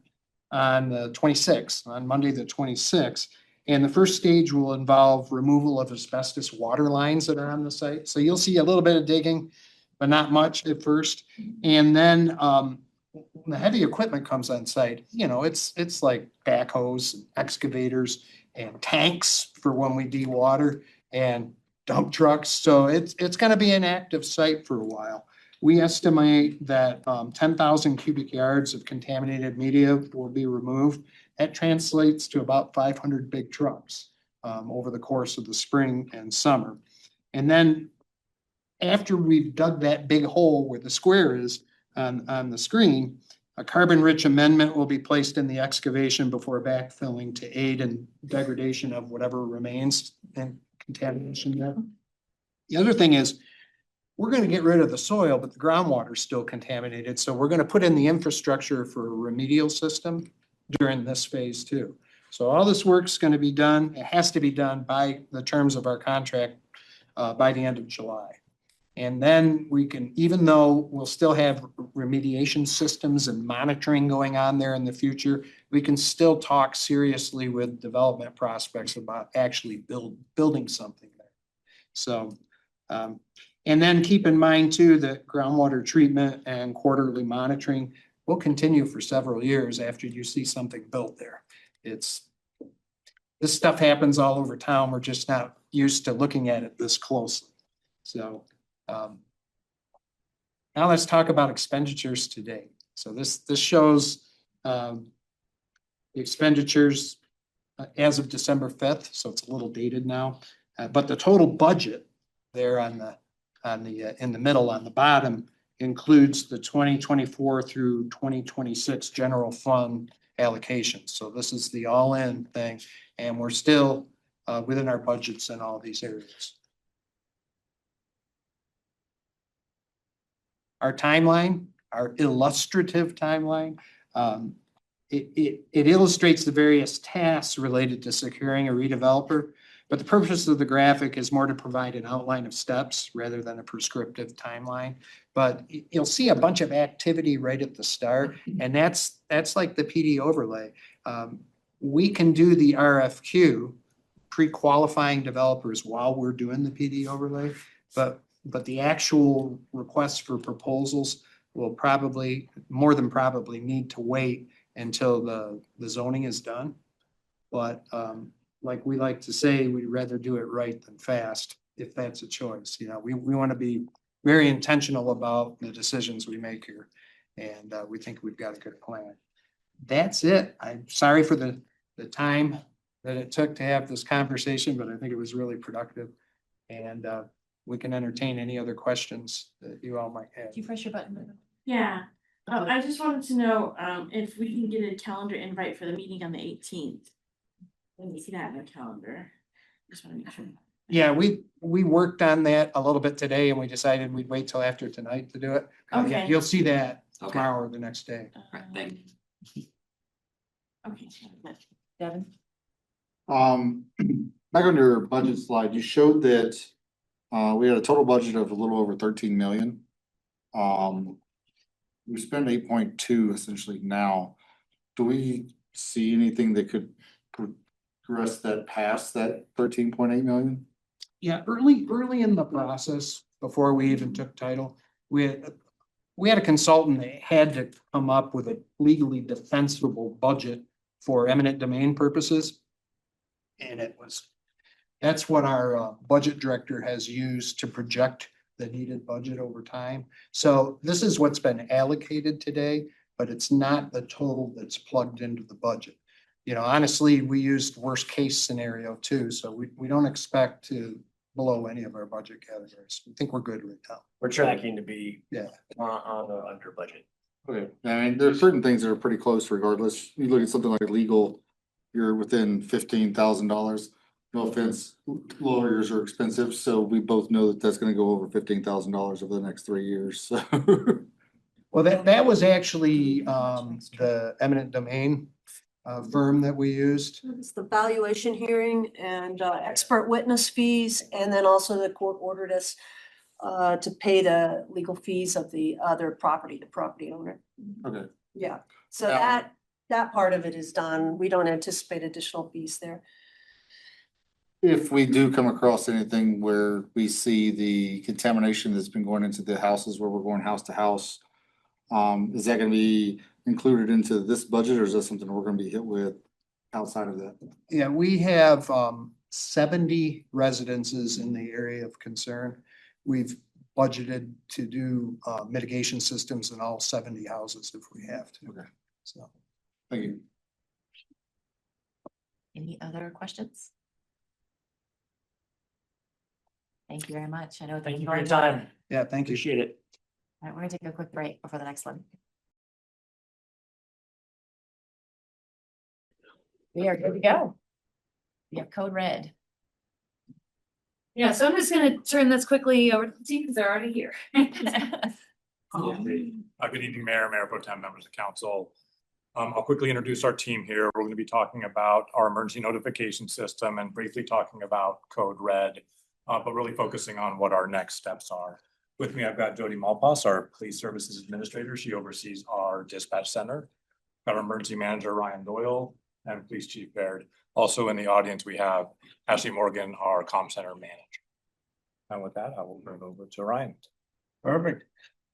on the 26th, on Monday, the 26th. And the first stage will involve removal of asbestos water lines that are on the site. So you'll see a little bit of digging, but not much at first. And then when the heavy equipment comes on site, you know, it's like backhoes, and excavators, and tanks for when we dewater, and dump trucks. So it's going to be an active site for a while. We estimate that 10,000 cubic yards of contaminated media will be removed. That translates to about 500 big trucks over the course of the spring and summer. And then after we've dug that big hole where the square is on the screen, a carbon-rich amendment will be placed in the excavation before backfilling to aid in degradation of whatever remains and contamination there. The other thing is, we're going to get rid of the soil, but the groundwater is still contaminated. So we're going to put in the infrastructure for a remedial system during this phase too. So all this work's going to be done. It has to be done by the terms of our contract by the end of July. And then we can, even though we'll still have remediation systems and monitoring going on there in the future, we can still talk seriously with development prospects about actually building something there. So And then keep in mind too, that groundwater treatment and quarterly monitoring will continue for several years after you see something built there. This stuff happens all over town. We're just not used to looking at it this closely. So, now let's talk about expenditures today. So this shows, the expenditures as of December 5th, so it's a little dated now. But the total budget there in the middle, on the bottom, includes the 2024 through 2026 general fund allocations. So this is the all-in thing, and we're still within our budgets in all these areas. Our timeline, our illustrative timeline, it illustrates the various tasks related to securing a redeveloper, but the purpose of the graphic is more to provide an outline of steps rather than a prescriptive timeline. But you'll see a bunch of activity right at the start, and that's like the PD overlay. We can do the RFQ, pre-qualifying developers while we're doing the PD overlay, but the actual requests for proposals will probably, more than probably, need to wait until the zoning is done. But like we like to say, we'd rather do it right than fast, if that's a choice. You know, we want to be very intentional about the decisions we make here. And we think we've got a good plan. That's it. I'm sorry for the time that it took to have this conversation, but I think it was really productive. And we can entertain any other questions that you all might have. Do you press your button? Yeah, I just wanted to know, if we can get a calendar invite for the meeting on the 18th. Let me see that in the calendar. Just want to make sure. Yeah, we worked on that a little bit today, and we decided we'd wait till after tonight to do it. Yeah, Okay. you'll see that Okay. tomorrow or the next day. Right, thank you. Okay. Devin? Back on your budget slide, you showed that we had a total budget of a little over 13 million. We spent 8.2 essentially now. Do we see anything that could progress that past that 13.8 million? Yeah, early in the process, before we even took title, we had a consultant that had to come up with a legally defensible budget for eminent domain purposes. And that's what our budget director has used to project the needed budget over time. So this is what's been allocated today, but it's not the total that's plugged into the budget. You know, honestly, we used worst case scenario too, so we don't expect to blow any of our budget categories. We think we're good right now. We're tracking to be Yeah. on or under budget. Okay, I mean, there's certain things that are pretty close regardless. You look at something like legal, you're within $15,000. No offense, lawyers are expensive, so we both know that that's gonna go over $15,000 over the next 3 years, so. Well, that was actually the eminent domain firm that we used. It's the valuation hearing and expert witness fees, and then also the court ordered us to pay the legal fees of the other property, the property owner. Okay. Yeah, so Yeah. that part of it is done. We don't anticipate additional fees there. If we do come across anything where we see the contamination that's been going into the houses where we're going house to house, is that gonna be included into this budget, or is that something we're gonna be hit with outside of that? Yeah, we have 70 residences in the area of concern. We've budgeted to do mitigation systems in all 70 houses if we have to. Okay. So. Thank you. Any other questions? Thank you very much. I know. Thank you for your time. Yeah, thank you. Appreciate it. All right, we're gonna take a quick break before the next one. We are good to go. We have code red. Yeah, so I'm just gonna turn this quickly over to the team because they're already here. Good evening, Mayor Pro Tem, members of council. I'll quickly introduce our team here. We're going to be talking about our emergency notification system and briefly talking about Code Red, but really focusing on what our next steps are. With me, I've got Jody Malpass, our Police Services Administrator. She oversees our dispatch center. Got our Emergency Manager, Ryan Doyle, and Police Chief Baird. Also in the audience, we have Ashley Morgan, our comm center manager. And with that, I will turn it over to Ryan. Perfect.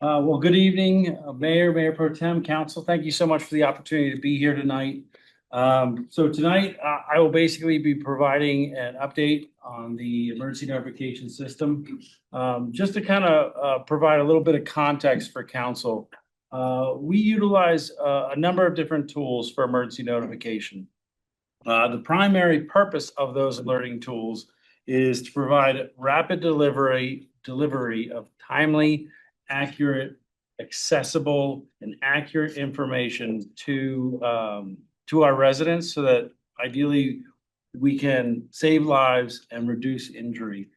Well, good evening, Mayor Pro Tem, Council. Thank you so much for the opportunity to be here tonight. So tonight, I will basically be providing an update on the emergency notification system. Just to kind of provide a little bit of context for council. We utilize a number of different tools for emergency notification. The primary purpose of those alerting tools is to provide rapid delivery of timely, accurate, accessible, and accurate information to our residents so that ideally we can save lives and reduce injury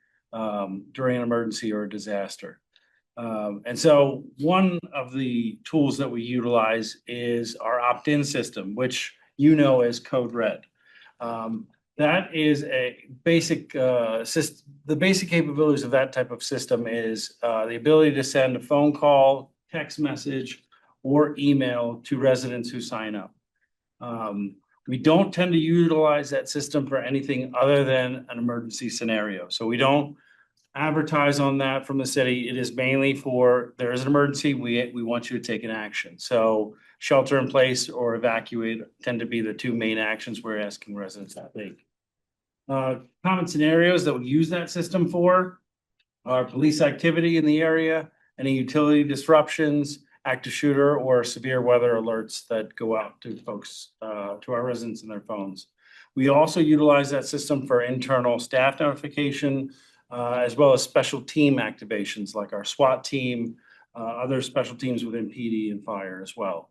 during an emergency or a disaster. And so one of the tools that we utilize is our opt-in system, which you know as Code Red. That is a basic system. The basic capabilities of that type of system is the ability to send a phone call, text message, or email to residents who sign up. We don't tend to utilize that system for anything other than an emergency scenario. So we don't advertise on that from the city. It is mainly for, there is an emergency, we want you to take an action. So shelter in place or evacuate tend to be the two main actions we're asking residents to take. Common scenarios that we use that system for are police activity in the area, any utility disruptions, active shooter, or severe weather alerts that go out to folks, to our residents in their phones. We also utilize that system for internal staff notification, as well as special team activations like our SWAT team, other special teams within PD and fire as well.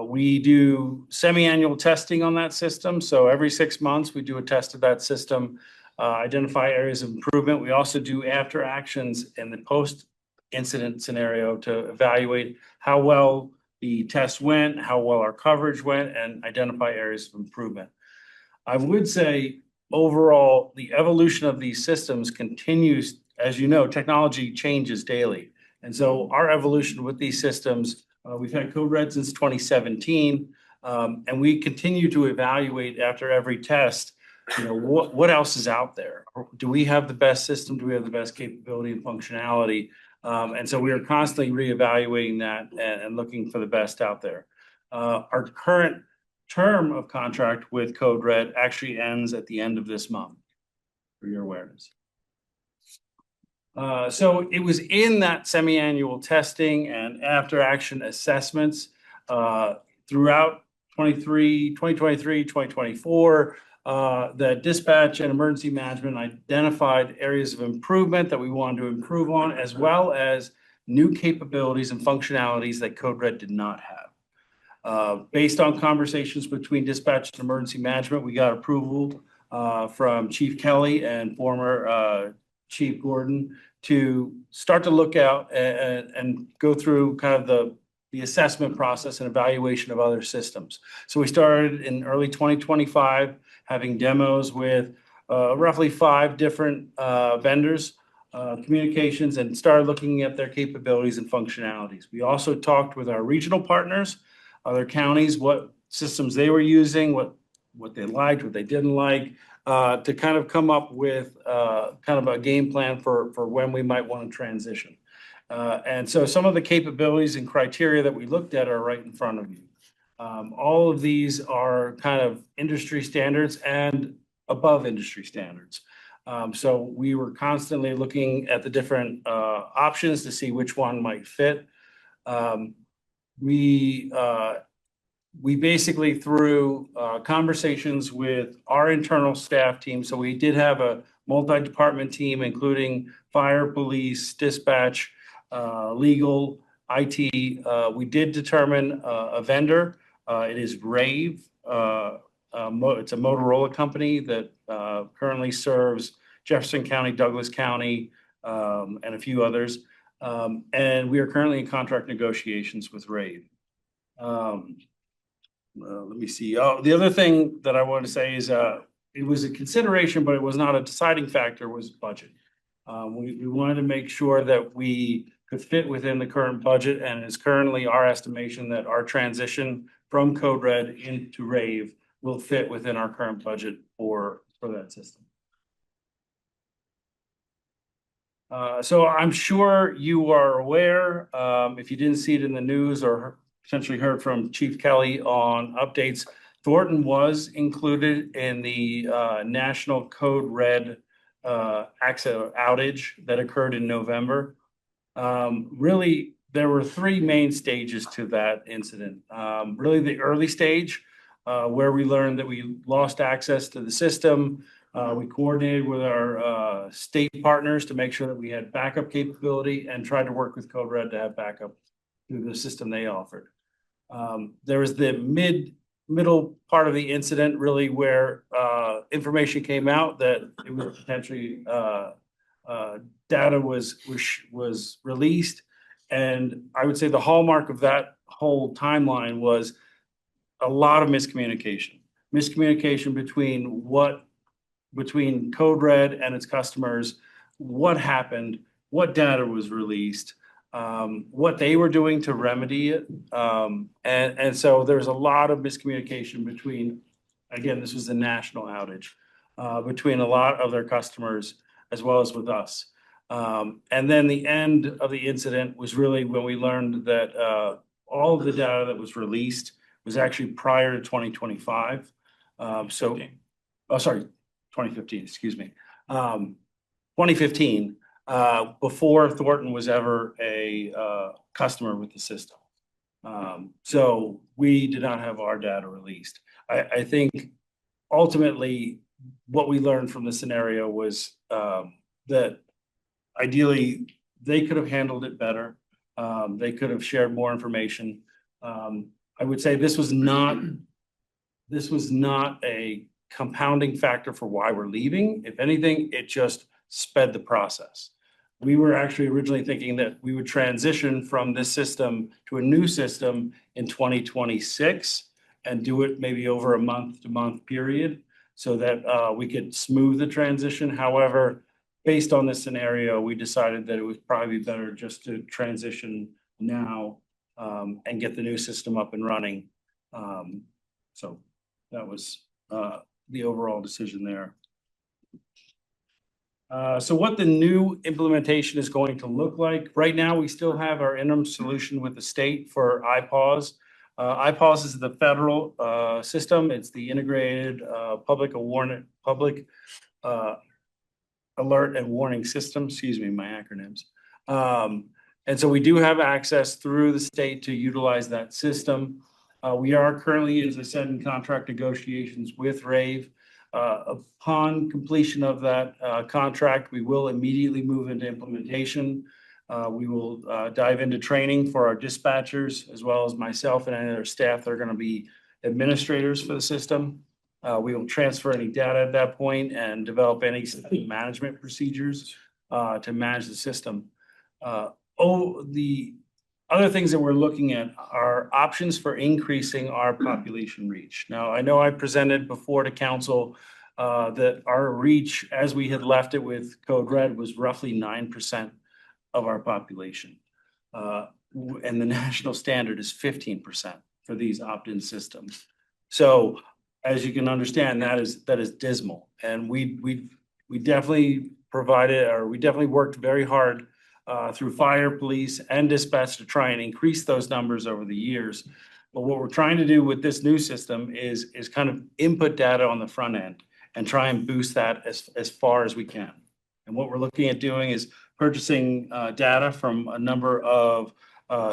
We do semi-annual testing on that system. So every 6 months, we do a test of that system, identify areas of improvement. We also do after actions in the post-incident scenario to evaluate how well the test went, how well our coverage went, and identify areas of improvement. I would say overall, the evolution of these systems continues. As you know, technology changes daily. And so our evolution with these systems, we've had Code Red since 2017, and we continue to evaluate after every test, you know, what else is out there? Do we have the best system? Do we have the best capability and functionality? And so we are constantly reevaluating that and looking for the best out there. Our current term of contract with Code Red actually ends at the end of this month, for your awareness. So it was in that semi-annual testing and after action assessments throughout 2023, 2024, that dispatch and emergency management identified areas of improvement that we wanted to improve on, as well as new capabilities and functionalities that Code Red did not have. Based on conversations between dispatch and emergency management, we got approval from Chief Kelly and former Chief Gordon to start to look out and go through kind of the assessment process and evaluation of other systems. So we started in early 2025 having demos with roughly 5 different vendors, communications, and started looking at their capabilities and functionalities. We also talked with our regional partners, other counties, what systems they were using, what they liked, what they didn't like, to kind of come up with kind of a game plan for when we might want to transition. And so some of the capabilities and criteria that we looked at are right in front of you. All of these are kind of industry standards and above industry standards. So we were constantly looking at the different options to see which one might fit. We basically through conversations with our internal staff team. So we did have a multi-department team, including fire, police, dispatch, legal, IT. We did determine a vendor. It is Rave. It's a Motorola company that currently serves Jefferson County, Douglas County, and a few others. And we are currently in contract negotiations with Rave. Let me see. Oh, the other thing that I want to say is it was a consideration, but it was not a deciding factor, was budget. We wanted to make sure that we could fit within the current budget, and it's currently our estimation that our transition from Code Red into Rave will fit within our current budget for that system. So I'm sure you are aware, if you didn't see it in the news or potentially heard from Chief Kelly on updates, Thornton was included in the National Code Red access outage that occurred in November. Really, there were three main stages to that incident. Really, the early stage, where we learned that we lost access to the system. We coordinated with our state partners to make sure that we had backup capability and tried to work with Code Red to have backup through the system they offered. There was the middle part of the incident, really, where information came out that it was potentially data was released. And I would say the hallmark of that whole timeline was a lot of miscommunication between Code Red and its customers, what happened, what data was released, what they were doing to remedy it. And so there's a lot of miscommunication between, again, this was a national outage, between a lot of their customers as well as with us. And then the end of the incident was really when we learned that all of the data that was released was actually prior to 2025. 2015, excuse me. 2015, before Thornton was ever a customer with the system. So we did not have our data released. I think ultimately what we learned from the scenario was that ideally they could have handled it better. They could have shared more information. I would say this was not a compounding factor for why we're leaving. If anything, it just sped the process. We were actually originally thinking that we would transition from this system to a new system in 2026 and do it maybe over a month-to-month period so that we could smooth the transition. However, based on this scenario, we decided that it was probably better just to transition now and get the new system up and running. So that was the overall decision there. So what the new implementation is going to look like. Right now, we still have our interim solution with the state for IPAWS. IPAWS is the federal system. It's the integrated public alert and warning system. Excuse me, my acronyms. And so we do have access through the state to utilize that system. We are currently, as I said, in contract negotiations with Rave. Upon completion of that contract, we will immediately move into implementation. We will dive into training for our dispatchers, as well as myself and any other staff that are going to be administrators for the system. We will transfer any data at that point and develop any management procedures to manage the system. The other things that we're looking at are options for increasing our population reach. Now, I know I presented before to council that our reach, as we had left it with Code Red, was roughly 9% of our population. And the national standard is 15% for these opt-in systems. So as you can understand, that is dismal. And we definitely worked very hard through fire, police, and dispatch to try and increase those numbers over the years. But what we're trying to do with this new system is kind of input data on the front end and try and boost that as far as we can. And what we're looking at doing is purchasing data from a number of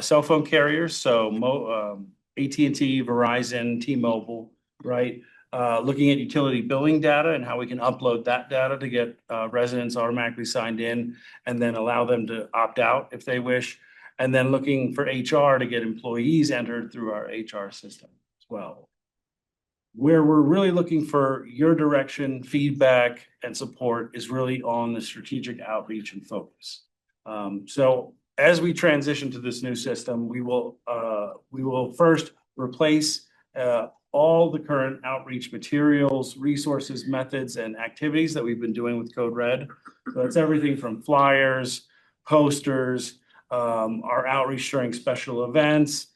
cell phone carriers, so AT&T, Verizon, T-Mobile, right? Looking at utility billing data and how we can upload that data to get residents automatically signed in and then allow them to opt out if they wish. And then looking for HR to get employees entered through our HR system as well. Where we're really looking for your direction, feedback, and support is really on the strategic outreach and focus. So as we transition to this new system, we will first replace all the current outreach materials, resources, methods, and activities that we've been doing with Code Red. So it's everything from flyers, posters, our outreach during special events.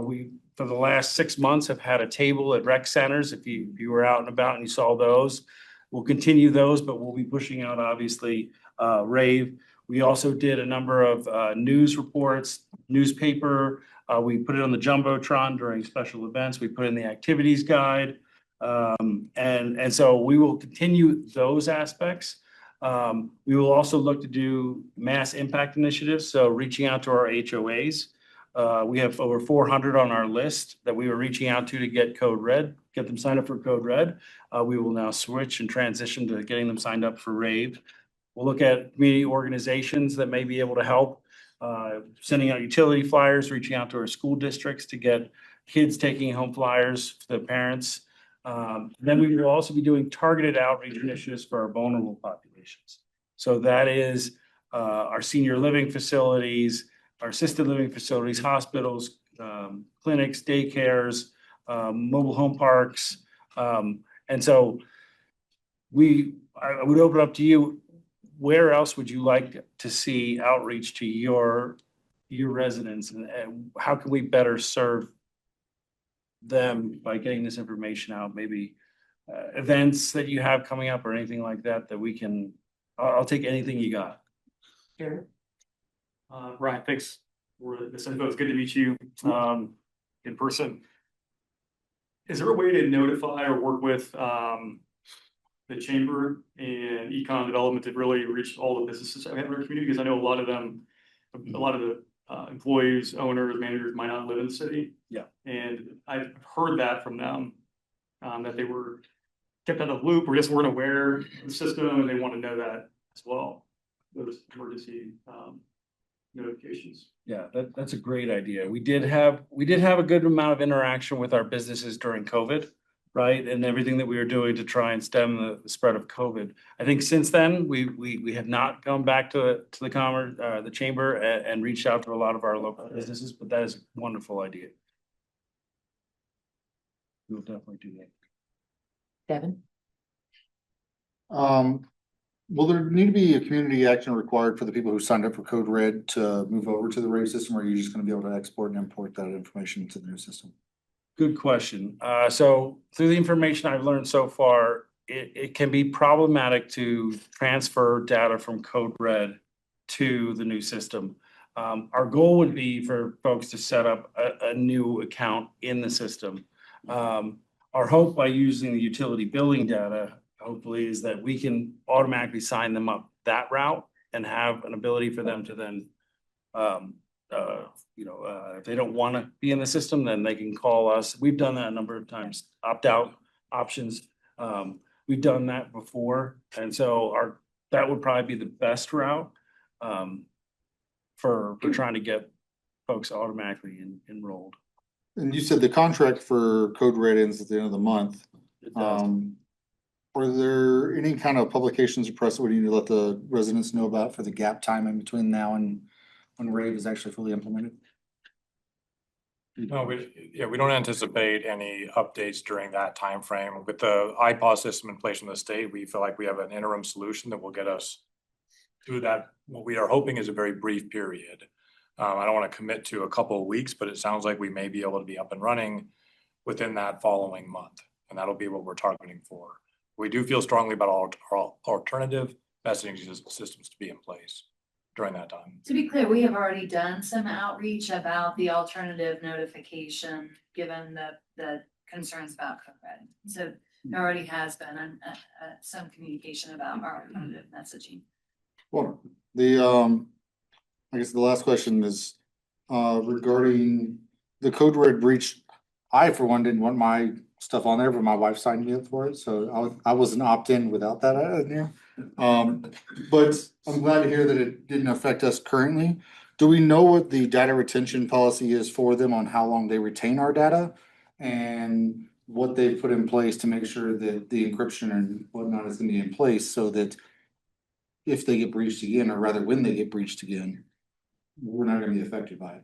We, for the last 6 months, have had a table at rec centers. If you were out and about and you saw those, we'll continue those, but we'll be pushing out, obviously, Rave. We also did a number of news reports, newspaper. We put it on the Jumbotron during special events. We put in the activities guide. And so we will continue those aspects. We will also look to do mass impact initiatives, so reaching out to our HOAs. We have over 400 on our list that we were reaching out to get Code Red, get them signed up for Code Red. We will now switch and transition to getting them signed up for RAVE. We'll look at community organizations that may be able to help, sending out utility flyers, reaching out to our school districts to get kids taking home flyers for the parents. Then we will also be doing targeted outreach initiatives for our vulnerable populations. So that is our senior living facilities, our assisted living facilities, hospitals, clinics, daycares, mobile home parks. And so I would open up to you. Where else would you like to see outreach to your residents, and how can we better serve them by getting this information out? Maybe events that you have coming up or anything like that we can. I'll take anything you got. Sure. Ryan, thanks for this info. It's good to meet you in person. Is there a way to notify or work with the chamber and econ development to really reach all the businesses in our community? Because I know a lot of them, a lot of the employees, owners, managers might not live in the city. Yeah. And I've heard that from them, that they were kept out of the loop or just weren't aware of the system, and they want to know that as well. Those emergency notifications. Yeah, that's a great idea. We did have a good amount of interaction with our businesses during COVID, right? And everything that we were doing to try and stem the spread of COVID. I think since then, we have not gone back to the chamber and reached out to a lot of our local businesses, but that is a wonderful idea. We'll definitely do that. Devin? Will there need to be a community action required for the people who signed up for Code Red to move over to the RAVE system, or are you just gonna be able to export and import that information into the new system? Good question. So through the information I've learned so far, it can be problematic to transfer data from Code Red to the new system. Our goal would be for folks to set up a new account in the system. Our hope by using the utility billing data, hopefully, is that we can automatically sign them up that route and have an ability for them to then, if they don't want to be in the system, then they can call us. We've done that a number of times, opt-out options. We've done that before. And so that would probably be the best route for trying to get folks automatically enrolled. And you said the contract for Code Red ends at the end of the month. Are there any kind of publications or press that we need to let the residents know about for the gap time in between now and when RAVE is actually fully implemented? No, we don't anticipate any updates during that time frame. With the IPAWS system in place in the state, we feel like we have an interim solution that will get us through that, what we are hoping is a very brief period. I don't want to commit to a couple of weeks, but it sounds like we may be able to be up and running within that following month, and that'll be what we're targeting for. We do feel strongly about all alternative messaging systems to be in place during that time. To be clear, we have already done some outreach about the alternative notification, given the concerns about COVID. So there already has been some communication about our alternative messaging. Well, I guess the last question is regarding the Code Red breach. I, for one, didn't want my stuff on there, but my wife signed me up for it, so I wasn't opt-in without that in there. But I'm glad to hear that it didn't affect us currently. Do we know what the data retention policy is for them on how long they retain our data? And what they put in place to make sure that the encryption and whatnot is gonna be in place so that if they get breached again, or rather when they get breached again, we're not gonna be affected by it.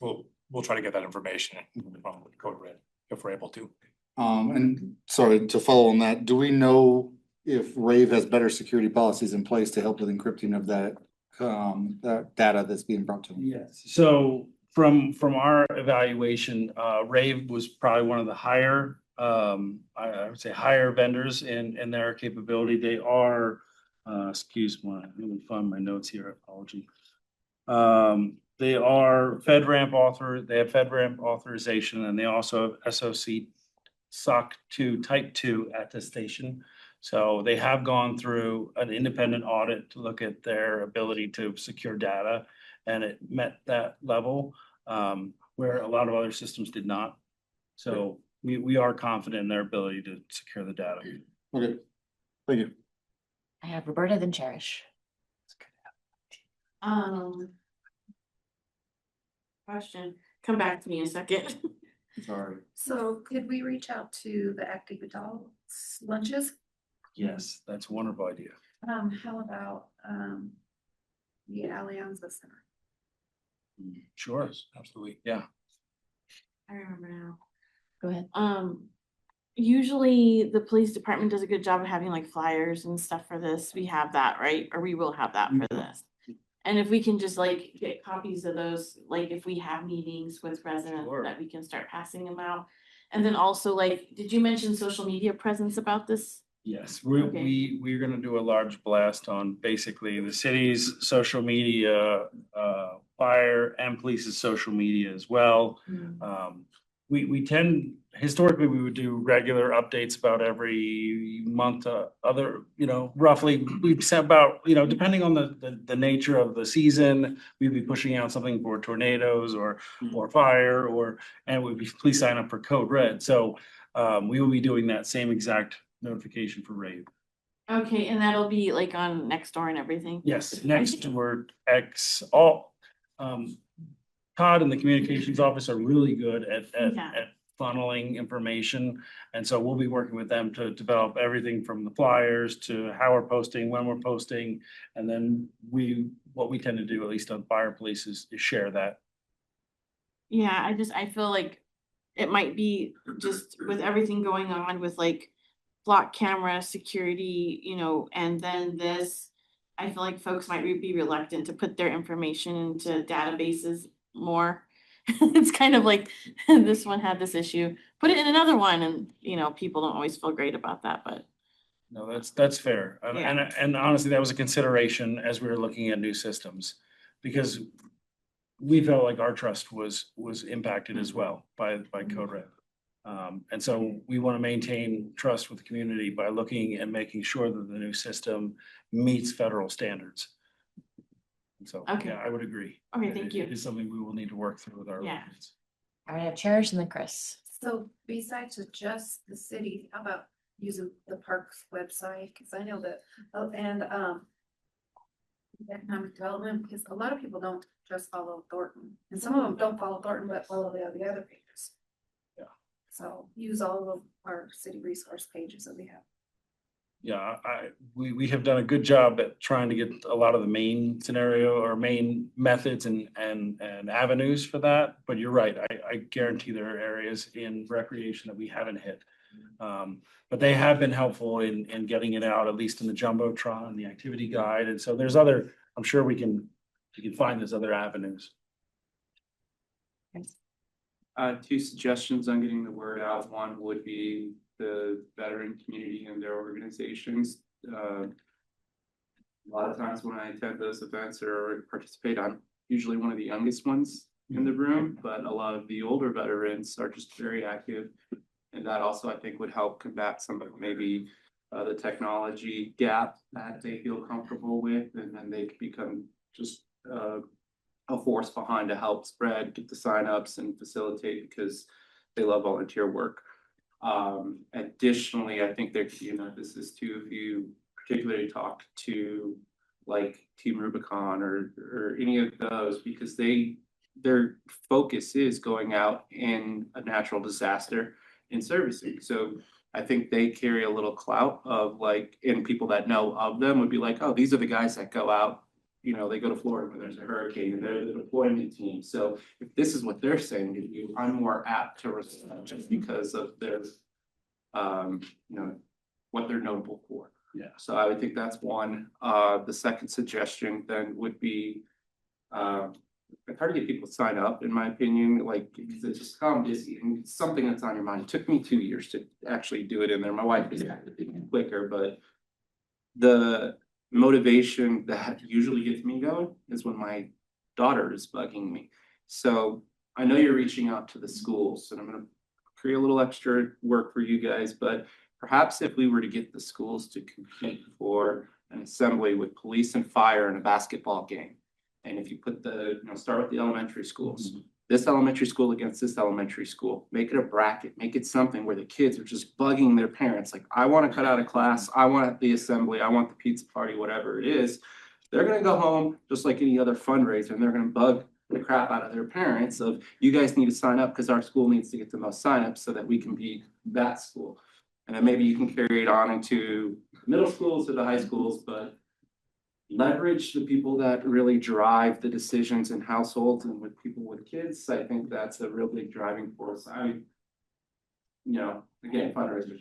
We'll try to get that information from Code Red if we're able to. And sorry, to follow on that, do we know if RAVE has better security policies in place to help with encrypting of that data that's being brought to them? Yes. So from our evaluation, RAVE was probably one of the higher, I would say higher vendors in their capability. They are Excuse me, let me find my notes here, apology. They are they have FedRAMP authorization, and they also have SOC 2 Type 2 attestation. So they have gone through an independent audit to look at their ability to secure data, and it met that level, where a lot of other systems did not. So we are confident in their ability to secure the data. Okay, thank you. I have Roberta, then Cherish. Question, come back to me in a second. Sorry. So could we reach out to the active adults lunches? Yes, that's a wonderful idea. How about, the Alianza Center? Sure, absolutely, yeah. I remember now. Go ahead. Usually the police department does a good job of having like flyers and stuff for this. We have that, right? Or we will have that for this. And if we can just like get copies of those, like if we have meetings with residents, Sure. that we can start passing them out. And then also like, did you mention social media presence about this? Yes, Okay. we're gonna do a large blast on basically the city's social media, fire and police's social media as well. We tend, historically, we would do regular updates about every month, roughly, we've sent about, depending on the nature of the season, we'd be pushing out something for tornadoes or fire, and we'd be, please sign up for Code Red. So we will be doing that same exact notification for rave. Okay, and that'll be like on Nextdoor and everything? Yes, next word X, all, Todd and the communications office are really good at funneling information. And so we'll be working with them to develop everything from the flyers to how we're posting, when we're posting. And then what we tend to do, at least on fire police, is share that. Yeah, I feel like it might be just with everything going on with like block camera security, and then this, I feel like folks might be reluctant to put their information into databases more. It's kind of like this one had this issue, put it in another one, and people don't always feel great about that, but. No, that's fair. And honestly, that was a consideration as we were looking at new systems, because we felt like our trust was impacted as well by Code Red. And so we want to maintain trust with the community by looking and making sure that the new system meets federal standards. And so, Okay. yeah, I would agree. Okay, thank you. It is something we will need to work through with our. Yeah. residents. All right, I have Cherish and then Chris. So besides just the city, how about using the parks website? Cause I know that, economic development, because a lot of people don't just follow Thornton, and some of them don't follow Thornton, but follow the other pages. Yeah. So use all of our city resource pages that we have. Yeah, we have done a good job at trying to get a lot of the main scenario or main methods and avenues for that. But you're right, I guarantee there are areas in recreation that we haven't hit. But they have been helpful in getting it out, at least in the Jumbotron, the activity guide. And so there's other, I'm sure we can find those other avenues. Two suggestions on getting the word out. One would be the veteran community and their organizations. A lot of times when I attend those events or participate, I'm usually one of the youngest ones in the room, but a lot of the older veterans are just very active. And that also, I think, would help combat some of maybe the technology gap that they feel comfortable with, and then they could become just a force behind to help spread, get the signups and facilitate, because they love volunteer work. Additionally, I think there could be an emphasis too, if you particularly talk to like Team Rubicon or any of those, because their focus is going out in a natural disaster and servicing. So I think they carry a little clout of like, and people that know of them would be like, oh, these are the guys that go out, they go to Florida when there's a hurricane and they're the deployment team. So if this is what they're saying to you, I'm more apt to respond just because of their, what they're notable for. Yeah. So I would think that's one. The second suggestion then would be, it's hard to get people to sign up, in my opinion, like, because it's just I'm busy and it's something that's on your mind. It took me 2 years to actually do it in there. My wife is quicker, but the motivation that usually gets me going is when my daughter is bugging me. So I know you're reaching out to the schools, and I'm gonna create a little extra work for you guys, but perhaps if we were to get the schools to compete for an assembly with police and fire in a basketball game. And if you put start with the elementary schools, this elementary school against this elementary school, make it a bracket, make it something where the kids are just bugging their parents. Like, I want to cut out of class. I want the assembly. I want the pizza party, whatever it is. They're going to go home just like any other fundraiser, and they're going to bug the crap out of their parents of, you guys need to sign up because our school needs to get the most signups so that we can be that school. And then maybe you can carry it on into middle schools or the high schools, but leverage the people that really drive the decisions in households and with people with kids. I think that's a real big driving force. Again, fundraisers,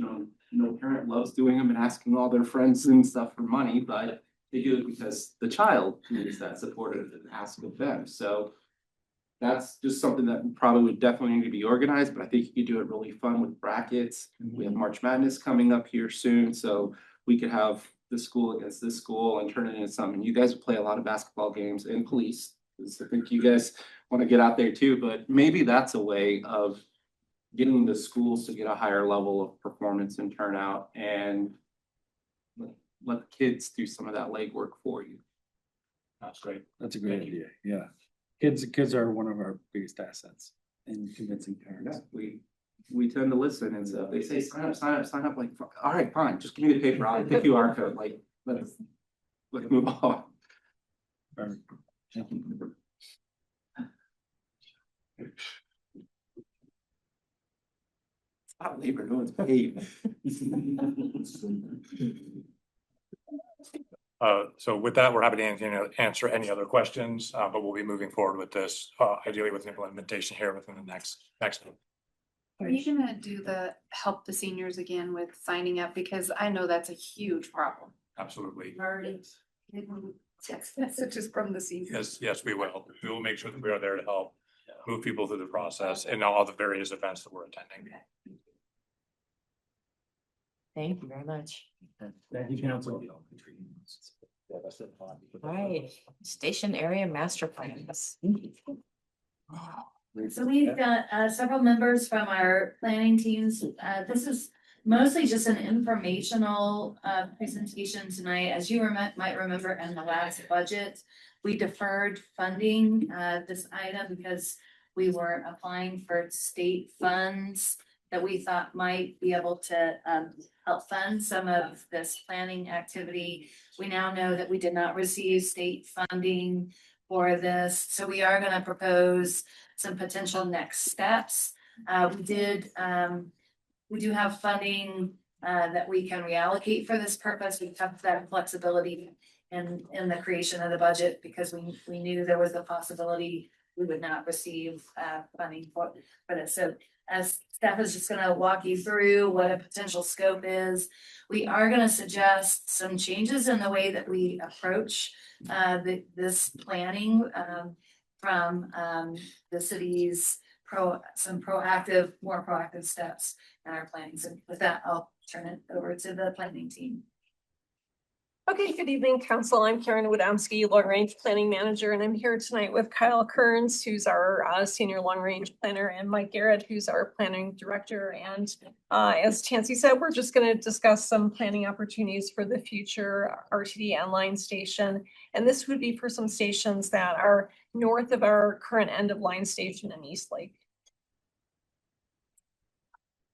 no parent loves doing them and asking all their friends and stuff for money, but they do it because the child needs that supportive and ask of them. So that's just something that probably would definitely need to be organized, but I think you could do it really fun with brackets. We have March Madness coming up here soon, so we could have this school against this school and turn it into something. You guys play a lot of basketball games and police, because I think you guys want to get out there too, but maybe that's a way of getting the schools to get a higher level of performance and turnout, and let the kids do some of that legwork for you. That's great. That's a great idea. Yeah. Kids are one of our biggest assets in convincing parents. Yeah, we tend to listen, and so they say, sign up, like, all right, fine, just give me the paper, I'll the QR code, like, let's move on. Stop labor, no one's paid. So with that, we're happy to answer any other questions, but we'll be moving forward with this, ideally with an implementation here within the next month. Are you gonna help the seniors again with signing up? Because I know that's a huge problem. Absolutely. Already getting text messages from the seniors. Yes, we will. We will make sure that we are there to help move people through the process and all the various events that we're attending. Thank you very much. Thank you, council. All right, station area master plans. So we've got several members from our planning teams. This is mostly just an informational presentation tonight. As you might remember in the last budget, we deferred funding this item because we were applying for state funds that we thought might be able to help fund some of this planning activity. We now know that we did not receive state funding for this, so we are going to propose some potential next steps. We do have funding that we can reallocate for this purpose. We have that flexibility in the creation of the budget because we knew there was a possibility we would not receive funding for this. So as staff is just going to walk you through what a potential scope is, we are going to suggest some changes in the way that we approach this planning from the city's more proactive steps in our planning. So with that, I'll turn it over to the planning team. Okay, good evening, council. I'm Karen Wodomski, Long Range Planning Manager, and I'm here tonight with Kyle Kearns, who's our Senior Long Range Planner, and Mike Garrett, who's our Planning Director. And as Tansy said, we're just going to discuss some planning opportunities for the future RTD and line station. And this would be for some stations that are north of our current end of line station in Eastlake.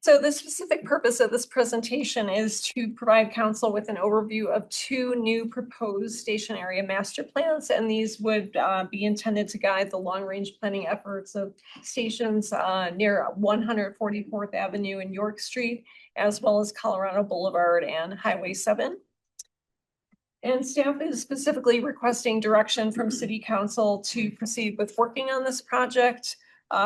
So the specific purpose of this presentation is to provide council with an overview of two new proposed station area master plans, and these would be intended to guide the long-range planning efforts of stations near 144th Avenue and York Street, as well as Colorado Boulevard and Highway 7. And staff is specifically requesting direction from City Council to proceed with working on this project.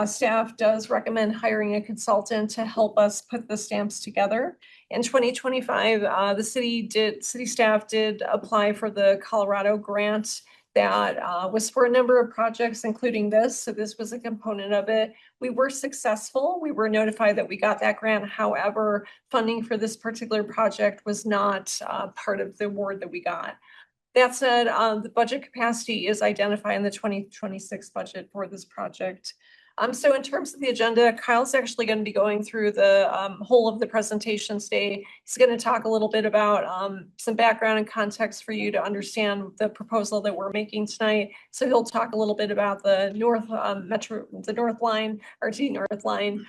Staff does recommend hiring a consultant to help us put the stamps together. In 2025, the city staff did apply for the Colorado grant that was for a number of projects, including this. So this was a component of it. We were successful. We were notified that we got that grant. However, funding for this particular project was not part of the award that we got. That said, the budget capacity is identified in the 2026 budget for this project. So in terms of the agenda, Kyle's actually going to be going through the whole of the presentation today. He's going to talk a little bit about some background and context for you to understand the proposal that we're making tonight. So he'll talk a little bit about the North Line, RT North Line,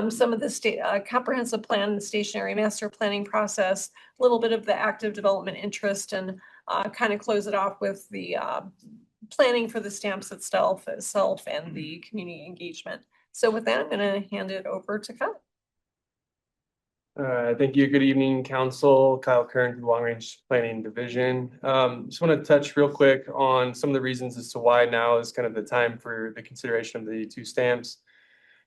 some of the state comprehensive plan, the stationary master planning process, a little bit of the active development interest, and kind of close it off with the planning for the stamps itself and the community engagement. So with that, I'm going to hand it over to Kyle. Thank you. Good evening, Council. Kyle Kern, Long Range Planning Division. Just want to touch real quick on some of the reasons as to why now is kind of the time for the consideration of the two stamps.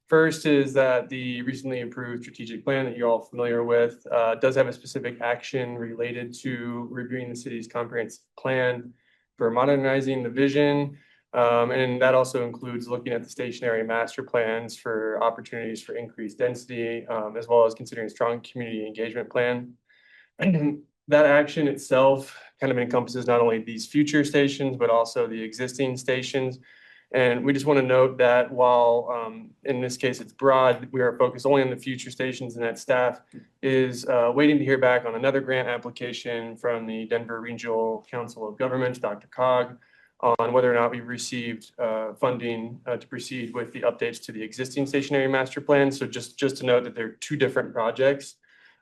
First is that the recently approved strategic plan that you're all familiar with does have a specific action related to reviewing the city's comprehensive plan for modernizing the vision. And that also includes looking at the stationary master plans for opportunities for increased density, as well as considering a strong community engagement plan. And that action itself kind of encompasses not only these future stations, but also the existing stations. And we just want to note that while in this case it's broad, we are focused only on the future stations, and that staff is waiting to hear back on another grant application from the Denver Regional Council of Governments, DRCOG, on whether or not we've received funding to proceed with the updates to the existing stationary master plan. So just to note that they're two different projects.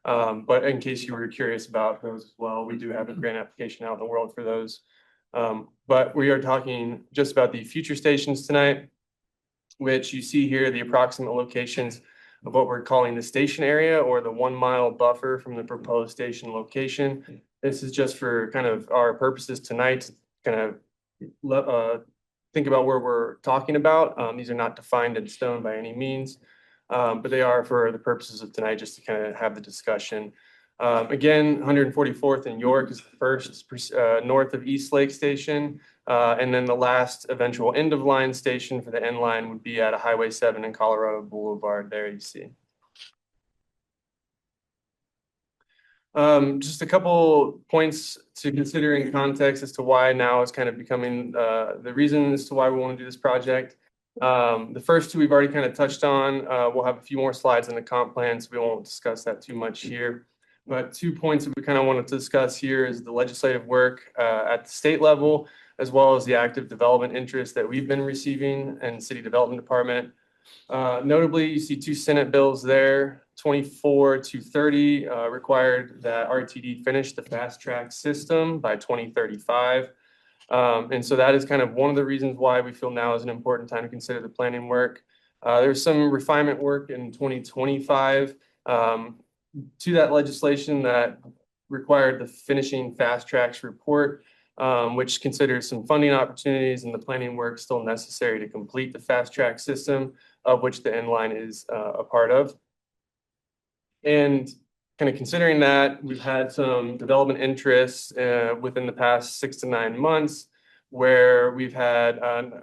But in case you were curious about those as well, we do have a grant application out in the world for those. But we are talking just about the future stations tonight, which you see here, the approximate locations of what we're calling the station area, or the 1 mile buffer from the proposed station location. This is just for kind of our purposes tonight, to kind of think about where we're talking about. These are not defined in stone by any means, but they are for the purposes of tonight, just to kind of have the discussion. Again, 144th and York is the first north of East Lake Station. And then the last eventual end of line station for the end line would be at a Highway 7 and Colorado Boulevard. There you see. Just a couple points to consider in context as to why now is kind of becoming the reason as to why we want to do this project. The first two we've already kind of touched on. We'll have a few more slides in the comp plan, so we won't discuss that too much here. But 2 points that we kind of wanted to discuss here is the legislative work at the state level, as well as the active development interest that we've been receiving in the City Development Department. Notably, you see 2 Senate bills there. 24-30 required that RTD finish the fast track system by 2035. And so that is kind of one of the reasons why we feel now is an important time to consider the planning work. There's some refinement work in 2025 to that legislation that required the finishing fast tracks report, which considers some funding opportunities and the planning work still necessary to complete the fast track system, of which the end line is a part of. And kind of considering that, we've had some development interests within the past 6 to 9 months, where we've had,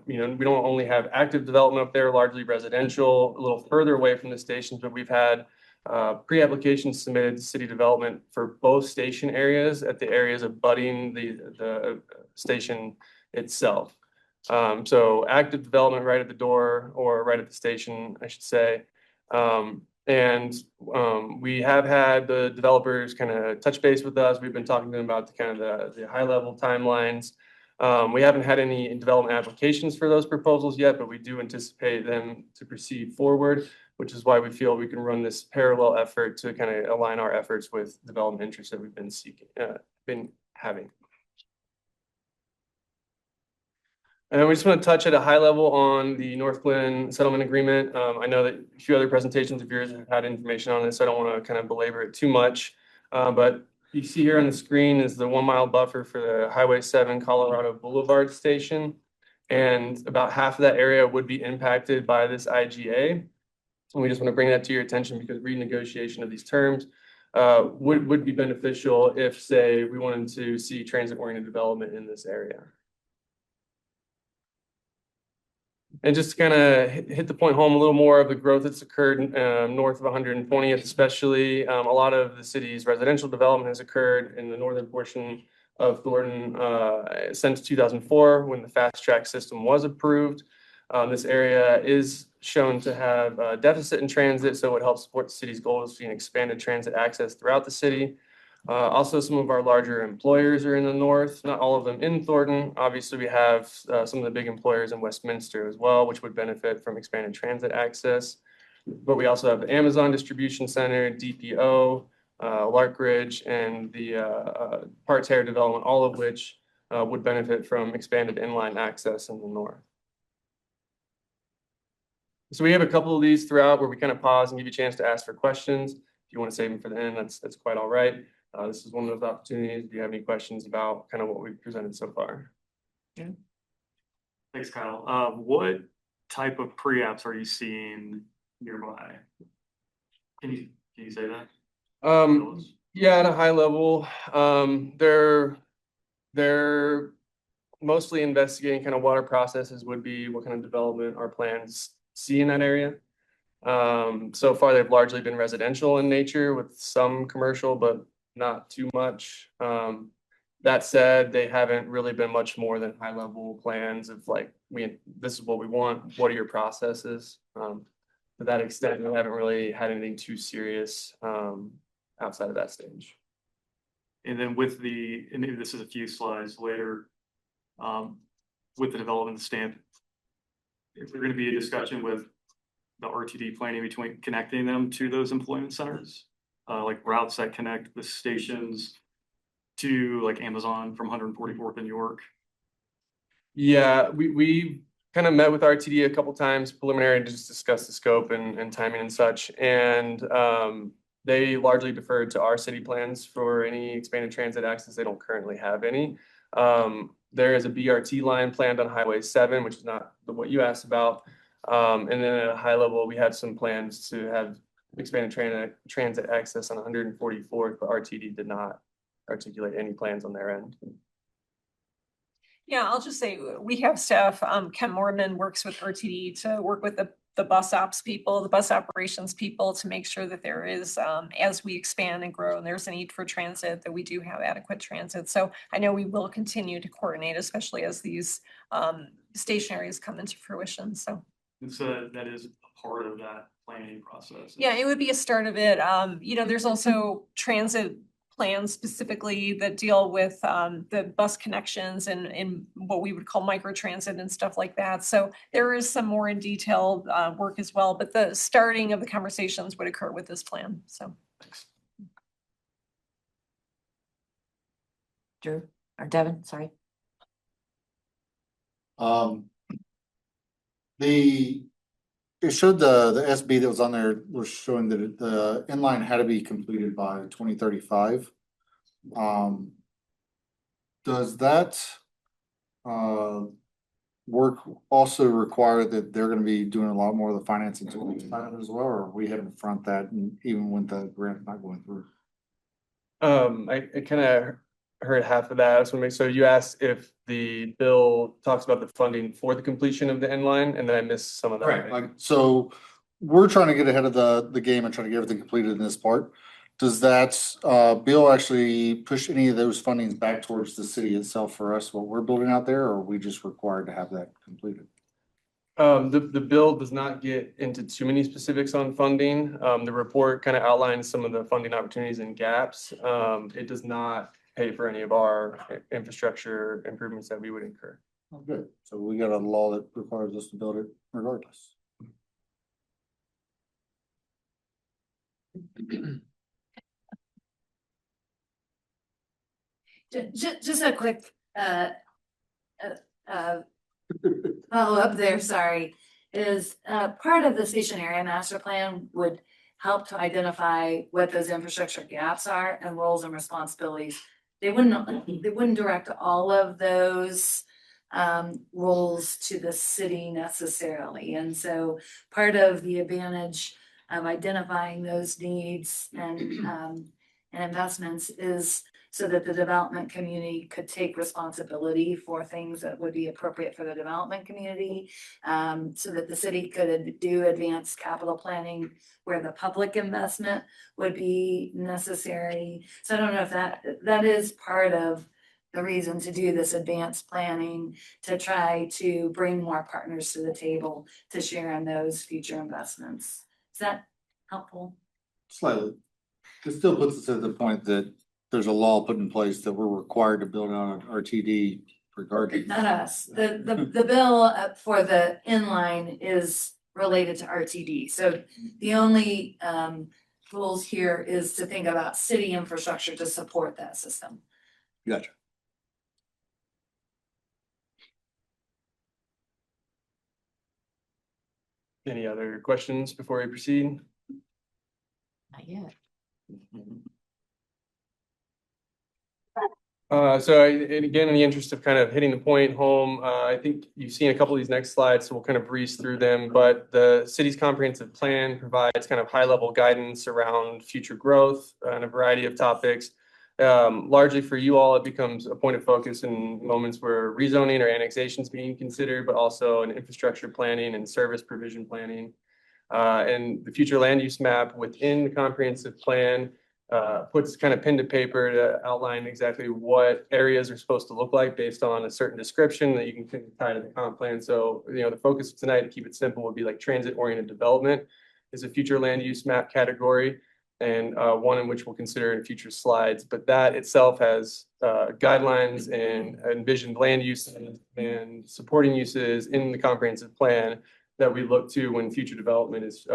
we don't only have active development up there, largely residential, a little further away from the stations, but we've had pre-applications submitted to city development for both station areas at the areas abutting the station itself. So active development right at the door, or right at the station, I should say. And we have had the developers kind of touch base with us. We've been talking to them about the kind of the high level timelines. We haven't had any development applications for those proposals yet, but we do anticipate them to proceed forward, which is why we feel we can run this parallel effort to kind of align our efforts with development interests that we've been having. And we just want to touch at a high level on the North Glen settlement agreement. I know that a few other presentations of yours have had information on this, so I don't want to kind of belabor it too much. But you see here on the screen is the 1 mile buffer for the Highway 7 Colorado Boulevard station. And about half of that area would be impacted by this IGA. And we just want to bring that to your attention because renegotiation of these terms would be beneficial if, say, we wanted to see transit-oriented development in this area. And just to kind of hit the point home a little more of the growth that's occurred north of 120th, especially a lot of the city's residential development has occurred in the northern portion of Thornton since 2004, when the fast track system was approved. This area is shown to have a deficit in transit, so it helps support the city's goal of seeing expanded transit access throughout the city. Also, some of our larger employers are in the north, not all of them in Thornton. Obviously, we have some of the big employers in Westminster as well, which would benefit from expanded transit access. But we also have the Amazon Distribution Center, DPO, Lark Ridge, and the Park Terrace development, all of which would benefit from expanded inline access in the north. So we have a couple of these throughout where we kind of pause and give you a chance to ask for questions. If you want to save them for the end, that's quite all right. This is one of those opportunities. Do you have any questions about kind of what we've presented so far? Yeah. Thanks, Kyle. What type of pre-apps are you seeing nearby? Can you say that? Yeah, at a high level, they're mostly investigating kind of what our processes would be, what kind of development our plans see in that area. So far, they've largely been residential in nature with some commercial, but not too much. That said, they haven't really been much more than high level plans of like, this is what we want. What are your processes? To that extent, we haven't really had anything too serious outside of that stage. And then with and maybe this is a few slides later, with the development stamp, if there's going to be a discussion with the RTD planning between connecting them to those employment centers, like routes that connect the stations to like Amazon from 144th and York. Yeah, we kind of met with RTD a couple times preliminary to just discuss the scope and timing and such. And they largely deferred to our city plans for any expanded transit access. They don't currently have any. There is a BRT line planned on Highway 7, which is not what you asked about. And then at a high level, we had some plans to have expanded transit access on 144th, but RTD did not articulate any plans on their end. Yeah, I'll just say we have staff. Ken Mormon works with RTD to work with the bus ops people, the bus operations people to make sure that there is, as we expand and grow and there's a need for transit, that we do have adequate transit. So I know we will continue to coordinate, especially as these station areas come into fruition. So that is a part of that planning process. Yeah, it would be a start of it. There's also transit plans specifically that deal with the bus connections and what we would call microtransit and stuff like that. So there is some more in detail work as well, but the starting of the conversations would occur with this plan. So. Thanks. Drew or Devin, sorry. It showed the SB that was on there was showing that the inline had to be completed by 2035. Does that work also require that they're going to be doing a lot more of the financing as well, or are we having to front that and even when the grant's not going through? I kind of heard half of that. So you asked if the bill talks about the funding for the completion of the inline, and then I missed some of that. Right. Like, so we're trying to get ahead of the game and trying to get everything completed in this part. Does that bill actually push any of those fundings back towards the city itself for us, what we're building out there, or are we just required to have that completed? The bill does not get into too many specifics on funding. The report kind of outlines some of the funding opportunities and gaps. It does not pay for any of our infrastructure improvements that we would incur. Oh, good. So we got a law that requires us to build it regardless. Just a quick follow up there, sorry, is part of the station area master plan would help to identify what those infrastructure gaps are and roles and responsibilities. They wouldn't direct all of those roles to the city necessarily. And so part of the advantage of identifying those needs and investments is so that the development community could take responsibility for things that would be appropriate for the development community, so that the city could do advanced capital planning where the public investment would be necessary. So I don't know if that is part of the reason to do this advanced planning, to try to bring more partners to the table to share in those future investments. Is that helpful? Slightly. It still puts us at the point that there's a law put in place that we're required to build out an RTD regardless. Not us. The bill for the inline is related to RTD. So the only rules here is to think about city infrastructure to support that system. Gotcha. Any other questions before we proceed? Not yet. And again, in the interest of kind of hitting the point home, I think you've seen a couple of these next slides, so we'll kind of breeze through them. But the city's comprehensive plan provides kind of high-level guidance around future growth on a variety of topics. Largely for you all, it becomes a point of focus in moments where rezoning or annexation is being considered, but also in infrastructure planning and service provision planning. And the future land use map within the comprehensive plan puts kind of pen to paper to outline exactly what areas are supposed to look like based on a certain description that you can tie to the comp plan. So, the focus of tonight, to keep it simple, would be like transit-oriented development is a future land use map category, and one in which we'll consider in future slides. But that itself has guidelines and envisioned land use and supporting uses in the comprehensive plan that we look to when future development is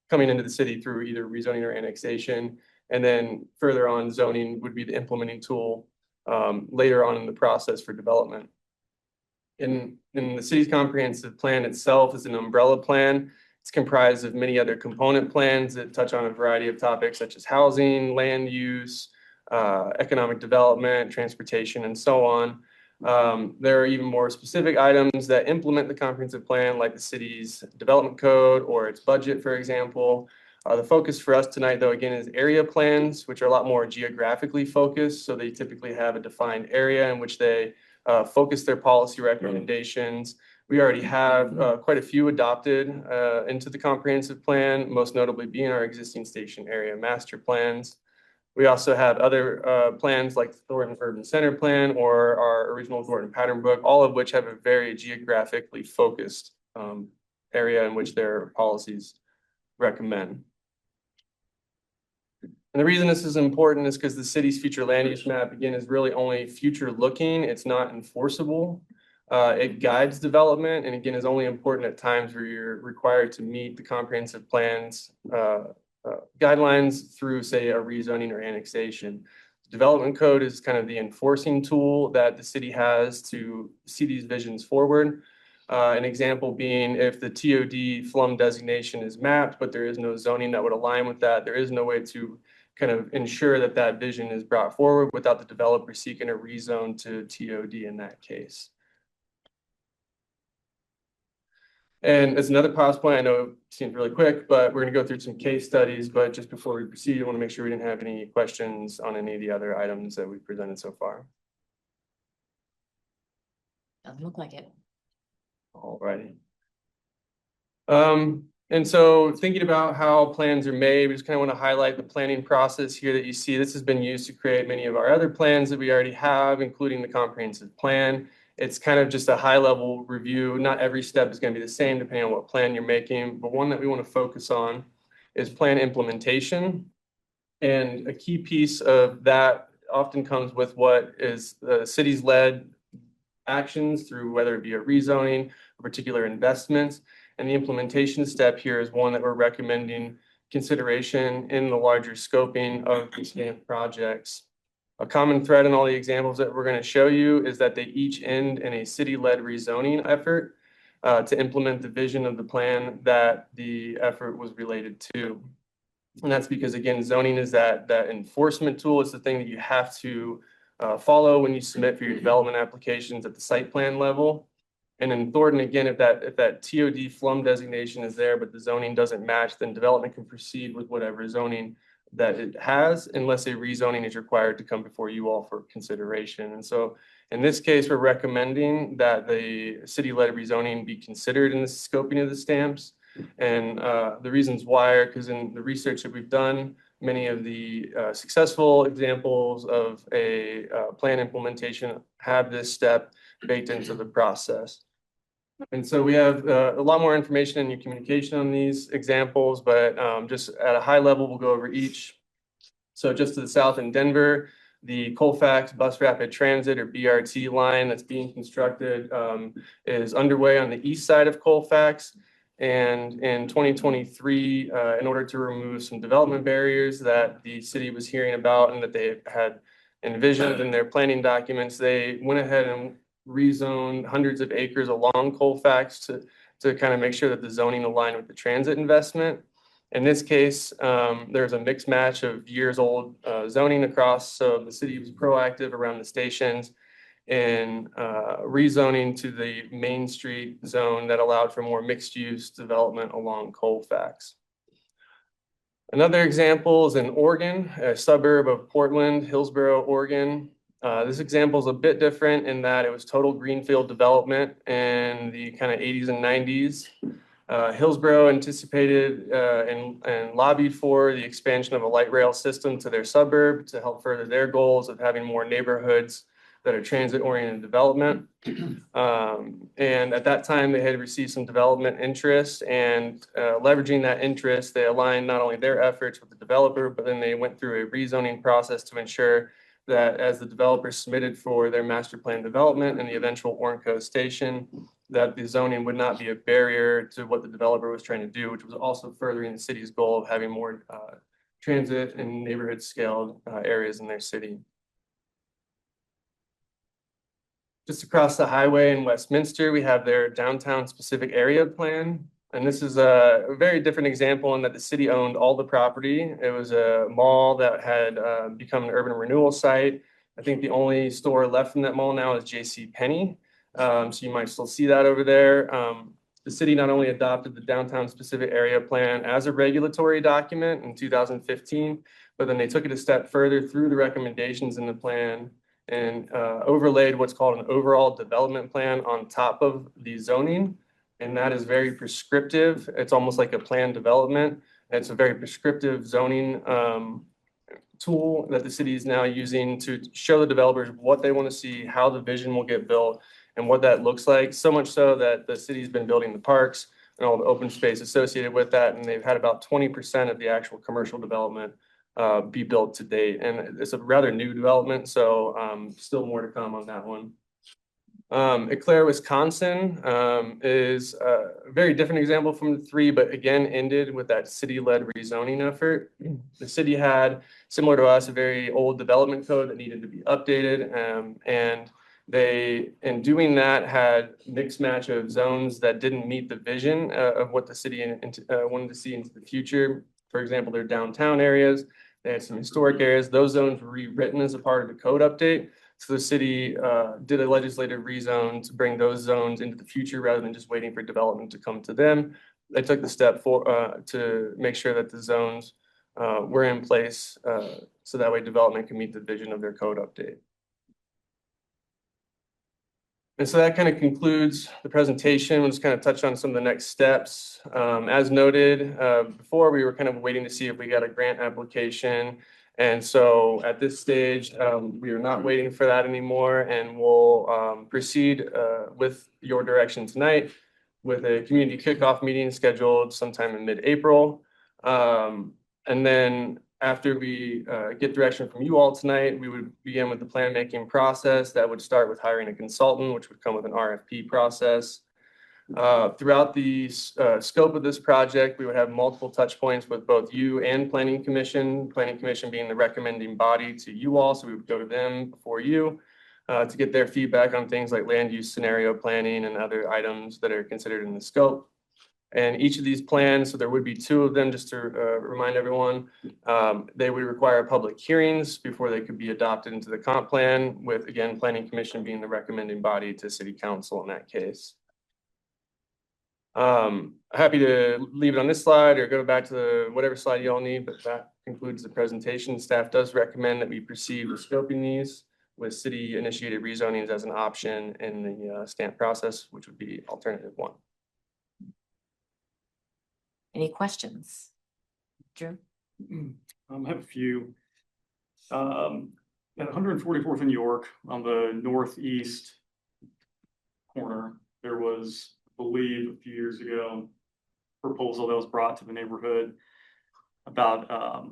coming into the city through either rezoning or annexation. And then further on, zoning would be the implementing tool later on in the process for development. In the city's comprehensive plan itself is an umbrella plan. It's comprised of many other component plans that touch on a variety of topics such as housing, land use, economic development, transportation, and so on. There are even more specific items that implement the comprehensive plan, like the city's development code or its budget, for example. The focus for us tonight, though, again, is area plans, which are a lot more geographically focused. So they typically have a defined area in which they focus their policy recommendations. We already have quite a few adopted into the comprehensive plan, most notably being our existing station area master plans. We also have other plans like the Thornton Urban Center Plan or our original Thornton Pattern Book, all of which have a very geographically focused area in which their policies recommend. And the reason this is important is because the city's future land use map, again, is really only future looking. It's not enforceable. It guides development, and again, is only important at times where you're required to meet the comprehensive plan's guidelines through, say, a rezoning or annexation. Development code is kind of the enforcing tool that the city has to see these visions forward. An example being if the TOD FLUM designation is mapped, but there is no zoning that would align with that, there is no way to kind of ensure that that vision is brought forward without the developer seeking a rezone to TOD in that case. And as another pause point, I know it seemed really quick, but we're going to go through some case studies. But just before we proceed, I want to make sure we didn't have any questions on any of the other items that we've presented so far. Doesn't look like it. All righty. And so thinking about how plans are made, we just kind of want to highlight the planning process here that you see. This has been used to create many of our other plans that we already have, including the comprehensive plan. It's kind of just a high level review. Not every step is going to be the same depending on what plan you're making, but one that we want to focus on is plan implementation. And a key piece of that often comes with what is the city's led actions through whether it be a rezoning, a particular investments. And the implementation step here is one that we're recommending consideration in the larger scoping of these projects. A common thread in all the examples that we're going to show you is that they each end in a city-led rezoning effort to implement the vision of the plan that the effort was related to. And that's because, again, zoning is that enforcement tool. It's the thing that you have to follow when you submit for your development applications at the site plan level. And in Thornton, again, if that TOD FLUM designation is there, but the zoning doesn't match, then development can proceed with whatever zoning that it has, unless a rezoning is required to come before you all for consideration. And so in this case, we're recommending that the city-led rezoning be considered in the scoping of the stamps. And the reasons why are because in the research that we've done, many of the successful examples of a plan implementation have this step baked into the process. And so we have a lot more information in your communication on these examples, but just at a high level, we'll go over each. So just to the south in Denver, the Colfax Bus Rapid Transit or BRT line that's being constructed is underway on the east side of Colfax. And in 2023, in order to remove some development barriers that the city was hearing about and that they had envisioned in their planning documents, they went ahead and rezoned hundreds of acres along Colfax to kind of make sure that the zoning aligned with the transit investment. In this case, there's a mixed match of years old zoning across. So the city was proactive around the stations in rezoning to the Main Street zone that allowed for more mixed use development along Colfax. Another example is in Oregon, a suburb of Portland, Hillsboro, Oregon. This example is a bit different in that it was total greenfield development in the kind of 80s and 90s. Hillsboro anticipated and lobbied for the expansion of a light rail system to their suburb to help further their goals of having more neighborhoods that are transit-oriented development. And at that time, they had received some development interest, and leveraging that interest, they aligned not only their efforts with the developer, but then they went through a rezoning process to ensure that as the developer submitted for their master plan development and the eventual Ornco station, that the zoning would not be a barrier to what the developer was trying to do, which was also furthering the city's goal of having more transit and neighborhood scaled areas in their city. Just across the highway in Westminster, we have their downtown specific area plan. And this is a very different example in that the city owned all the property. It was a mall that had become an urban renewal site. I think the only store left from that mall now is JCPenney. So you might still see that over there. The city not only adopted the downtown specific area plan as a regulatory document in 2015, but then they took it a step further through the recommendations in the plan and overlaid what's called an overall development plan on top of the zoning. And that is very prescriptive. It's almost like a plan development. It's a very prescriptive zoning tool that the city is now using to show the developers what they want to see, how the vision will get built, and what that looks like. So much so that the city's been building the parks and all the open space associated with that. And they've had about 20% of the actual commercial development be built to date. And it's a rather new development, so still more to come on that one. Eau Claire, Wisconsin is a very different example from the three, but again, ended with that city-led rezoning effort. The city had, similar to us, a very old development code that needed to be updated. And they, in doing that, had mixed match of zones that didn't meet the vision of what the city wanted to see into the future. For example, their downtown areas, they had some historic areas. Those zones were rewritten as a part of the code update. So the city did a legislative rezone to bring those zones into the future rather than just waiting for development to come to them. They took the step to make sure that the zones were in place so that way development can meet the vision of their code update. And so that kind of concludes the presentation. We'll just kind of touch on some of the next steps. As noted before, we were kind of waiting to see if we got a grant application. And so at this stage, we are not waiting for that anymore, and we'll proceed with your direction tonight with a community kickoff meeting scheduled sometime in mid-April. And then after we get direction from you all tonight, we would begin with the plan making process that would start with hiring a consultant, which would come with an RFP process. Throughout the scope of this project, we would have multiple touch points with both you and Planning Commission being the recommending body to you all. So we would go to them before you to get their feedback on things like land use scenario planning and other items that are considered in the scope. And each of these plans, so there would be two of them, just to remind everyone, they would require public hearings before they could be adopted into the comp plan, with, again, Planning Commission being the recommending body to City Council in that case. Happy to leave it on this slide or go back to whatever slide you all need, but that concludes the presentation. Staff does recommend that we proceed with scoping these with city initiated rezonings as an option in the stamp process, which would be alternative one. Any questions? Drew? I have a few. At 144th and York on the northeast corner, there was, I believe, a few years ago, proposal that was brought to the neighborhood about,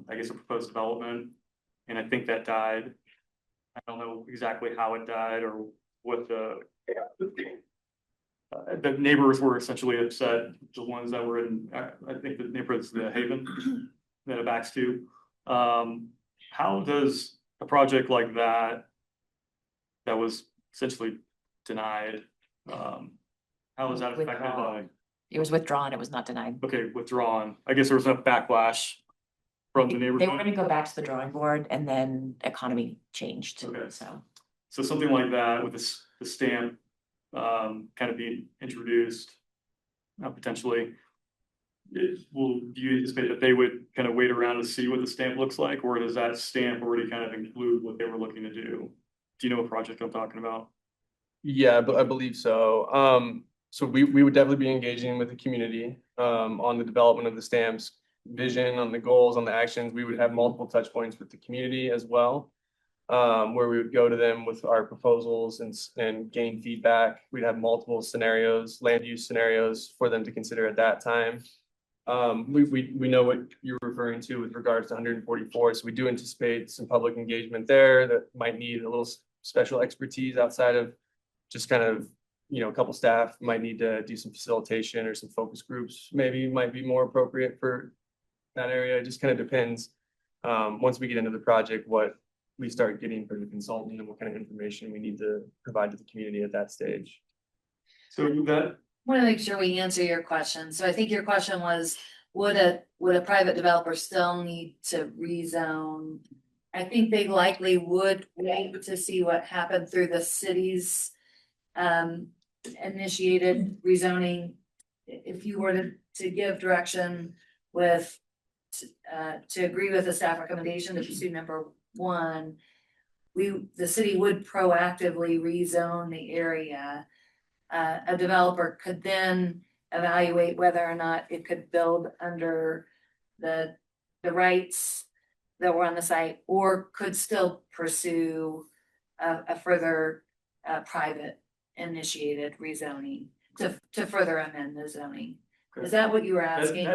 I guess, a proposed development, and I think that died. I don't know exactly how it died or what the neighbors were essentially upset, the ones that were in, I think the neighborhood's the Haven that it backs to. How does a project like that was essentially denied, how is that affected by? It was withdrawn, it was not denied. Okay, withdrawn. I guess there was enough backlash from the They were neighborhood. gonna go back to the drawing board and then economy changed, Okay. so. So something like that with this, the stamp, kind of being introduced, potentially. Do you anticipate that they would kind of wait around to see what the stamp looks like, or does that stamp already kind of include what they were looking to do? Do you know what project I'm talking about? Yeah, but I believe so. So we would definitely be engaging with the community on the development of the stamps, vision, on the goals, on the actions. We would have multiple touch points with the community as well, where we would go to them with our proposals and gain feedback. We'd have multiple scenarios, land use scenarios for them to consider at that time. We know what you're referring to with regards to 144, so we do anticipate some public engagement there that might need a little special expertise outside of just kind of, a couple staff might need to do some facilitation or some focus groups, maybe might be more appropriate for that area. It just kind of depends. Once we get into the project, what we start getting from the consultant and what kind of information we need to provide to the community at that stage. So that, Want to make sure we answer your question. So I think your question was, would a private developer still need to rezone? I think they likely would wait to see what happened through the city's initiated rezoning. If you were to give direction with to agree with the staff recommendation to pursue number one, the city would proactively rezone the area. A developer could then evaluate whether or not it could build under the rights that were on the site, or could still pursue a further private initiated rezoning to further amend the zoning. Is that what you were asking?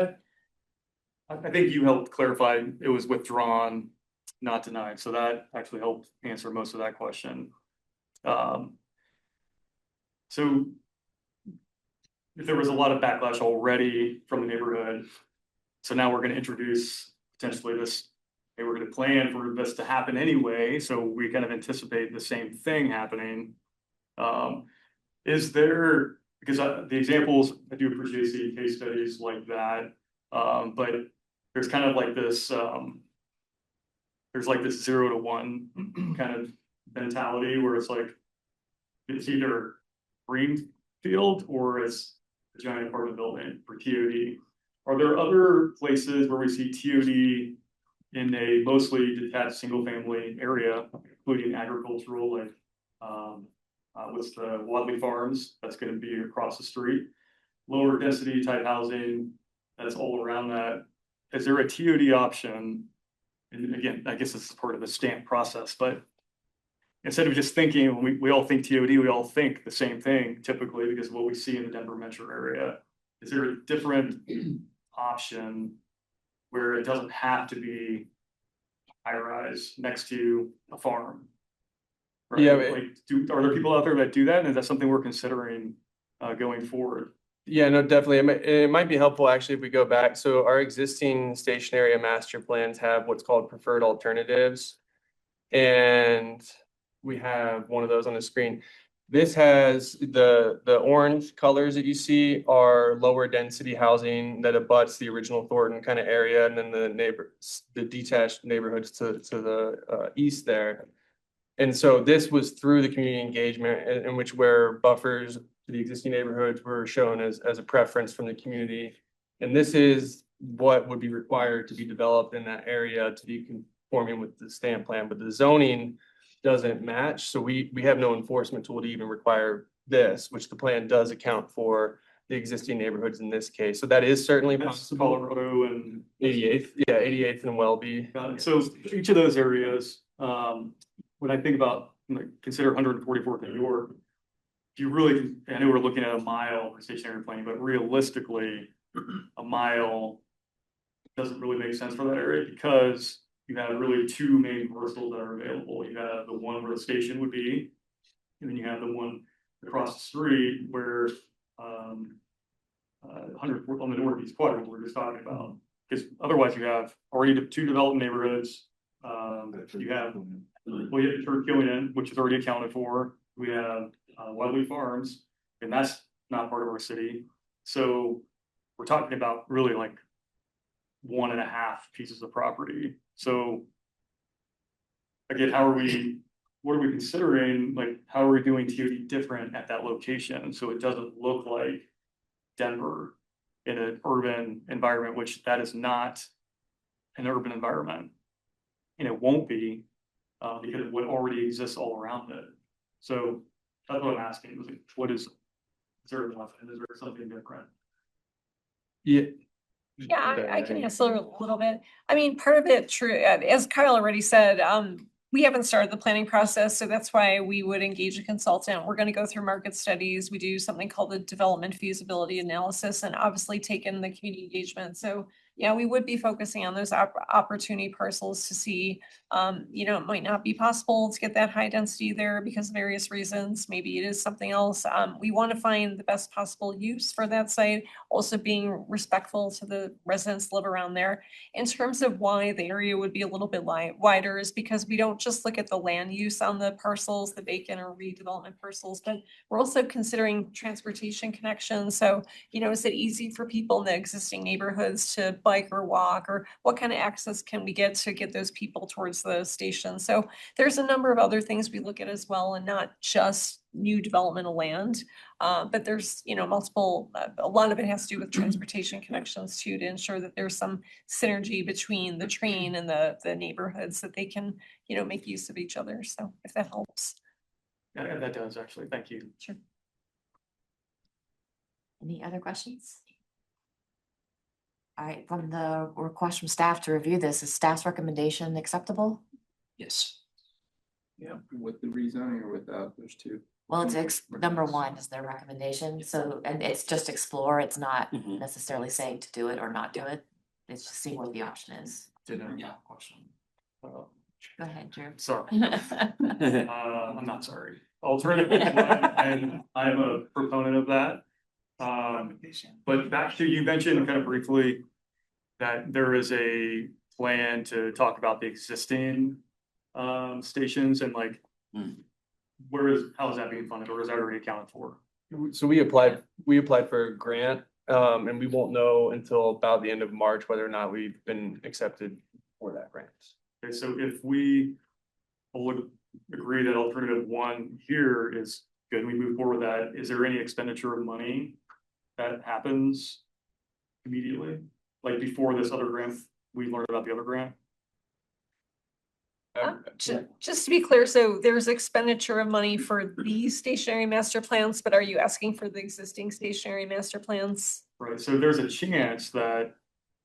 I think you helped clarify it was withdrawn, not denied, so that actually helped answer most of that question. So if there was a lot of backlash already from the neighborhood, so now we're going to introduce potentially this, hey, we're going to plan for this to happen anyway, so we kind of anticipate the same thing happening. Is there, because the examples, I do appreciate seeing case studies like that, but there's kind of like this, there's like this 0 to 1 kind of mentality where it's like, it's either greenfield or it's a giant apartment building for TOD. Are there other places where we see TOD in a mostly detached single family area, including agricultural, like what's the Wadley Farms, that's going to be across the street, lower density type housing that's all around that? Is there a TOD option? And again, I guess this is part of the stamp process, but instead of just thinking, we all think TOD, we all think the same thing typically because of what we see in the Denver metro area. Is there a different option where it doesn't have to be high rise next to a farm? Right? Yeah, Like, are there people out there that do that? And is that something we're considering going forward? Yeah, no, definitely. It might be helpful actually if we go back. So our existing station area master plans have what's called preferred alternatives. And we have one of those on the screen. This has the orange colors that you see are lower density housing that abuts the original Thornton kind of area, and then the detached neighborhoods to the east there. And so this was through the community engagement in which where buffers to the existing neighborhoods were shown as a preference from the community. And this is what would be required to be developed in that area to be conforming with the stamp plan, but the zoning doesn't match. So we have no enforcement tool to even require this, which the plan does account for the existing neighborhoods in this case. So that is certainly That's possible. Colorado and. 88th, yeah, 88th and Welby. Got it. So each of those areas, when I think about, like, consider 144th New York, if you really, I know we're looking at a mile for stationary planning, but realistically, a mile doesn't really make sense for that area because you have really two main parcels that are available. You have the one where the station would be, and then you have the one across the street where 100 on the northeast quadrant we're just talking about. Because otherwise you have already two developed neighborhoods. You have, well, you have Turk Killian, which is already accounted for. We have Wadley Farms, and that's not part of our city. So we're talking about really like 1.5 pieces of property. So again, what are we considering? Like, how are we doing TOD different at that location? So it doesn't look like Denver in an urban environment, which that is not an urban environment. And it won't be because of what already exists all around it. So that's what I'm asking. Is there enough? And is there something different? Yeah. Yeah, I can answer a little bit. I mean, part of it, true, as Kyle already said, we haven't started the planning process, so that's why we would engage a consultant. We're going to go through market studies. We do something called the development feasibility analysis and obviously take in the community engagement. So yeah, we would be focusing on those opportunity parcels to see, it might not be possible to get that high density there because of various reasons. Maybe it is something else. We want to find the best possible use for that site, also being respectful to the residents that live around there. In terms of why the area would be a little bit wider is because we don't just look at the land use on the parcels, the vacant or redevelopment parcels, but we're also considering transportation connections. So, is it easy for people in the existing neighborhoods to bike or walk, or what kind of access can we get to get those people towards the station? So there's a number of other things we look at as well, and not just new developmental land. But there's, multiple, a lot of it has to do with transportation connections too, to ensure that there's some synergy between the train and the neighborhoods that they can, make use of each other. So if that helps. Yeah, that does actually. Thank you. Sure. Any other questions? All right, from the request from staff to review this, is staff's recommendation acceptable? Yes. Yeah, with the rezoning or without, there's two. Well, it's number one is their recommendation, so, and it's just explore, it's not Mhm. necessarily saying to do it or not do it. It's just seeing what the option is. Yeah. Question. Go ahead, Drew. Sorry. I'm not sorry. Alternative one, I'm a proponent of that. But back to, you mentioned kind of briefly that there is a plan to talk about the existing stations and like, how is that being funded, or is that already accounted for? So we applied for a grant, and we won't know until about the end of March whether or not we've been accepted for that grant. Okay, so if we would agree that alternative one here is good, we move forward with that, is there any expenditure of money that happens immediately? Like before this other grant, we learned about the other grant? Just to be clear, so there's expenditure of money for these stationary master plans, but are you asking for the existing stationary master plans? Right, so there's a chance that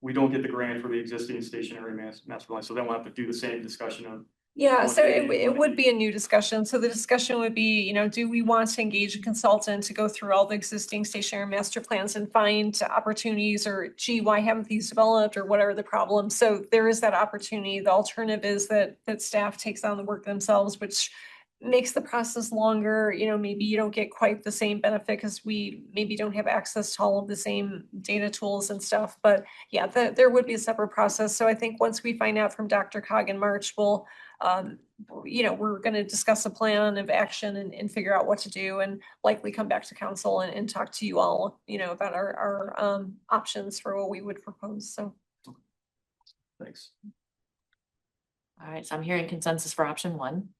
we don't get the grant for the existing stationary master plan, so then we'll have to do the same discussion of. Yeah, so it would be a new discussion. So the discussion would be, do we want to engage a consultant to go through all the existing stationary master plans and find opportunities, or gee, why haven't these developed, or what are the problems? So there is that opportunity. The alternative is that staff takes on the work themselves, which makes the process longer. Maybe you don't get quite the same benefit because we maybe don't have access to all of the same data tools and stuff. But yeah, there would be a separate process. So I think once we find out from Dr. Cog in March, we'll we're going to discuss a plan of action and figure out what to do, and likely come back to council and talk to you all, about our options for what we would propose. So. Thanks. All right, so I'm hearing consensus for option one.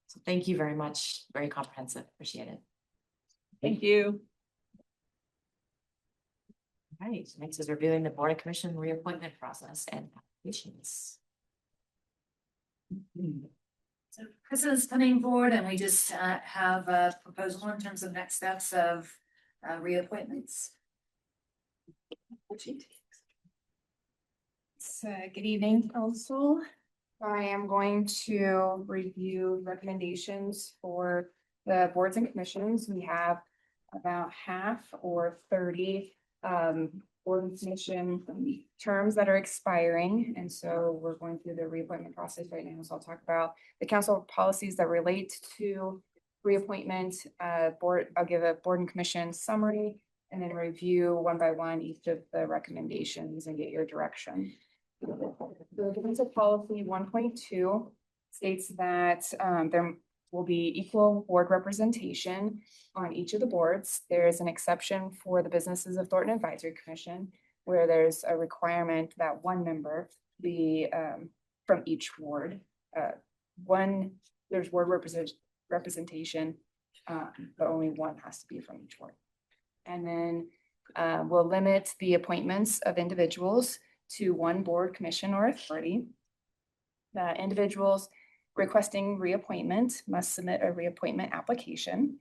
So thank you very much. Very comprehensive. Appreciate it. Thank you. All right, next is reviewing the board of commission reappointment process and applications. So Chris is coming forward, and we just have a proposal in terms of next steps of reappointments. So, good evening, council. I am going to review recommendations for the boards and commissions. We have about half or 30 board and commission terms that are expiring. And so we're going through the reappointment process right now. So I'll talk about the council policies that relate to reappointment, board. I'll give a board and commission summary and then review one by one each of the recommendations and get your direction. The council policy 1.2 states that there will be equal board representation on each of the boards. There is an exception for the Businesses of Thornton Advisory Commission, where there's a requirement that one member be from each ward. There's ward representation, but only one has to be from each ward. And then we'll limit the appointments of individuals to one board, commission, or authority. The individuals requesting reappointment must submit a reappointment application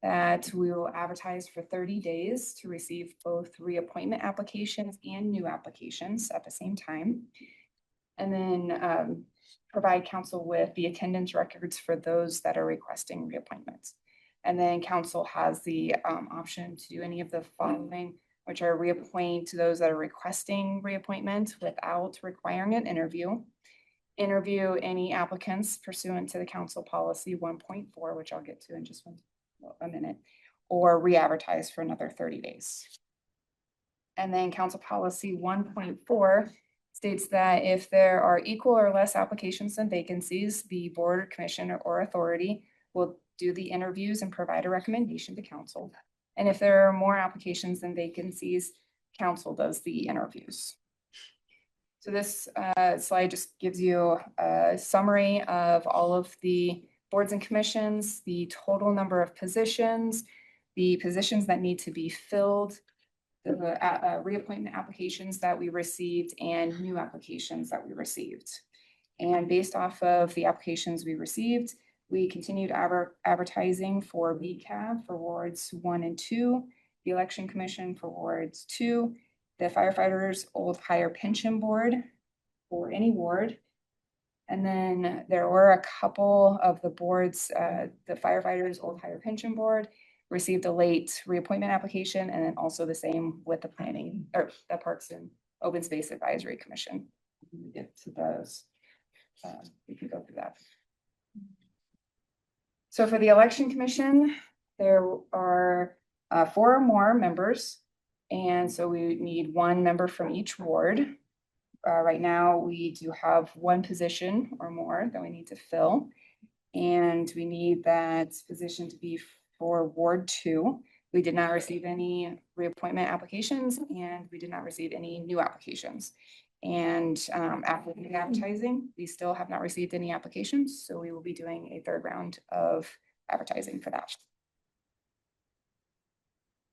that we will advertise for 30 days to receive both reappointment applications and new applications at the same time. And then provide council with the attendance records for those that are requesting reappointments. And then council has the option to do any of the following, which are reappoint those that are requesting reappointment without requiring an interview. Interview any applicants pursuant to the council policy 1.4, which I'll get to in just a minute, or re-advertise for another 30 days. And then council policy 1.4 states that if there are equal or less applications than vacancies, the board, commission, or authority will do the interviews and provide a recommendation to council. And if there are more applications than vacancies, council does the interviews. So this slide just gives you a summary of all of the boards and commissions, the total number of positions, the positions that need to be filled, the reappointment applications that we received, and new applications that we received. And based off of the applications we received, we continued advertising for VCAV for wards 1 and 2, the election commission for wards 2, the firefighters old hire pension board for any ward. And then there were a couple of the boards, the firefighters old hire pension board received a late reappointment application, and then also the same with the planning or the Parks and Open Space Advisory Commission. We get to those. We can go through that. So for the election commission, there are 4 or more members. And so we need 1 member from each ward. Right now, we do have 1 position or more that we need to fill. And we need that position to be for Ward 2. We did not receive any reappointment applications, and we did not receive any new applications. And after the advertising, we still have not received any applications. So we will be doing a 3rd round of advertising for that.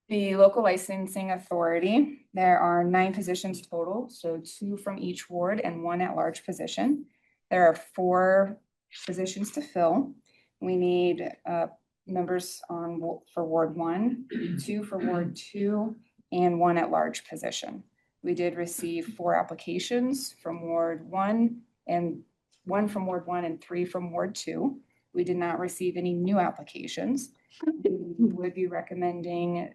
The local licensing authority, there are 9 positions total, so 2 from each ward and 1 at-large position. There are 4 positions to fill. We need members for Ward 1, 2 for Ward 2, and 1 at-large position. We did receive 4 applications from Ward 1 and 1 from Ward 1 and 3 from Ward 2. We did not receive any new applications. We would be recommending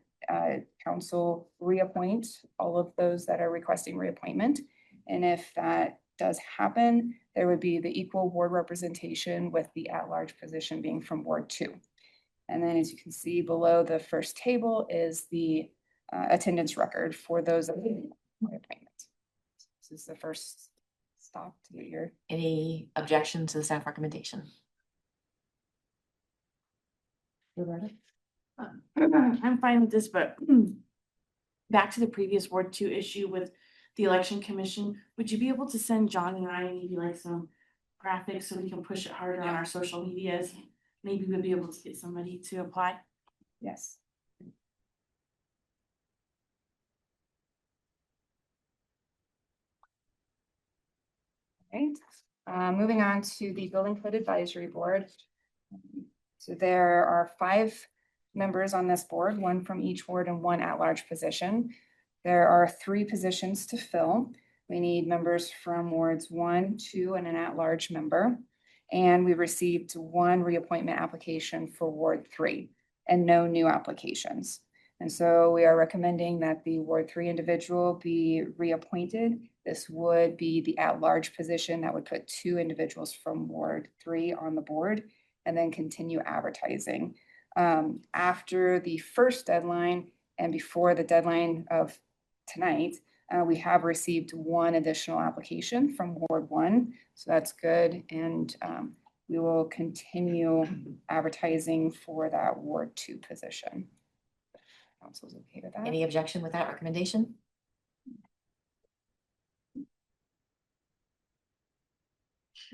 council reappoint all of those that are requesting reappointment. And if that does happen, there would be the equal ward representation with the at-large position being from Ward 2. And then as you can see below the first table is the attendance record for those reappointments. This is the first stop to get your. Any objection to the staff recommendation? Roberta? I'm fine with this, but back to the previous Ward 2 issue with the election commission, would you be able to send John and I maybe like some graphics so we can push it harder on our social medias? Maybe we'll be able to get somebody to apply. Yes. Right. Moving on to the Building Code Advisory Board. So there are 5 members on this board, one from each ward and one at-large position. There are 3 positions to fill. We need members from wards 1, 2, and an at-large member. And we received 1 reappointment application for Ward 3 and no new applications. And so we are recommending that the Ward 3 individual be reappointed. This would be the at-large position that would put 2 individuals from Ward 3 on the board and then continue advertising. After the first deadline and before the deadline of tonight, we have received 1 additional application from Ward 1, so that's good. And we will continue advertising for that Ward 2 position. Council's okay with that? Any objection with that recommendation?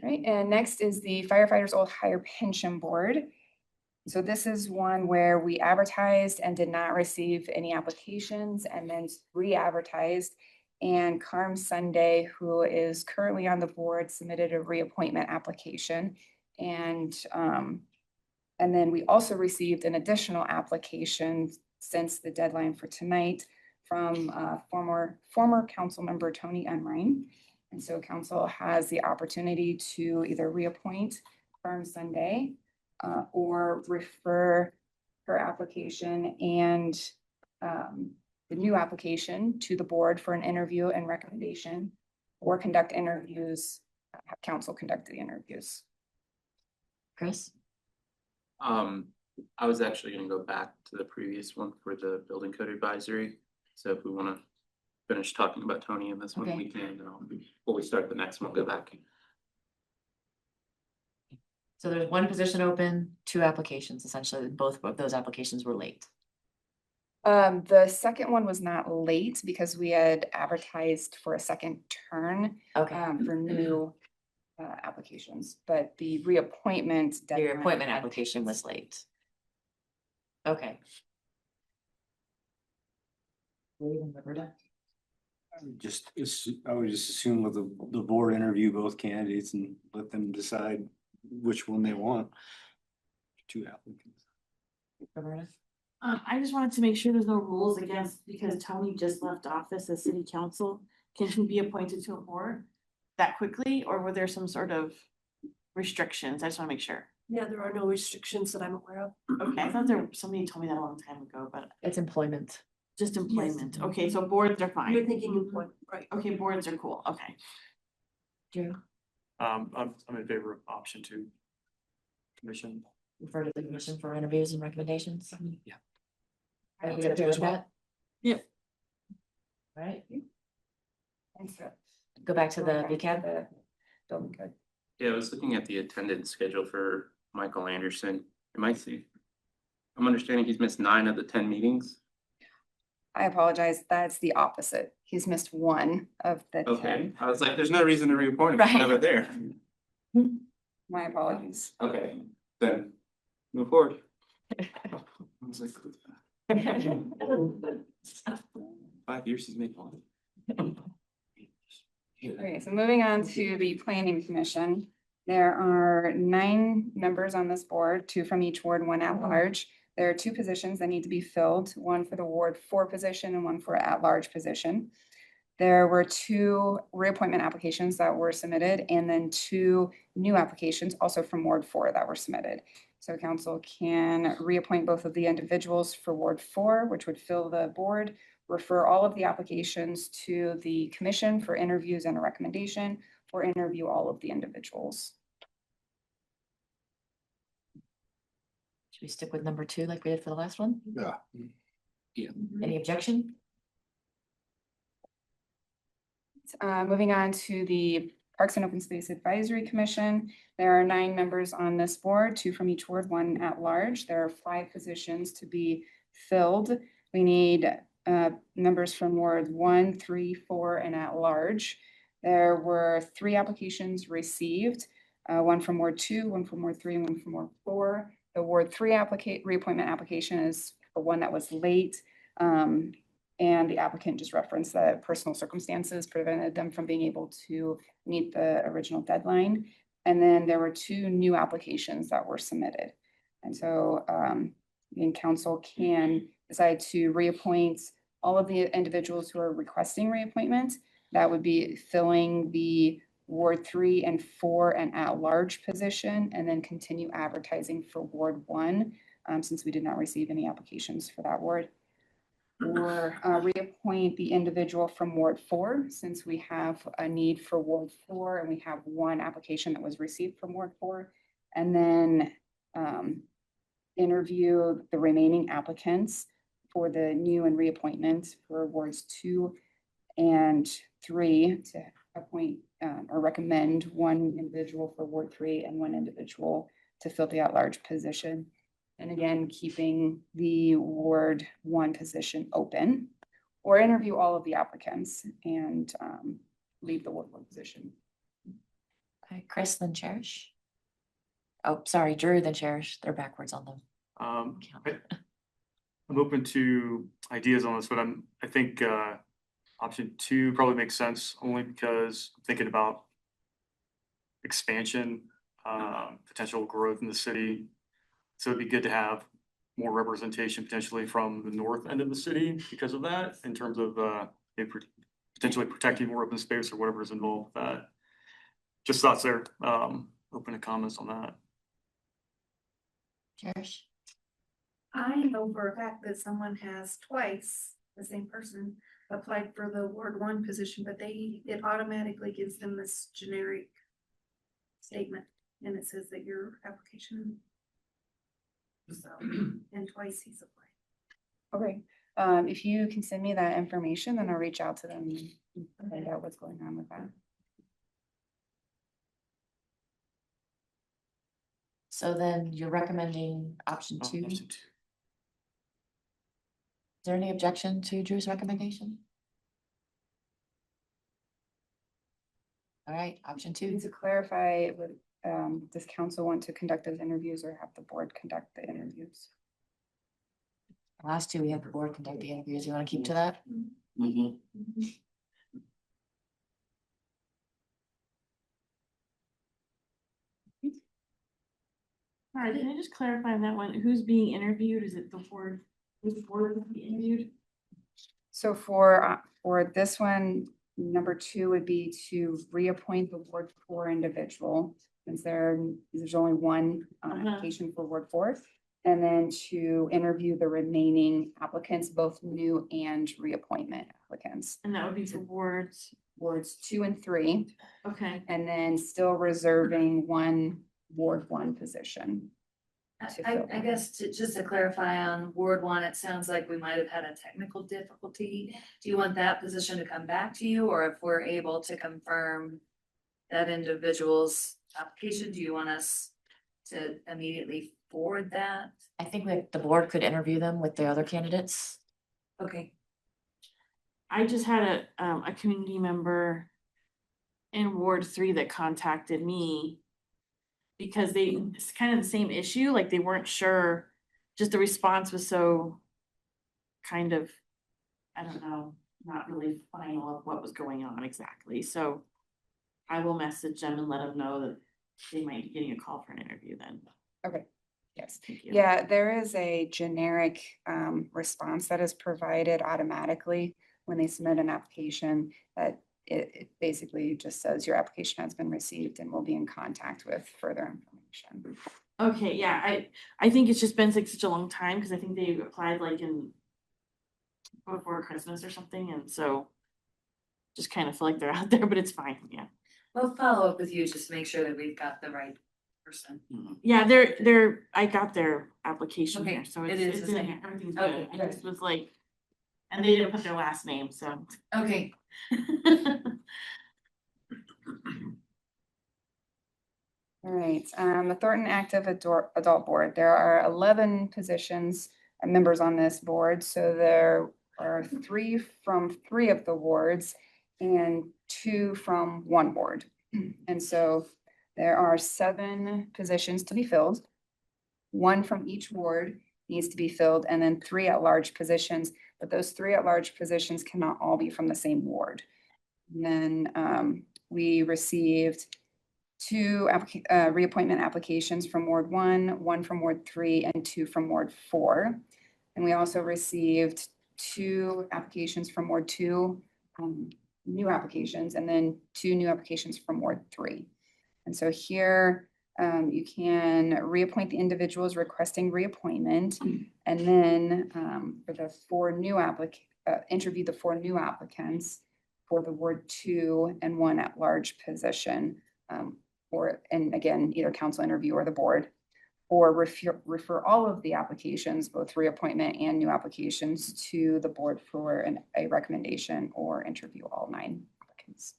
Right, and next is the firefighters old hire pension board. So this is one where we advertised and did not receive any applications and then re-advertised. And Carm Sunday, who is currently on the board, submitted a reappointment application. And then we also received an additional application since the deadline for tonight from former council member Tony Unrein. And so council has the opportunity to either reappoint Carm Sunday or refer her application and the new application to the board for an interview and recommendation, or conduct interviews, have council conduct the interviews. Chris? I was actually gonna go back to the previous one for the building code advisory. So if we wanna finish talking about Tony in this one, Okay. we can, before we start the next one, go back. So there's 1 position open, 2 applications, essentially, both of those applications were late. The second one was not late because we had advertised for a second turn for new applications, but the reappointment. Your deadline appointment had- application was late. Okay. Roberta? I would just assume let the board interview both candidates and let them decide which one they want. 2 applicants. Roberta? I just wanted to make sure there's no rules against, because Tony just left office as city council, can he be appointed to a board that quickly, or were there some sort of restrictions? I just wanna make sure. Yeah, there are no restrictions that I'm aware of. Okay, I thought somebody told me that a long time ago, but It's employment. just employment. Okay, so boards are fine. You're thinking employment, right? Okay, boards are cool. Okay. Drew? I'm in favor of option 2. Commission. Refer to the commission for interviews and recommendations? Yeah. Are we okay with that? Yep. All right, And so- go back to the VCAB. Building code. Yeah, I was looking at the attendance schedule for Michael Anderson. Am I see? I'm understanding he's missed 9 of the 10 meetings. I apologize, that's the opposite. He's missed 1 of the 10. Okay, I was like, there's no reason to reappoint him, he's Right. never there. My apologies. Okay, then move forward. I was like, 5 years he's made 1. Okay, so moving on to the planning commission. There are 9 members on this board, 2 from each ward, 1 at large. There are 2 positions that need to be filled, 1 for the Ward 4 position and 1 for at-large position. There were 2 reappointment applications that were submitted and then 2 new applications also from Ward 4 that were submitted. So council can reappoint both of the individuals for Ward 4, which would fill the board, refer all of the applications to the commission for interviews and a recommendation, or interview all of the individuals. Should we stick with number 2 like we did for the last one? Yeah. Yeah. Any objection? Moving on to the Parks and Open Space Advisory Commission. There are 9 members on this board, 2 from each ward, 1 at large. There are 5 positions to be filled. We need members from Ward 1, 3, 4, and at large. There were 3 applications received, 1 from Ward 2, 1 from Ward 3, and 1 from Ward 4. The Ward 3 reappointment application is the one that was late. And the applicant just referenced that personal circumstances prevented them from being able to meet the original deadline. And then there were 2 new applications that were submitted. And so and council can decide to reappoint all of the individuals who are requesting reappointment. That would be filling the Ward 3 and 4 and at-large position, and then continue advertising for Ward 1, since we did not receive any applications for that ward. Or reappoint the individual from Ward 4, since we have a need for Ward 4 and we have one application that was received from Ward 4. And then interview the remaining applicants for the new and reappointment for Wards 2 and 3 to appoint or recommend one individual for Ward 3 and one individual to fill the at-large position. And again, keeping the Ward 1 position open, or interview all of the applicants and leave the Ward 1 position. Okay, Chris, then Cherish. Oh, sorry, Drew, then Cherish. They're backwards on them. I'm open to ideas on this, but I think option 2 probably makes sense only because I'm thinking about expansion, potential growth in the city. So it'd be good to have more representation potentially from the north end of the city because of that, in terms of potentially protecting more open space or whatever is involved with that. Just thoughts there. Open to comments on that. Cherish? I know for a fact that someone has twice, the same person, applied for the Ward 1 position, but it automatically gives them this generic statement, and it says that your application. So, and twice he's applied. Okay, if you can send me that information, then I'll reach out to them and find out what's going on with that. So then you're recommending option 2? Is there any objection to Drew's recommendation? All right, option 2. To clarify, does council want to conduct those interviews or have the board conduct the interviews? Last 2, we had the board conduct the interviews. You want to keep to that? Mm-hmm. All right, can I just clarify on that one? Who's being interviewed? Is it the board? Who's the board being interviewed? So for this one, number 2 would be to reappoint the Ward 4 individual, since there's only one application for Ward 4. And then to interview the remaining applicants, both new and reappointment applicants. And that would be for Wards 2 and 3. Okay. And then still reserving one Ward 1 position. I guess just to clarify on Ward 1, it sounds like we might have had a technical difficulty. Do you want that position to come back to you, or if we're able to confirm that individual's application, do you want us to immediately forward that? I think the board could interview them with the other candidates. Okay. I just had a community member in Ward 3 that contacted me because it's kind of the same issue, like they weren't sure, just the response was so kind of, I don't know, not really final of what was going on exactly. So I will message them and let them know that they might be getting a call for an interview then. Okay. Yes. Thank you. Yeah, there is a generic response that is provided automatically when they submit an application that it basically just says your application has been received and we'll be in contact with further information. Okay, yeah, I think it's just been like such a long time because I think they applied like before Christmas or something, and so just kind of feel like they're out there, but it's fine, yeah. We'll follow up with you just to make sure that we've got the right person. Yeah, I got their application Okay, here, so it it's is the in same. here, everything's Okay, good. I just was like, and they didn't put their last name, so. Okay. All right, the Thornton Active Adult Board, there are 11 positions and members on this board. So there are 3 from 3 of the wards and 2 from 1 board. And so there are 7 positions to be filled. 1 from each ward needs to be filled, and then 3 at-large positions, but those 3 at-large positions cannot all be from the same ward. And then we received two reappointment applications from Ward 1, one from Ward 3, and 2 from Ward 4. And we also received 2 applications from Ward 2, new applications, and then 2 new applications from Ward 3. And so here, you can reappoint the individuals requesting reappointment, and then for the 4 new interview the 4 new applicants for the Ward 2 and 1 at-large position, and again, either council interview or the board, or refer all of the applications, both reappointment and new applications, to the board for a recommendation or interview all 9 applicants.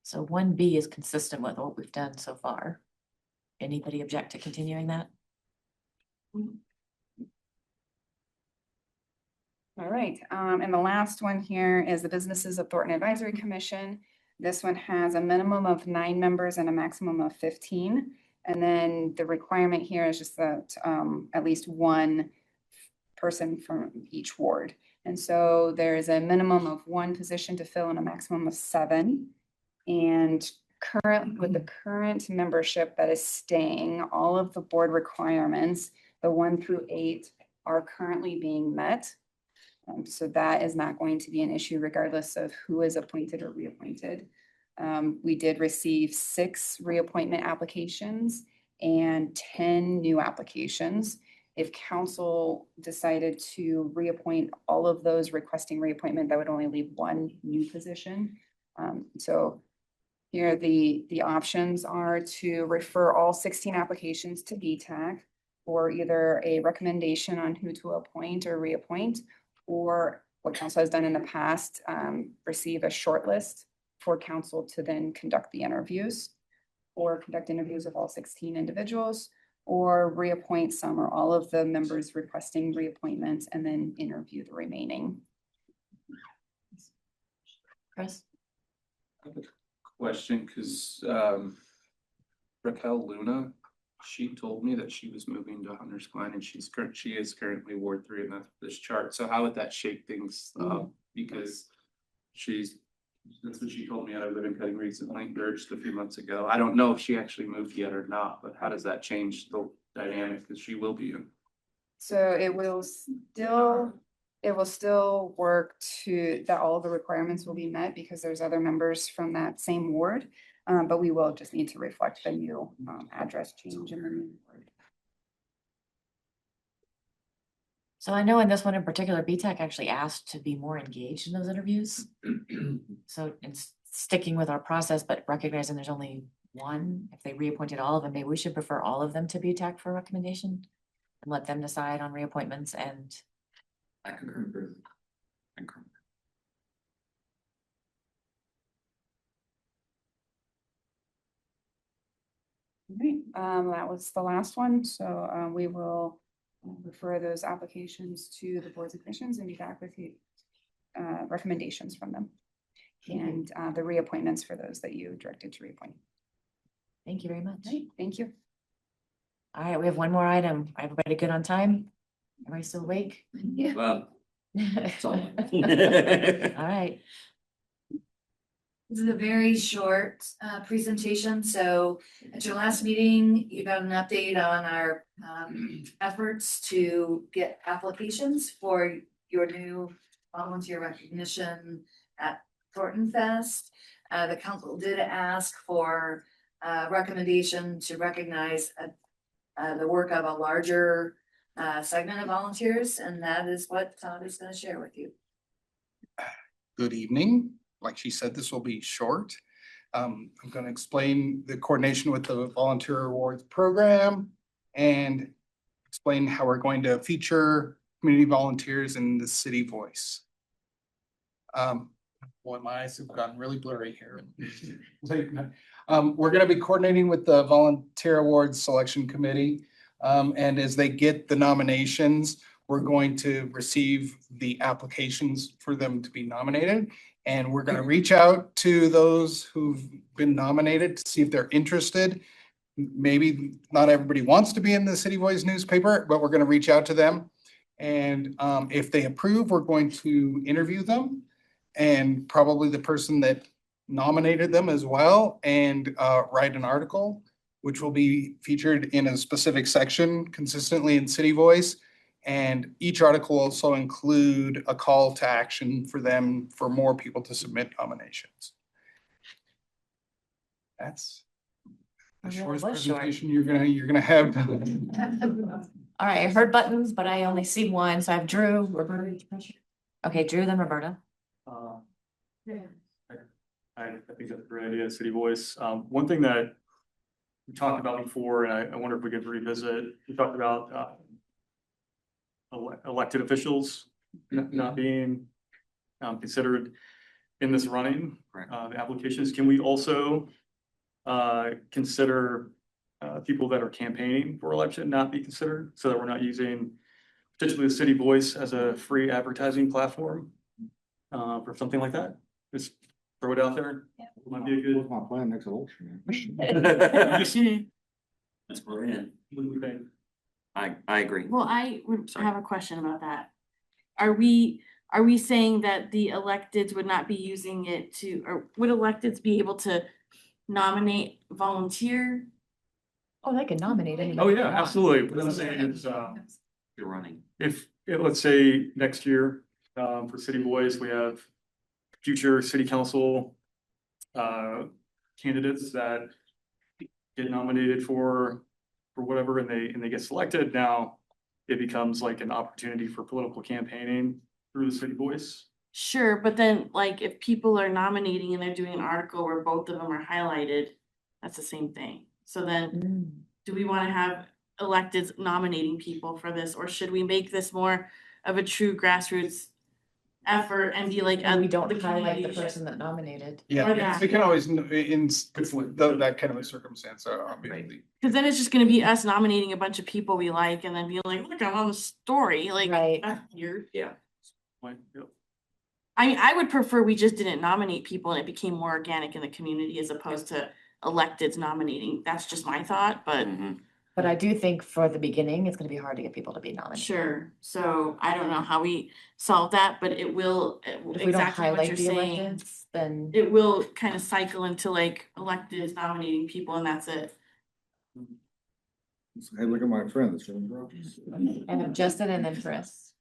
So 1B is consistent with what we've done so far. Anybody object to continuing that? All right, and the last one here is the Businesses of Thornton Advisory Commission. This one has a minimum of 9 members and a maximum of 15. And then the requirement here is just that at least 1 person from each ward. And so there is a minimum of 1 position to fill and a maximum of 7. And with the current membership that is staying, all of the board requirements, the 1 through 8, are currently being met. So that is not going to be an issue regardless of who is appointed or reappointed. We did receive 6 reappointment applications and 10 new applications. If council decided to reappoint all of those requesting reappointment, that would only leave 1 new position. So here the options are to refer all 16 applications to BTAC, or either a recommendation on who to appoint or reappoint, or what council has done in the past, receive a short list for council to then conduct the interviews, or conduct interviews of all 16 individuals, or reappoint some or all of the members requesting reappointments and then interview the remaining. Chris? Question, because Raquel Luna, she told me that she was moving to Hunters Glen, and she is currently Ward 3, and that's this chart. So how would that shake things up? Because that's what she told me. I live in Cutting recently, or just a few months ago. I don't know if she actually moved yet or not, but how does that change the dynamic? Because she will be in. So it will still work to that all the requirements will be met, because there's other members from that same ward. But we will just need to reflect the new address change in the new ward. So I know in this one in particular, BTAC actually asked to be more engaged in those interviews. So it's sticking with our process, but recognizing there's only 1, if they reappointed all of them, maybe we should prefer all of them to BTAC for recommendation and let them decide on reappointments. And I concur. Right, that was the last one. So we will refer those applications to the boards and commissions and be back with you recommendations from them. And the reappointments for those that you directed to reappoint. thank you very much. Right, thank you. All right, we have one more item. Everybody good on time? Everybody still awake? Yeah. Well, All right. This is a very short presentation. So at your last meeting, you got an update on our efforts to get applications for your new volunteer recognition at Thornton Fest. The council did ask for a recommendation to recognize the work of a larger segment of volunteers, and that is what Todd is going to share with you. Good evening. Like she said, this will be short. I'm going to explain the coordination with the Volunteer Awards Program and explain how we're going to feature community volunteers in the City Voice. Boy, my eyes have gotten really blurry here. We're going to be coordinating with the Volunteer Awards Selection Committee. And as they get the nominations, we're going to receive the applications for them to be nominated. And we're going to reach out to those who've been nominated to see if they're interested. Maybe not everybody wants to be in the City Voice newspaper, but we're going to reach out to them. And if they approve, we're going to interview them. And probably the person that nominated them as well and write an article, which will be featured in a specific section consistently in City Voice. And each article will also include a call to action for them, for more people to submit nominations. That's the Yeah, it shortest was short. presentation you're gonna have. All right, I heard buttons, but I only see one, so I have Drew, Roberta. Okay, Drew, then Roberta. I think that's a great idea, City Voice. One thing that we talked about before, and I wonder if we could revisit, we talked about elected officials not being considered in this running, the applications. Can we also consider people that are campaigning for election not be considered, so that we're not using potentially the City Voice as a free advertising platform for something like that? Just throw it out there. Might be a good. My plan next election. You see, That's where we're in. what do we think? I agree. Well, I would Sorry. have a question about that. Are we saying that the electeds would not be using it to, or would electeds be able to nominate volunteer? Oh, they can nominate anybody. Oh, yeah, absolutely. What I'm saying is, You're running. if, let's say next year, for City Voice, we have future city council candidates that get nominated for whatever, and they get selected, now it becomes like an opportunity for political campaigning through the City Voice. Sure, but then like if people are nominating and they're doing an article where both of them are highlighted, that's the same thing. So then do we want to have electeds nominating people for this, or should we make this more of a true grassroots effort and be like, And we don't the highlight the community should- person that nominated. Yeah, Yeah. we can always, in that kind of a circumstance, obviously. Cause then it's just gonna be us nominating a bunch of people we like and then being like, look, I'm on the story, like, Right. that's weird. Yeah. Yep. I mean, I would prefer we just didn't nominate people and it became more organic in the community as opposed to electeds nominating. That's just my thought, but But I do think for the beginning, it's gonna be hard to get people to be nominated. sure. So I don't know how we solve that, but it will, If we don't exactly what highlight you're the saying. electeds, then It will kind of cycle into like electeds nominating people and that's it. Hey, look at my friend, that's Jim Rogers. and then Justin and then Chris.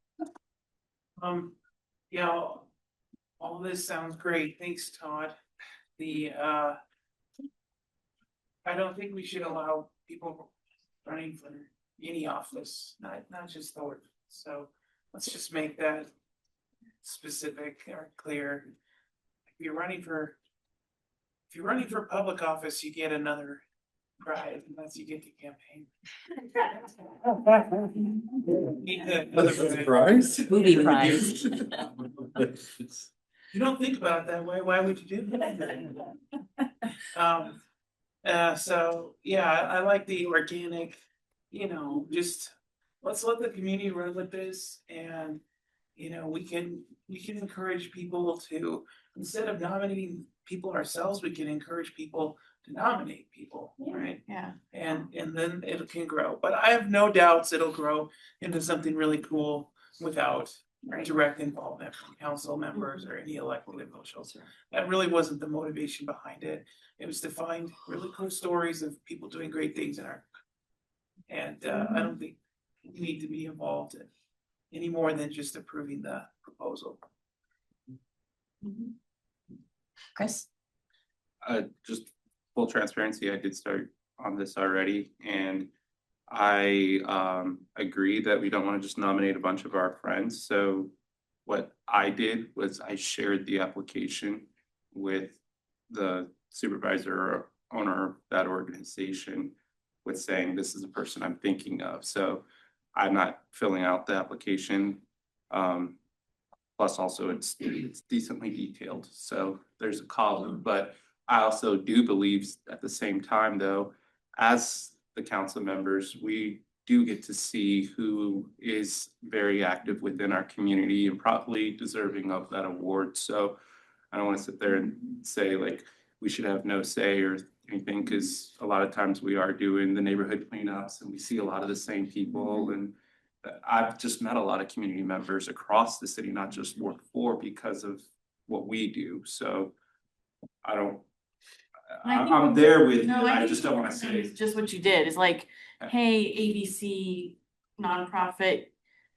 Yeah, all this sounds great. Thanks, Todd. I don't think we should allow people running for any office, not just the ordinance. So let's just make that specific or clear. If you're running for public office, you get another prize, unless you get to campaign. Prize? Movie prize. You don't think about it that way, why would you do that? So, yeah, I like the organic, just, let's let the community run with this, and, we can encourage people to, instead of nominating people ourselves, we can encourage people to nominate people, right? Yeah. And then it can grow, but I have no doubts it'll grow into something really cool without direct involvement from council members or any elected officials. That really wasn't the motivation behind it. It was to find really cool stories of people doing great things in our. And I don't think we need to be involved in any more than just approving the proposal. Chris? Just full transparency, I did start on this already, and I agree that we don't want to just nominate a bunch of our friends. So what I did was I shared the application with the supervisor or owner of that organization with saying, this is the person I'm thinking of. So I'm not filling out the application. Plus also it's decently detailed. So there's a column, but I also do believe at the same time though, as the council members, we do get to see who is very active within our community and probably deserving of that award. So I don't want to sit there and say like, we should have no say or anything, because a lot of times we are doing the neighborhood cleanups and we see a lot of the same people. And I've just met a lot of community members across the city, not just Ward 4, because of what we do. So I don't, I think I'm what- there with you, No, I think just don't what wanna you're saying say. is just what you did is like, Okay. hey, ABC nonprofit,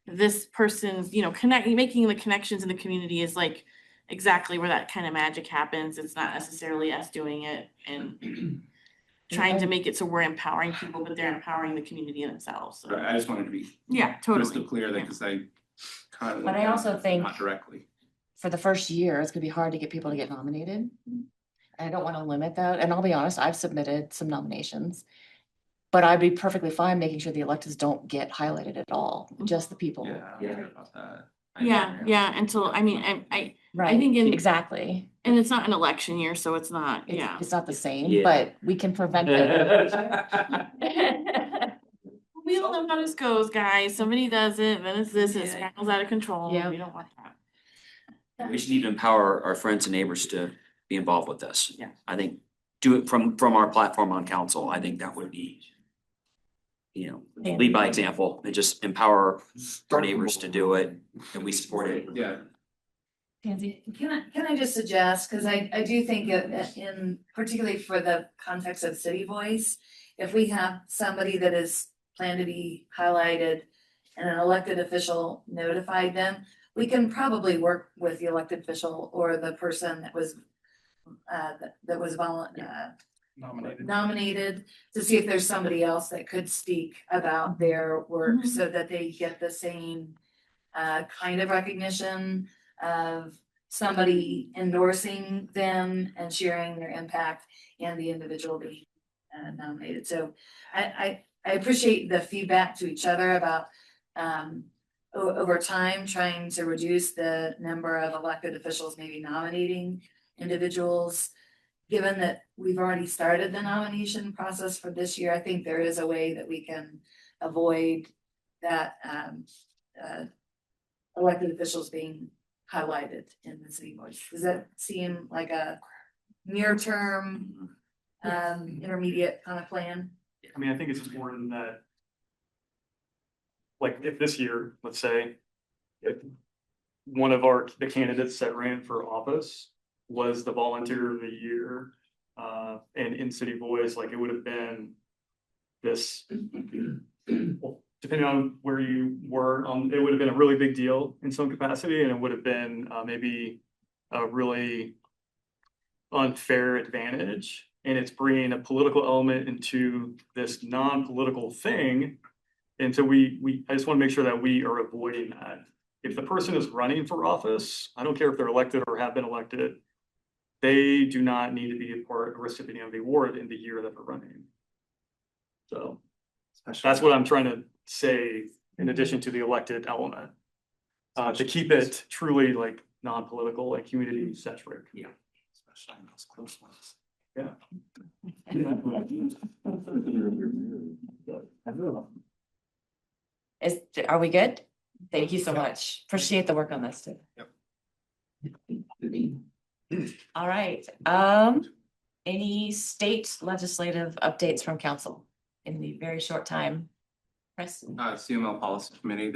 this person's, making the connections in the community is like exactly where that kind of magic happens. It's not necessarily us doing it and trying to make it so we're empowering people, but they're empowering the community themselves. So. Right, I just wanted to be Yeah, crystal totally. clear that, cause I kind of. But I also think- Not directly. For the first year, it's gonna be hard to get people to get nominated. And I don't wanna limit that, and I'll be honest, I've submitted some nominations. But I'd be perfectly fine making sure the electeds don't get highlighted at all, just the people. Yeah, I forgot about that. Yeah, until, I Right, think in- exactly. and it's not an election year, so it's not, It's, yeah. it's not the same, Yeah. but we can prevent it. We all know how this goes, guys. Somebody does it, then it's this, it spirals out of control. Yeah. We don't want that. We should need to empower our friends and neighbors to be involved with this. Yeah. I think, do it from our platform on council. I think that would be, lead by example and just empower our neighbors to do it and we support it. Yeah. Pansy? Can I just suggest, because I do think in, particularly for the context of City Voice, if we have somebody that is planned to be highlighted and an elected official notified them, we can probably work with the elected official or the person that was nominated to see if there's somebody else that could speak about their work so that they get the same kind of recognition of somebody endorsing them and sharing their impact and the individual being nominated. So I appreciate the feedback to each other about over time, trying to reduce the number of elected officials maybe nominating individuals. Given that we've already started the nomination process for this year, I think there is a way that we can avoid that elected officials being highlighted in the City Voice. Does that seem like a near-term, intermediate kind of plan? I mean, I think it's important that, like, if this year, let's say, if one of the candidates that ran for office was the volunteer of the year, and in City Voice, like, it would have been this, well, depending on where you were, it would have been a really big deal in some capacity, and it would have been maybe a really unfair advantage. And it's bringing a political element into this non-political thing. And so I just want to make sure that we are avoiding that. If the person is running for office, I don't care if they're elected or have been elected, they do not need to be a recipient of the award in the year that they're running. So that's what I'm trying to say, in addition to the elected element, to keep it truly like non-political and community centric. Yeah. Especially in those close ones. Yeah. Are we good? Thank you so much. Appreciate the work on this too. All right, any state legislative updates from council in the very short time? Chris? CML Policy Committee,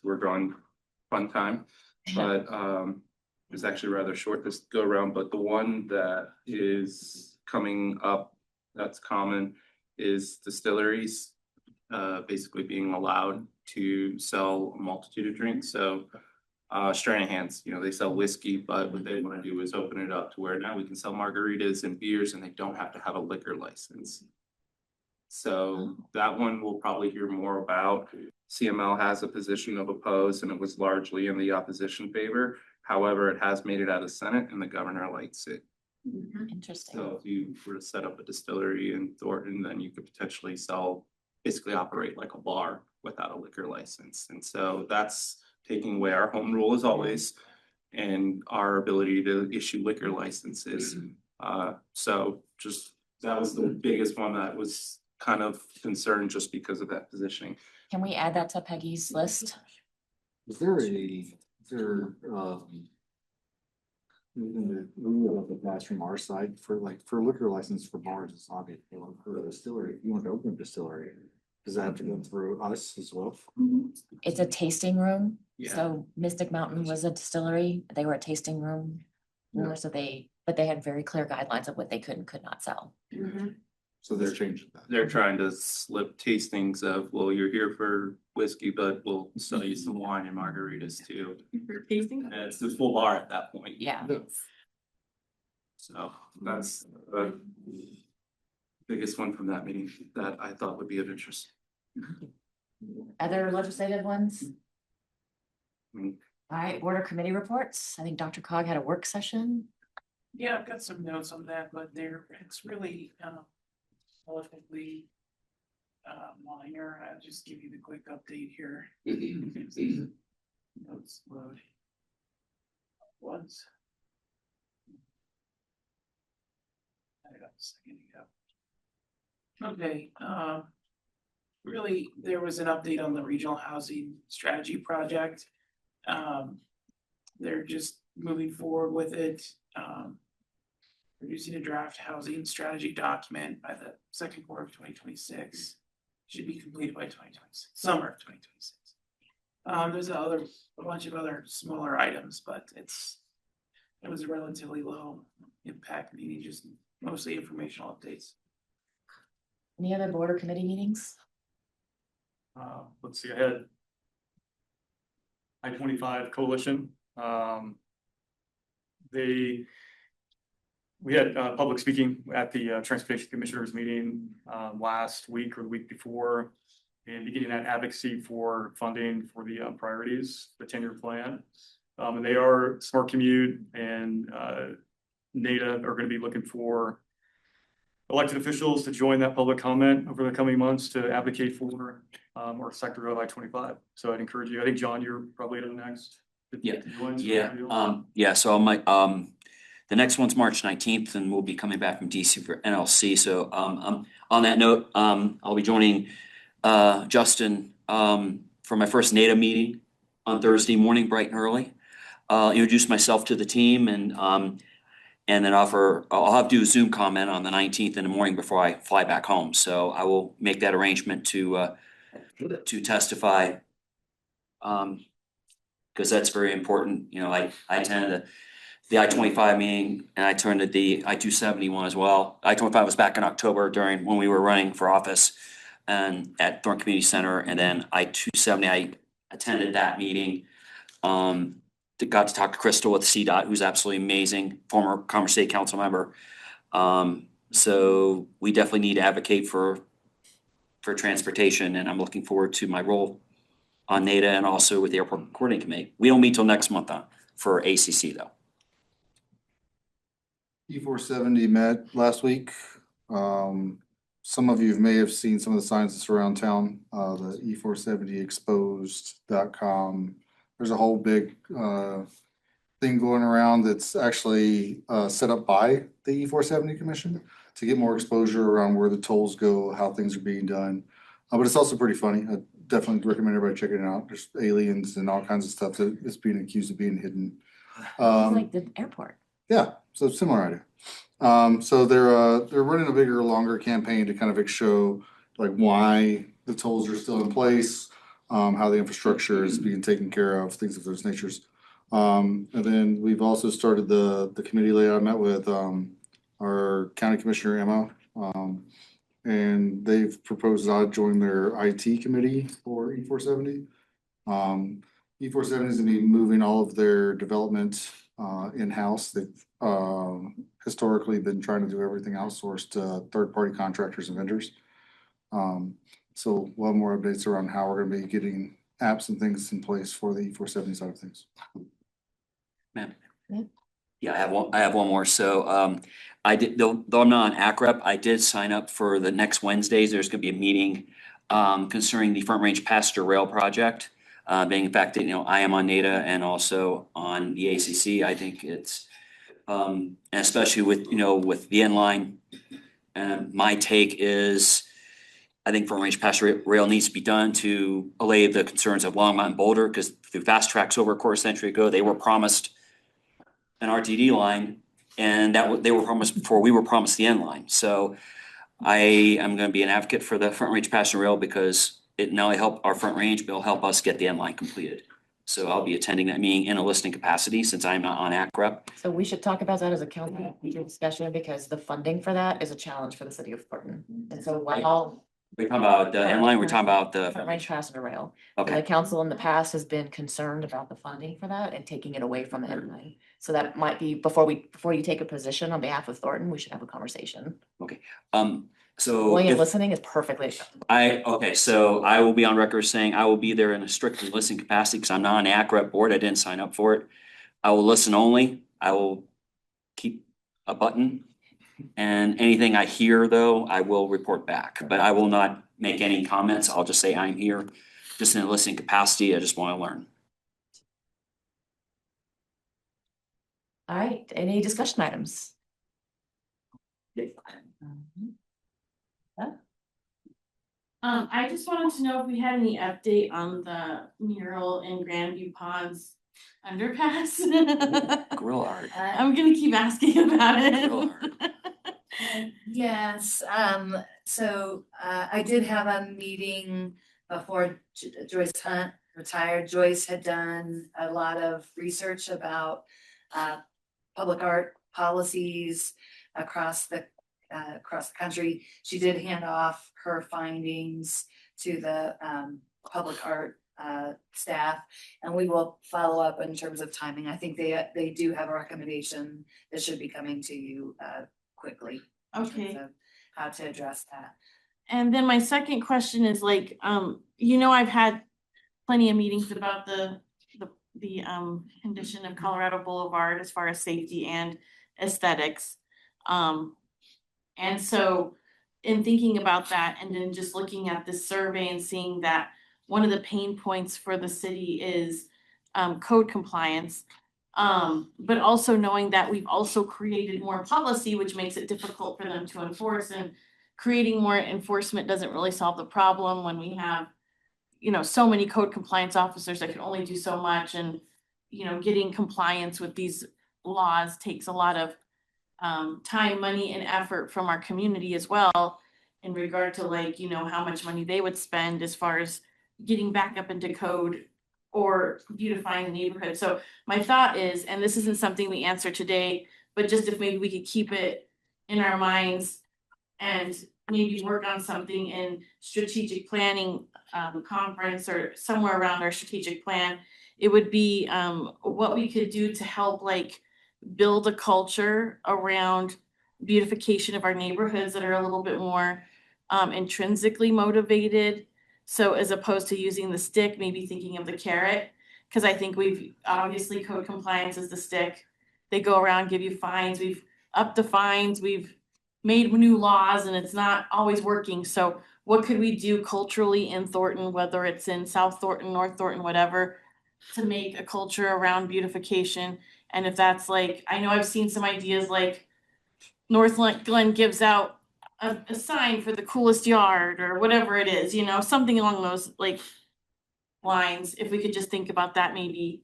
we're going fun time, but it was actually rather short this go around, but the one that is coming up that's common is distilleries basically being allowed to sell a multitude of drinks. So Stranahan's, they sell whiskey, but what they want to do is open it up to where now we can sell margaritas and beers and they don't have to have a liquor license. So that one we'll probably hear more about. CML has a position of oppose and it was largely in the opposition favor. However, it has made it out of Senate and the governor likes it. Interesting. So if you were to set up a distillery in Thornton, then you could potentially basically operate like a bar without a liquor license. And so that's taking away our home rule as always and our ability to issue liquor licenses. So just, that was the biggest one that was kind of concerned just because of that positioning. Can we add that to Peggy's list? Is there in the rule of the pass from our side for liquor license for bars, it's obvious, for a distillery, if you want to open a distillery, does that have to go through us as well? It's a tasting room. Yeah. So Mystic Mountain was a distillery. They were a tasting room. more, so but they had very clear guidelines of what they could and could not sell. So they're changing that. They're trying to slip tastings of, well, you're here for whiskey, but we'll sell you some wine and margaritas too. Tasting? And it's the full bar at that point. Yeah. So that's the biggest one from that meeting that I thought would be of interest. Other legislative ones? Mm. All right, board or committee reports. I think Dr. Cog had a work session. Yeah, I've got some notes on that, but it's really relatively minor. I'll just give you the quick update here. Notes load. Once. I got a second ago. Okay, really, there was an update on the regional housing strategy project. They're just moving forward with it. Producing a draft housing strategy document by the second quarter of 2026. Should be completed by 2026, summer of 2026. There's a bunch of other smaller items, but it was a relatively low impact meeting, just mostly informational updates. Any other board or committee meetings? Let's see ahead. I-25 Coalition. We had public speaking at the Transportation Commissioners meeting last week or the week before, and beginning that advocacy for funding for the priorities, the 10-year plan. And they are Smart Commute and NADA are going to be looking for elected officials to join that public comment over the coming months to advocate for our sector of I-25. So I'd encourage you. I think, John, you're probably the next. So the next one's March 19th, and we'll be coming back from DC for NLC. So on that note, I'll be joining Justin for my first NADA meeting on Thursday morning, bright and early. Introduce myself to the team and then I'll have to do a Zoom comment on the 19th in the morning before I fly back home. So I will make that arrangement to testify. Because that's very important. I attended the I-25 meeting and I attended the I-270 one as well. I-25 was back in October when we were running for office and at Thornton Community Center, and then I-270, I attended that meeting. Got to talk to Crystal with CDOT, who's absolutely amazing, former Commerce State Council member. So we definitely need to advocate for transportation, and I'm looking forward to my role on NADA and also with the Airport Coordinating Committee. We don't meet till next month for ACC though. E470 met last week. Some of you may have seen some of the signs that's around town, the E470exposed.com. There's a whole big thing going around that's actually set up by the E470 Commission to get more exposure around where the tolls go, how things are being done. But it's also pretty funny. I definitely recommend everybody checking it out. There's aliens and all kinds of stuff that is being accused of being hidden. Like the airport. Yeah, so similar idea. So they're running a bigger, longer campaign to kind of show like why the tolls are still in place, how the infrastructure is being taken care of, things of those natures. And then we've also started the committee layout. I met with our county commissioner, Emma, and they've proposed I join their IT committee for E470. E470 is going to be moving all of their development in-house. They've historically been trying to do everything outsourced to third-party contractors and vendors. So we'll have more updates around how we're going to be getting apps and things in place for the E470 side of things. Yeah, I have one more. So I did, though I'm not on ACREP, I did sign up for the next Wednesdays. There's going to be a meeting concerning the Front Range Passenger Rail project. Being in fact that, I am on NADA and also on the ACC. I think it's, and especially with, with the N-line, my take is, I think Front Range Passenger Rail needs to be done to allay the concerns of Longmont and Boulder, because through Fast Tracks over a quarter century ago, they were promised an RTD line, and they were promised before we were promised the N-line. So I am going to be an advocate for the Front Range Passenger Rail because it not only help our Front Range, but it'll help us get the N-line completed. So I'll be attending that meeting in a listening capacity since I'm not on ACREP. So we should talk about that as a council discussion because the funding for that is a challenge for the city of Thornton. And so while We're talking about the inline, we're talking about the, Front Range Passenger Rail. The okay, council in the past has been concerned about the funding for that and taking it away from the inline. So that might be, before you take a position on behalf of Thornton, we should have a conversation. so William, if listening is perfectly acceptable. so I will be on record saying I will be there in a strictly listening capacity because I'm not on the ACREP board. I didn't sign up for it. I will listen only. I will keep a button. And anything I hear though, I will report back, but I will not make any comments. I'll just say I'm here, just in a listening capacity. I just want to learn. All right, any discussion items? I just wanted to know if we had any update on the mural in Grandview Ponds underpass. Grill art. I'm gonna keep asking about Grill it. art. Yes, so I did have a meeting before Joyce Hunt retired. Joyce had done a lot of research about public art policies across the country. She did hand off her findings to the public art staff, and we will follow up in terms of timing. I think they do have a recommendation that should be coming to you quickly. in terms Okay. of how to address that. And then my second question is like, I've had plenty of meetings about the condition of Colorado Boulevard as far as safety and aesthetics. And so in thinking about that and then just looking at this survey and seeing that one of the pain points for the city is code compliance. But also knowing that we've also created more policy, which makes it difficult for them to enforce, and creating more enforcement doesn't really solve the problem when we have, so many code compliance officers that can only do so much, and, getting compliance with these laws takes a lot of time, money, and effort from our community as well, in regard to how much money they would spend as far as getting back up into code or beautifying the neighborhood. So my thought is, and this isn't something we answer today, but just if maybe we could keep it in our minds and maybe work on something in strategic planning conference or somewhere around our strategic plan, it would be what we could do to help build a culture around beautification of our neighborhoods that are a little bit more intrinsically motivated. So as opposed to using the stick, maybe thinking of the carrot, because I think we've obviously code compliance is the stick. They go around, give you fines. We've upped the fines. We've made new laws and it's not always working. So what could we do culturally in Thornton, whether it's in South Thornton, North Thornton, whatever, to make a culture around beautification? And if that's I know I've seen some ideas North Glen gives out a sign for the coolest yard or whatever it is, something along those lines. If we could just think about that maybe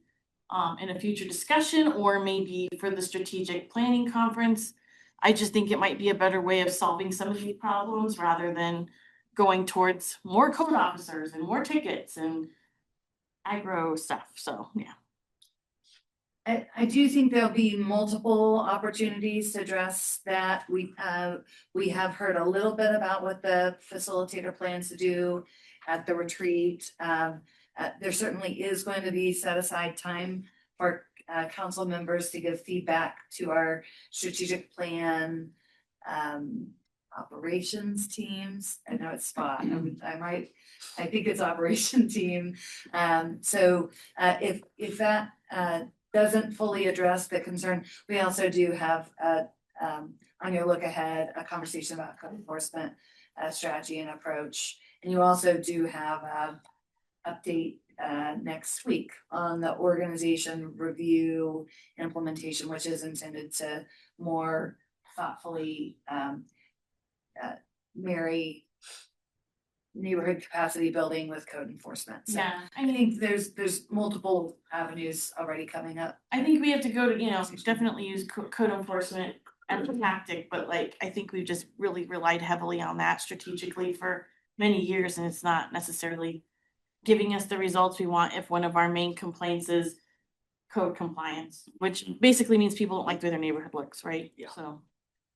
in a future discussion, or maybe for the strategic planning conference. I just think it might be a better way of solving some of these problems rather than going towards more code officers and more tickets and aggro stuff. So, yeah. I do think there'll be multiple opportunities to address that. We have heard a little bit about what the facilitator plans to do at the retreat. There certainly is going to be set aside time for council members to give feedback to our strategic plan operations teams. I know it's SPOT. I think it's operation team. So if that doesn't fully address the concern, we also do have on your look ahead a conversation about code enforcement strategy and approach. And you also do have a update next week on the organization review implementation, which is intended to more thoughtfully marry neighborhood capacity building with code enforcement. So Yeah, I think there's multiple avenues already coming up. I think we have to go to, definitely use code enforcement as a tactic, but I think we've just really relied heavily on that strategically for many years, and it's not necessarily giving us the results we want if one of our main complaints is code compliance, which basically means people don't like the way their neighborhood looks, right? Yeah. So,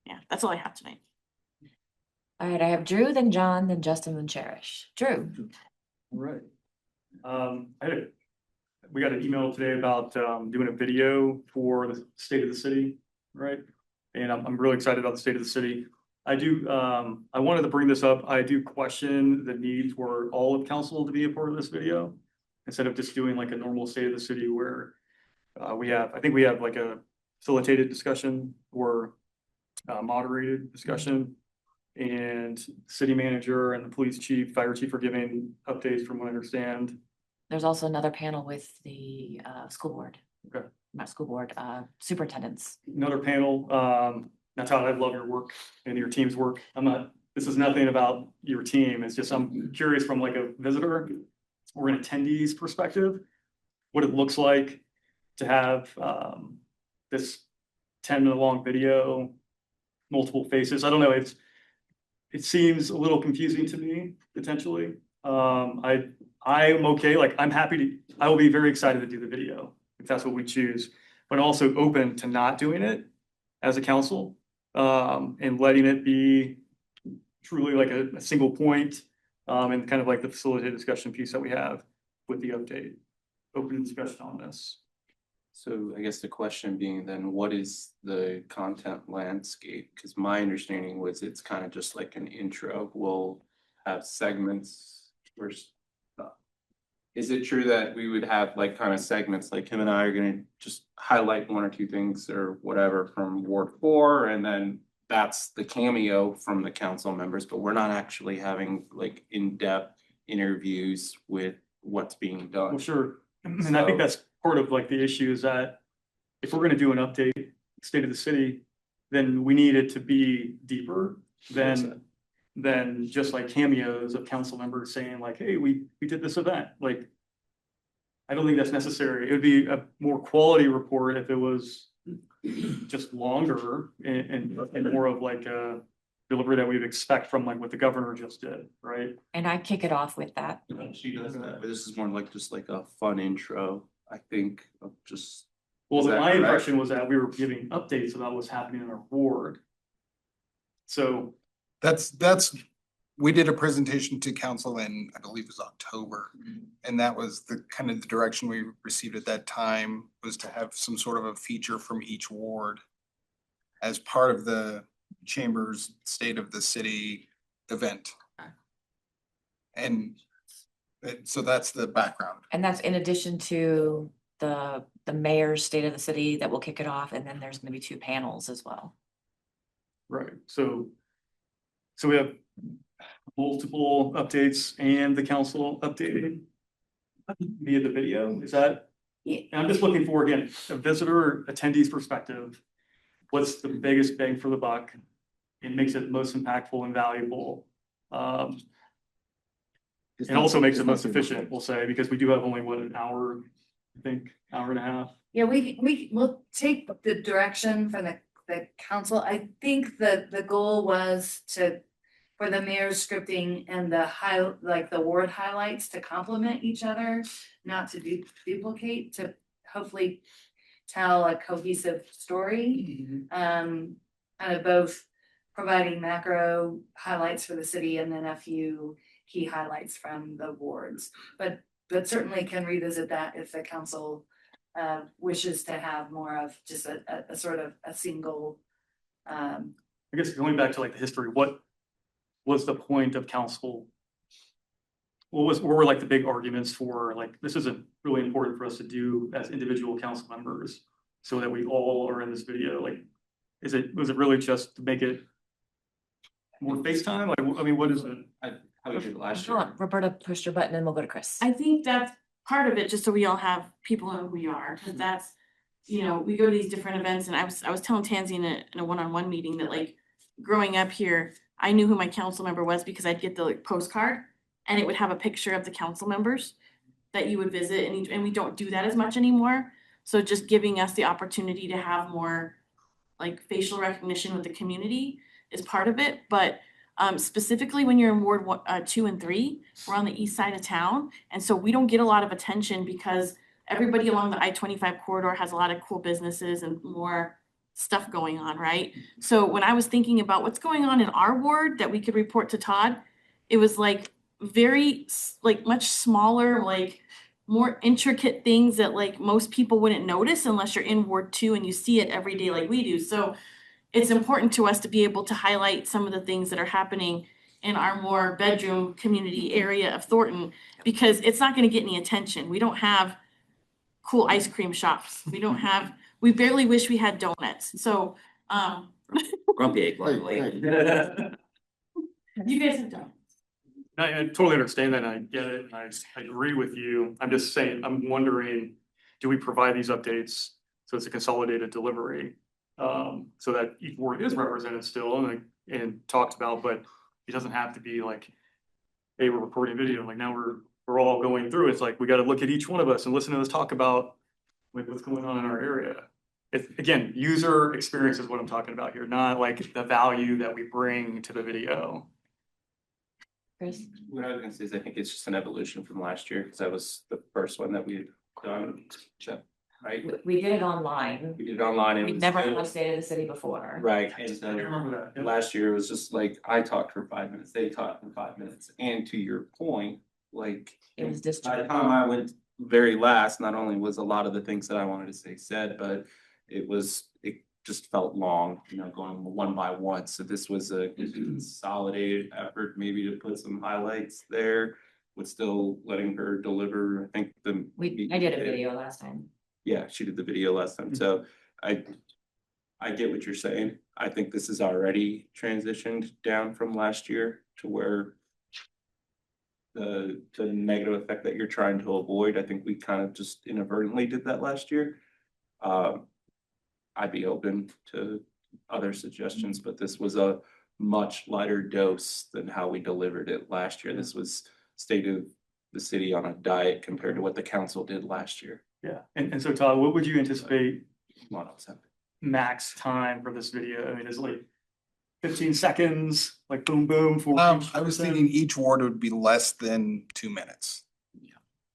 yeah, that's all I have tonight. All right, I have Drew, then John, then Justin, then Cherish. Drew. All right. We got an email today about doing a video for the state of the city, right? And I'm really excited about the state of the city. I wanted to bring this up. I do question the need for all of council to be a part of this video instead of just doing like a normal state of the city where I think we have like a facilitated discussion or moderated discussion. And city manager and the police chief, fire chief are giving updates from what I understand. There's also another panel with the school board. Okay. Not school board, superintendents. Another panel, Natalia, I love your work and your team's work. This is nothing about your team. It's just, I'm curious from like a visitor or an attendee's perspective, what it looks like to have this 10-minute long video, multiple faces. I don't know, it seems a little confusing to me, potentially. I'm okay, like, I will be very excited to do the video if that's what we choose, but also open to not doing it as a council, and letting it be truly like a single point, and kind of like the facilitated discussion piece that we have with the update. Open discussion on this. So I guess the question being then, what is the content landscape? Because my understanding was it's kind of just like an intro. We'll have segments where is it true that we would have like kind of segments, like him and I are gonna just highlight one or two things or whatever from Ward 4, and then that's the cameo from the council members, but we're not actually having like in-depth interviews with what's being done. Well, sure. And I think that's part of like the issue is that if we're gonna do an update, state of the city, then we need it to be deeper than just like cameos of council members saying like, hey, we did this event. Like, I don't think that's necessary. It would be a more quality report if it was just longer and more of like a delivery that we'd expect from like what the governor just did, right? And I kick it off with that. She does that, but this is more like just like a fun intro, I think, of just. Well, Is that my correct? impression was that we were giving updates about what's happening in our ward. So We did a presentation to council in, I believe it was October. And that was the kind of the direction we received at that time, was to have some sort of a feature from each ward as part of the Chamber's State of the City event. And so that's the background. And that's in addition to the mayor's state of the city that will kick it off, and then there's gonna be 2 panels as well. right, so we have multiple updates and the council updating via the video. Is that? Yeah. And I'm just looking for, again, a visitor attendee's perspective. What's the biggest bang for the buck? It makes it most impactful and valuable. And also makes it most efficient, we'll say, because we do have only an hour, I think, hour and a half. Yeah, we'll take the direction from the council. I think the goal was for the mayor's scripting and the ward highlights to complement each other, not to duplicate, to hopefully tell a cohesive story. Kind of both providing macro highlights for the city and then a few key highlights from the wards. But certainly can revisit that if the council wishes to have more of just a sort of a single. I guess going back to like the history, what was the point of council? What were like the big arguments for like, this isn't really important for us to do as individual council members so that we all are in this video? Like, was it really just to make it more FaceTime? Like, I mean, what is it? How we did last Hold year. on, Roberta pushed your button and we'll go to Chris. I think that's part of it, just so we all have people know who we are, because that's, we go to these different events, and I was telling Tansy in a one-on-one meeting that like, growing up here, I knew who my council member was because I'd get the like postcard, and it would have a picture of the council members that you would visit, and we don't do that as much anymore. So just giving us the opportunity to have more like facial recognition with the community is part of it, but Specifically when you're in Ward 2 and 3, we're on the east side of town. And so we don't get a lot of attention because everybody along the I-25 corridor has a lot of cool businesses and more stuff going on, right? So when I was thinking about what's going on in our ward that we could report to Todd, it was like like much smaller, like more intricate things that like most people wouldn't notice unless you're in Ward 2 and you see it every day like we do. So it's important to us to be able to highlight some of the things that are happening in our more bedroom community area of Thornton, because it's not gonna get any attention. We don't have cool ice cream shops. We barely wish we had donuts. So, Grumpy egg, luckily. you guys have donuts. I totally understand that. And I get it. And I agree with you. I'm just saying, I'm wondering, do we provide these updates so it's a consolidated delivery? So that each ward is represented still and talked about, but it doesn't have to be like, hey, we're recording video. Like now we're all going through. It's like, we got to look at each one of us and listen to us talk about like what's going on in our area. It's, again, user experience is what I'm talking about here, not like the value that we bring to the video. Chris? What I was gonna say is I think it's just an evolution from last year, because that was the first one that we had done, right? We did it online. We did it online. We've never had a state of the city before. Right, and I then remember that. Yeah. last year it was just like, I talked for 5 minutes, they talked for 5 minutes, and to your point, like. It was By the distributed. time I went very last, not only was a lot of the things that I wanted to say said, but it just felt long, going one by one. So this was a consolidated effort, maybe to put some highlights there, with still letting her deliver. I think I did a video last time. Yeah, she did the video last time. So I get what you're saying. I think this is already transitioned down from last year to where the negative effect that you're trying to avoid, I think we kind of just inadvertently did that last year. I'd be open to other suggestions, but this was a much lighter dose than how we delivered it last year. This was state of the city on a diet compared to what the council did last year. Yeah. And so Todd, what would you anticipate Come on, what's happening? max time for this video? I mean, is it like 15 seconds, like boom, boom for each I was person? thinking each ward would be less than 2 minutes.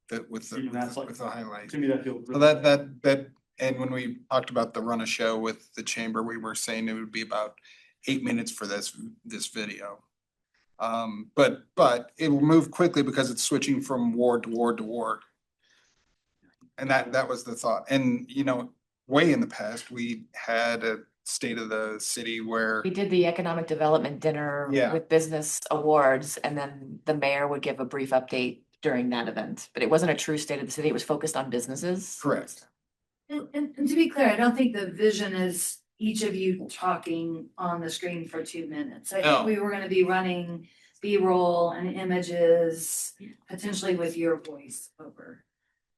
That with Even that's like- with the highlight. To me, that feels. So that, and when we talked about the run a show with the chamber, we were saying it would be about 8 minutes for this video. But it will move quickly because it's switching from ward to ward to ward. And that was the thought. And, way in the past, we had a state of the city where, We did the economic development dinner Yeah. with business awards, and then the mayor would give a brief update during that event. But it wasn't a true state of the city. It was focused on businesses. correct. And to be clear, I don't think the vision is each of you talking on the screen for 2 minutes. I No. think we were gonna be running B-roll and images, potentially with your voice over.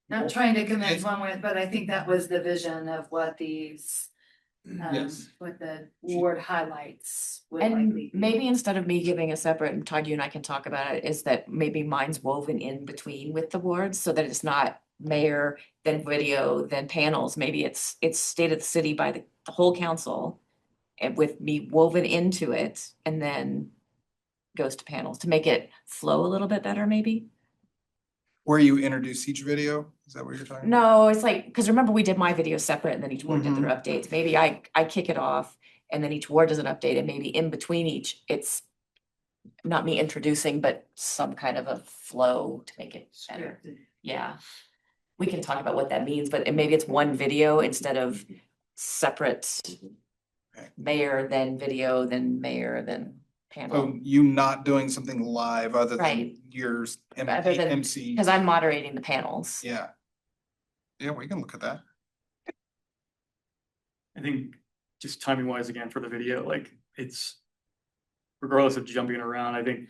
Not trying to convince one way, but I think that was the vision of what these, Yes. what the ward highlights would And likely be. maybe instead of me giving a separate, and Todd, you and I can talk about it, is that maybe mine's woven in between with the wards so that it's not mayor, then video, then panels. Maybe it's state of the city by the whole council and with me woven into it, and then goes to panels to make it flow a little bit better, maybe. Where you introduce each video, is that what you're talking about? No, it's like, because remember we did my video separate and then each ward did their updates. Maybe I kick it off and then each ward does an update, and maybe in between each, it's not me introducing, but some kind of a flow to make it better. Yeah. We can talk about what that means, but maybe it's one video instead of separate mayor, then video, then mayor, then panel. So you not doing something live other than Right. yours Other than, MC? because I'm moderating the panels. Yeah. Yeah, we can look at that. I think just timing wise again for the video, like it's regardless of jumping around, I think.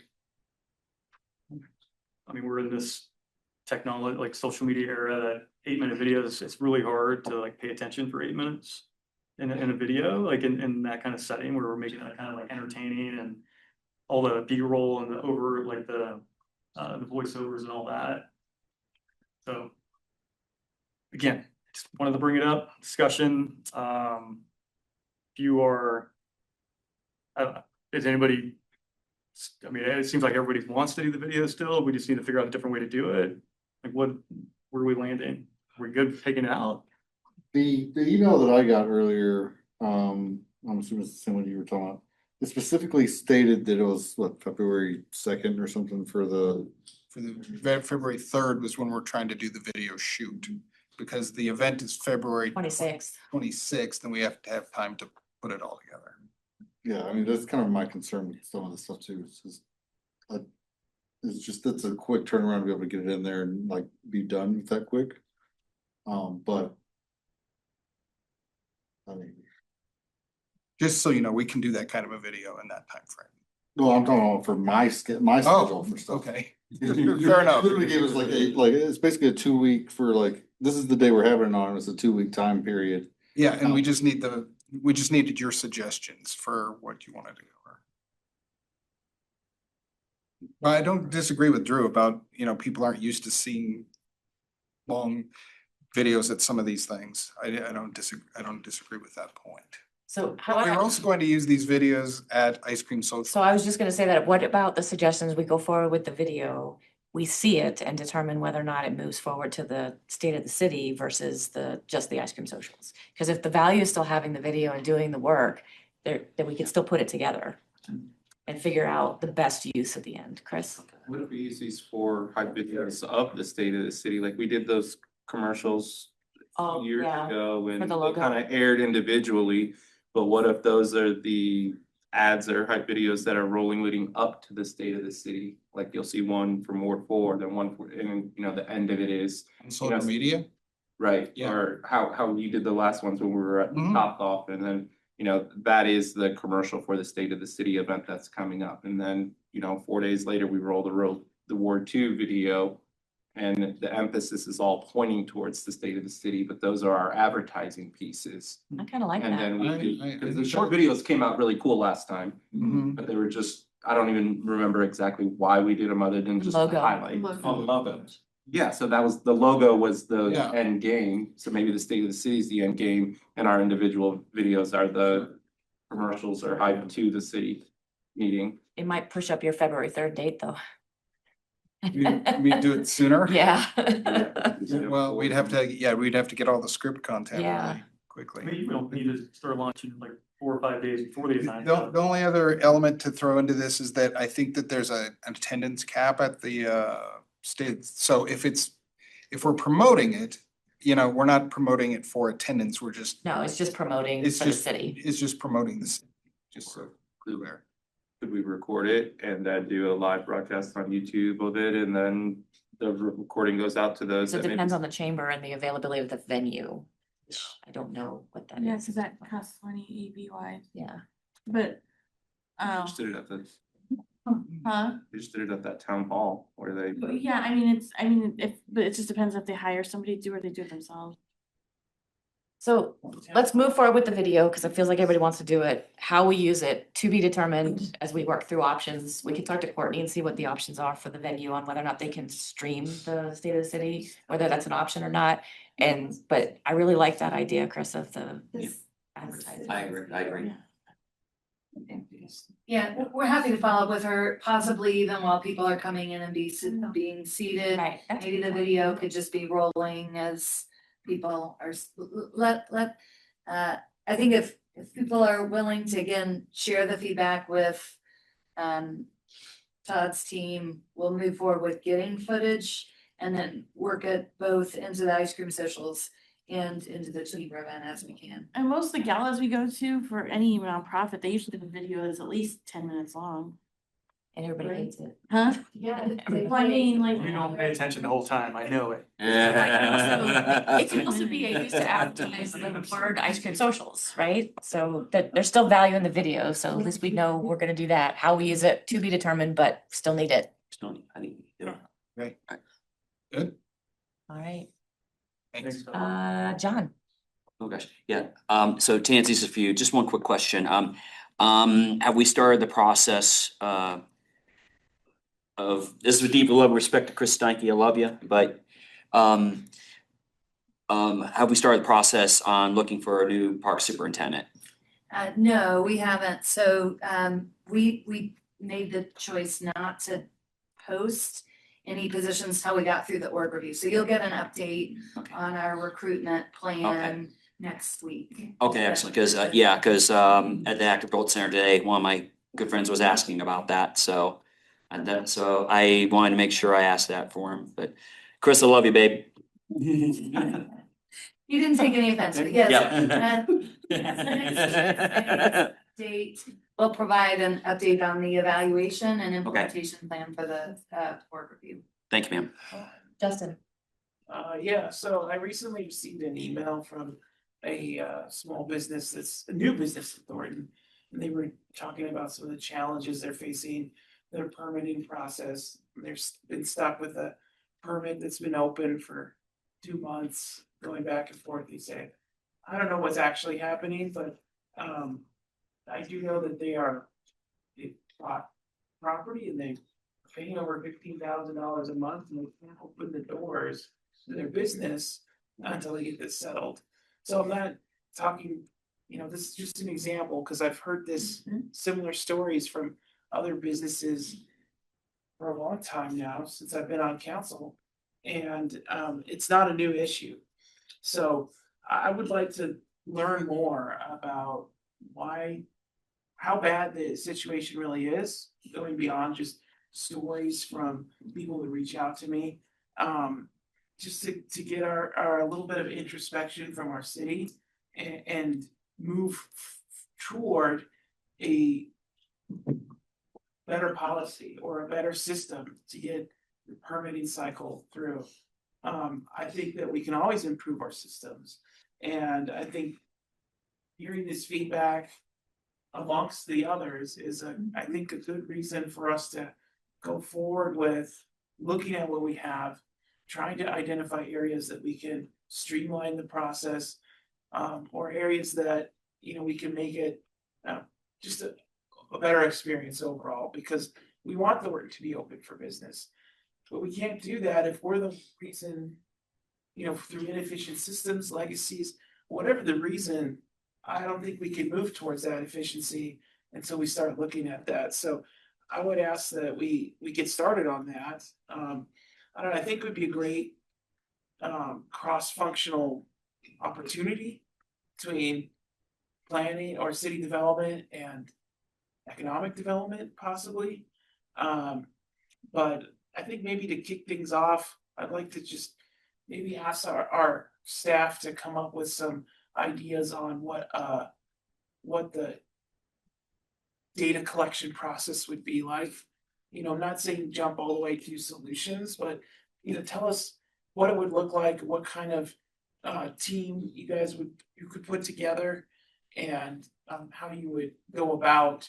I mean, we're in this technology, like social media era, that 8-minute videos, it's really hard to like pay attention for 8 minutes in a video, like in that kind of setting where we're making that kind of like entertaining and all the B-roll and the over, like the voiceovers and all that. So again, just wanted to bring it up, discussion. If you are, I don't know, is anybody I mean, it seems like everybody wants to do the video still. We just need to figure out a different way to do it. Like where are we landing? Are we good taking it out? The email that I got earlier, I'm assuming it's the same one you were talking about. It specifically stated that it was what, February 2nd or something for the. February 3rd was when we're trying to do the video shoot. Because the event is February 26th, and we have to have time to put it all together. Yeah, I mean, that's kind of my concern with some of this stuff too. It's just, that's a quick turnaround to be able to get it in there and like be done with that quick. But. I mean. Just so you know, we can do that kind of a video in that time frame. No, I'm talking about for my schedule for stuff. Okay. You Fair enough. Literally gave us like it's basically a 2-week for like, this is the day we're having it on, it's a 2-week time period. Yeah, and we just needed your suggestions for what you want to do. Well, I don't disagree with Drew about, people aren't used to seeing long videos at some of these things. I don't disagree with that point. So We're also going to use these videos at Ice Cream Social. So I was just gonna say that, what about the suggestions, we go forward with the video, we see it and determine whether or not it moves forward to the state of the city versus just the ice cream socials? Because if the value is still having the video and doing the work, then we can still put it together and figure out the best use at the end. Chris? What if we use these for hype videos of the state of the city? Like we did those commercials years ago and For the they logo. kind of aired individually. But what if those are the ads or hype videos that are rolling leading up to the state of the city? Like you'll see one for Ward 4, then one for, and the end of it is. On social media? Right, Yeah. or how you did the last ones when we were at Topgolf, and then, that is the commercial for the state of the city event that's coming up. And then, 4 days later, we roll the Ward 2 video. And the emphasis is all pointing towards the state of the city, but those are our advertising pieces. I kind of like And that. then we do, because the short videos came out really cool last time, but they were just, I don't even remember exactly why we did them other than just to Logo. highlight. Logo. Logos. Yeah, so that was, the logo was the Yeah. end game, so maybe the state of the city is the end game, and our individual videos are the commercials or hype to the city meeting. It might push up your February 3rd date, though. We do it sooner? Yeah. Well, we'd have to get all the script content Yeah. really quickly. Maybe we don't need to start launching like 4 or 5 days before the event. The only other element to throw into this is that I think that there's an attendance cap at the state. So if we're promoting it, we're not promoting it for attendance, we're just. No, it's just promoting It's for the just, city. it's just promoting the city, just so clear. Could we record it and then do a live broadcast on YouTube of it, and then the recording goes out to those? So it that maybe- depends on the chamber and the availability of the venue. I don't know what that is. Yeah, cause that costs money ABY, Yeah. but, They just did it at the, huh? they just did it at that town hall where they. But yeah, but it just depends if they hire somebody to do or they do it themselves. So let's move forward with the video because it feels like everybody wants to do it. How we use it to be determined as we work through options. We can talk to Courtney and see what the options are for the venue on whether or not they can stream the state of the city, whether that's an option or not. But I really like that idea, Chris, of the advertising. I agree. Yeah, we're happy to follow up with her, possibly even while people are coming in and being seated. Right. Maybe the video could just be rolling as people are, I think if people are willing to, again, share the feedback with Todd's team, we'll move forward with getting footage and then work it both into the ice cream socials and into the chamber event as we can. And most of the galas we go to for any nonprofit, they usually have a video that's at least 10 minutes long. And everybody hates it. Huh? Yeah. Well, I mean, like. You don't pay attention the whole time, I know it. It can also be used to advertise the word ice cream socials, right? So that there's still value in the video, so at least we know we're gonna do that. How we use it to be determined, but still need it. I think, yeah. Right. Good. All right. Thanks. John. Oh, gosh, yeah. So to answer this for you, just one quick question. Have we started the process, of, this is with deep love and respect to Chris Steinke, I love you, but, have we started the process on looking for a new park superintendent? No, we haven't. So we made the choice not to post any positions till we got through the org review. So you'll get an update on our recruitment plan next week. Okay, excellent, because, yeah, because at the Active Adult Center today, one of my good friends was asking about that, so. And then, so I wanted to make sure I asked that for him, but Chris, I love you, babe. You didn't take any offense, but yes. Yeah. Date, we'll provide an update on the evaluation and implementation plan for the org review. Thank you, ma'am. Justin. Yeah, so I recently received an email from a small business that's a new business in Thornton. And they were talking about some of the challenges they're facing, their permitting process. They've been stuck with a permit that's been open for 2 months, going back and forth. They say, I don't know what's actually happening, but I do know that they bought property and they're paying over $15,000 a month, and they can't open the doors to their business until they get this settled. So I'm not talking, this is just an example, because I've heard this similar stories from other businesses for a long time now, since I've been on council, and it's not a new issue. So I would like to learn more about how bad the situation really is, going beyond just stories from people that reach out to me. Just to get our little bit of introspection from our city and move toward a better policy or a better system to get the permitting cycle through. I think that we can always improve our systems. And I think hearing this feedback amongst the others is I think a good reason for us to go forward with looking at what we have, trying to identify areas that we can streamline the process, or areas that, we can make it just a better experience overall, because we want the work to be open for business. But we can't do that if we're the reason, through inefficient systems, legacies, whatever the reason. I don't think we can move towards that efficiency until we start looking at that. So I would ask that we get started on that. I don't know, I think it would be a great cross-functional opportunity between planning or city development and economic development, possibly. But I think maybe to kick things off, I'd like to just maybe ask our staff to come up with some ideas on what the data collection process would be like. I'm not saying jump all the way to solutions, but tell us what it would look like, what kind of team you could put together, and how you would go about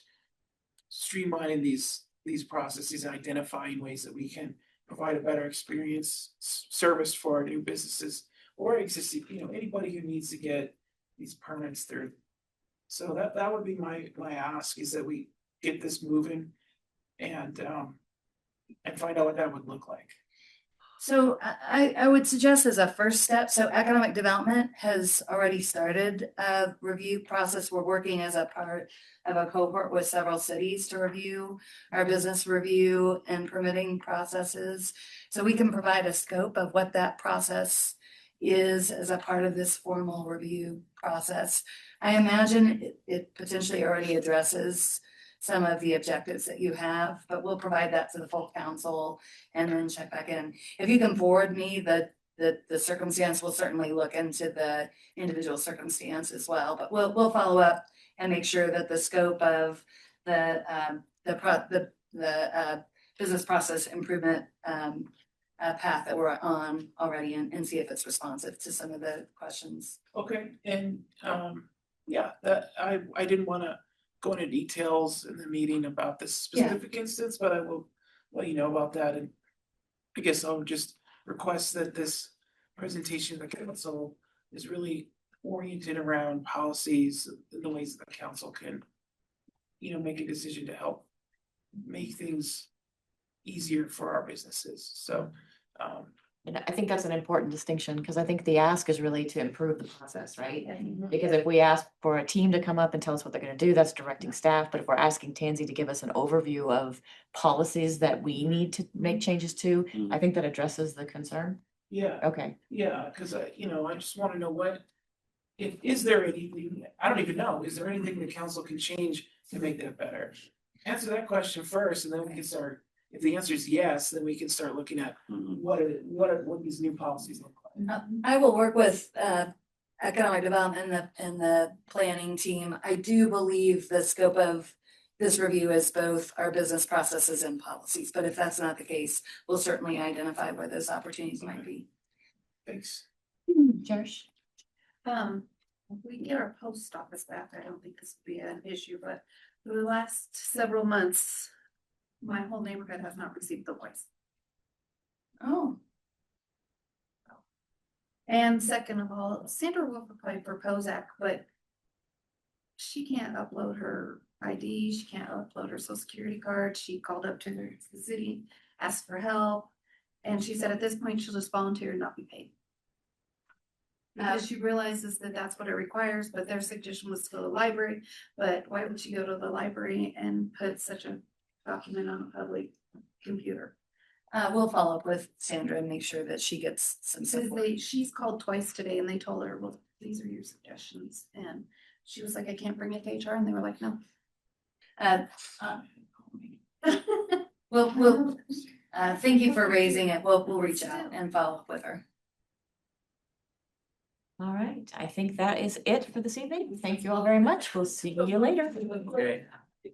streamlining these processes and identifying ways that we can provide a better service for our new businesses or existing, anybody who needs to get these permits through. So that would be my ask, is that we get this moving and find out what that would look like. So I would suggest as a first step, so economic development has already started a review process. We're working as a part of a cohort with several cities to review our business review and permitting processes. So we can provide a scope of what that process is as a part of this formal review process. I imagine it potentially already addresses some of the objectives that you have, but we'll provide that to the full council and then check back in. If you can forward me the circumstance, we'll certainly look into the individual circumstance as well, but we'll follow up and make sure that the scope of the business process improvement path that we're on already and see if it's responsive to some of the questions. Okay, and that I didn't want to go into details in the meeting about this specific instance, but I will let you know about that. And I guess I'll just request that this presentation of the council is really oriented around policies and the ways that the council can, make a decision to help make things easier for our businesses. So And I think that's an important distinction, because I think the ask is really to improve the process, right? Because if we ask for a team to come up and tell us what they're gonna do, that's directing staff, but if we're asking Tansy to give us an overview of policies that we need to make changes to, I think that addresses the concern. Yeah, Okay, yeah, cause I just wanna know is there anything, I don't even know, is there anything the council can change to make that better? Answer that question first, and then we can start, if the answer is yes, then we can start looking at what these new policies look like. I will work with economic development and the planning team. I do believe the scope of this review is both our business processes and policies, but if that's not the case, we'll certainly identify where those opportunities might be. Thanks. Josh? If we get our post office back, I don't think this would be an issue, but for the last several months, my whole neighborhood has not received the voice. Oh. And second of all, Sandra will apply for Prozac, but she can't upload her ID, she can't upload her social security card. She called up to the city, asked for help, and she said at this point, she'll just volunteer and not be paid. Because she realizes that that's what it requires, but their suggestion was to go to the library, but why would she go to the library and put such a document on a public computer? We'll follow up with Sandra and make sure that she gets some support. She's called twice today and they told her, well, these are your suggestions, and she was like, I can't bring it to HR, and they were like, no. We'll thank you for raising it. We'll reach out and follow up with her. All right, I think that is it for this evening. Thank you all very much. We'll see you later. Okay.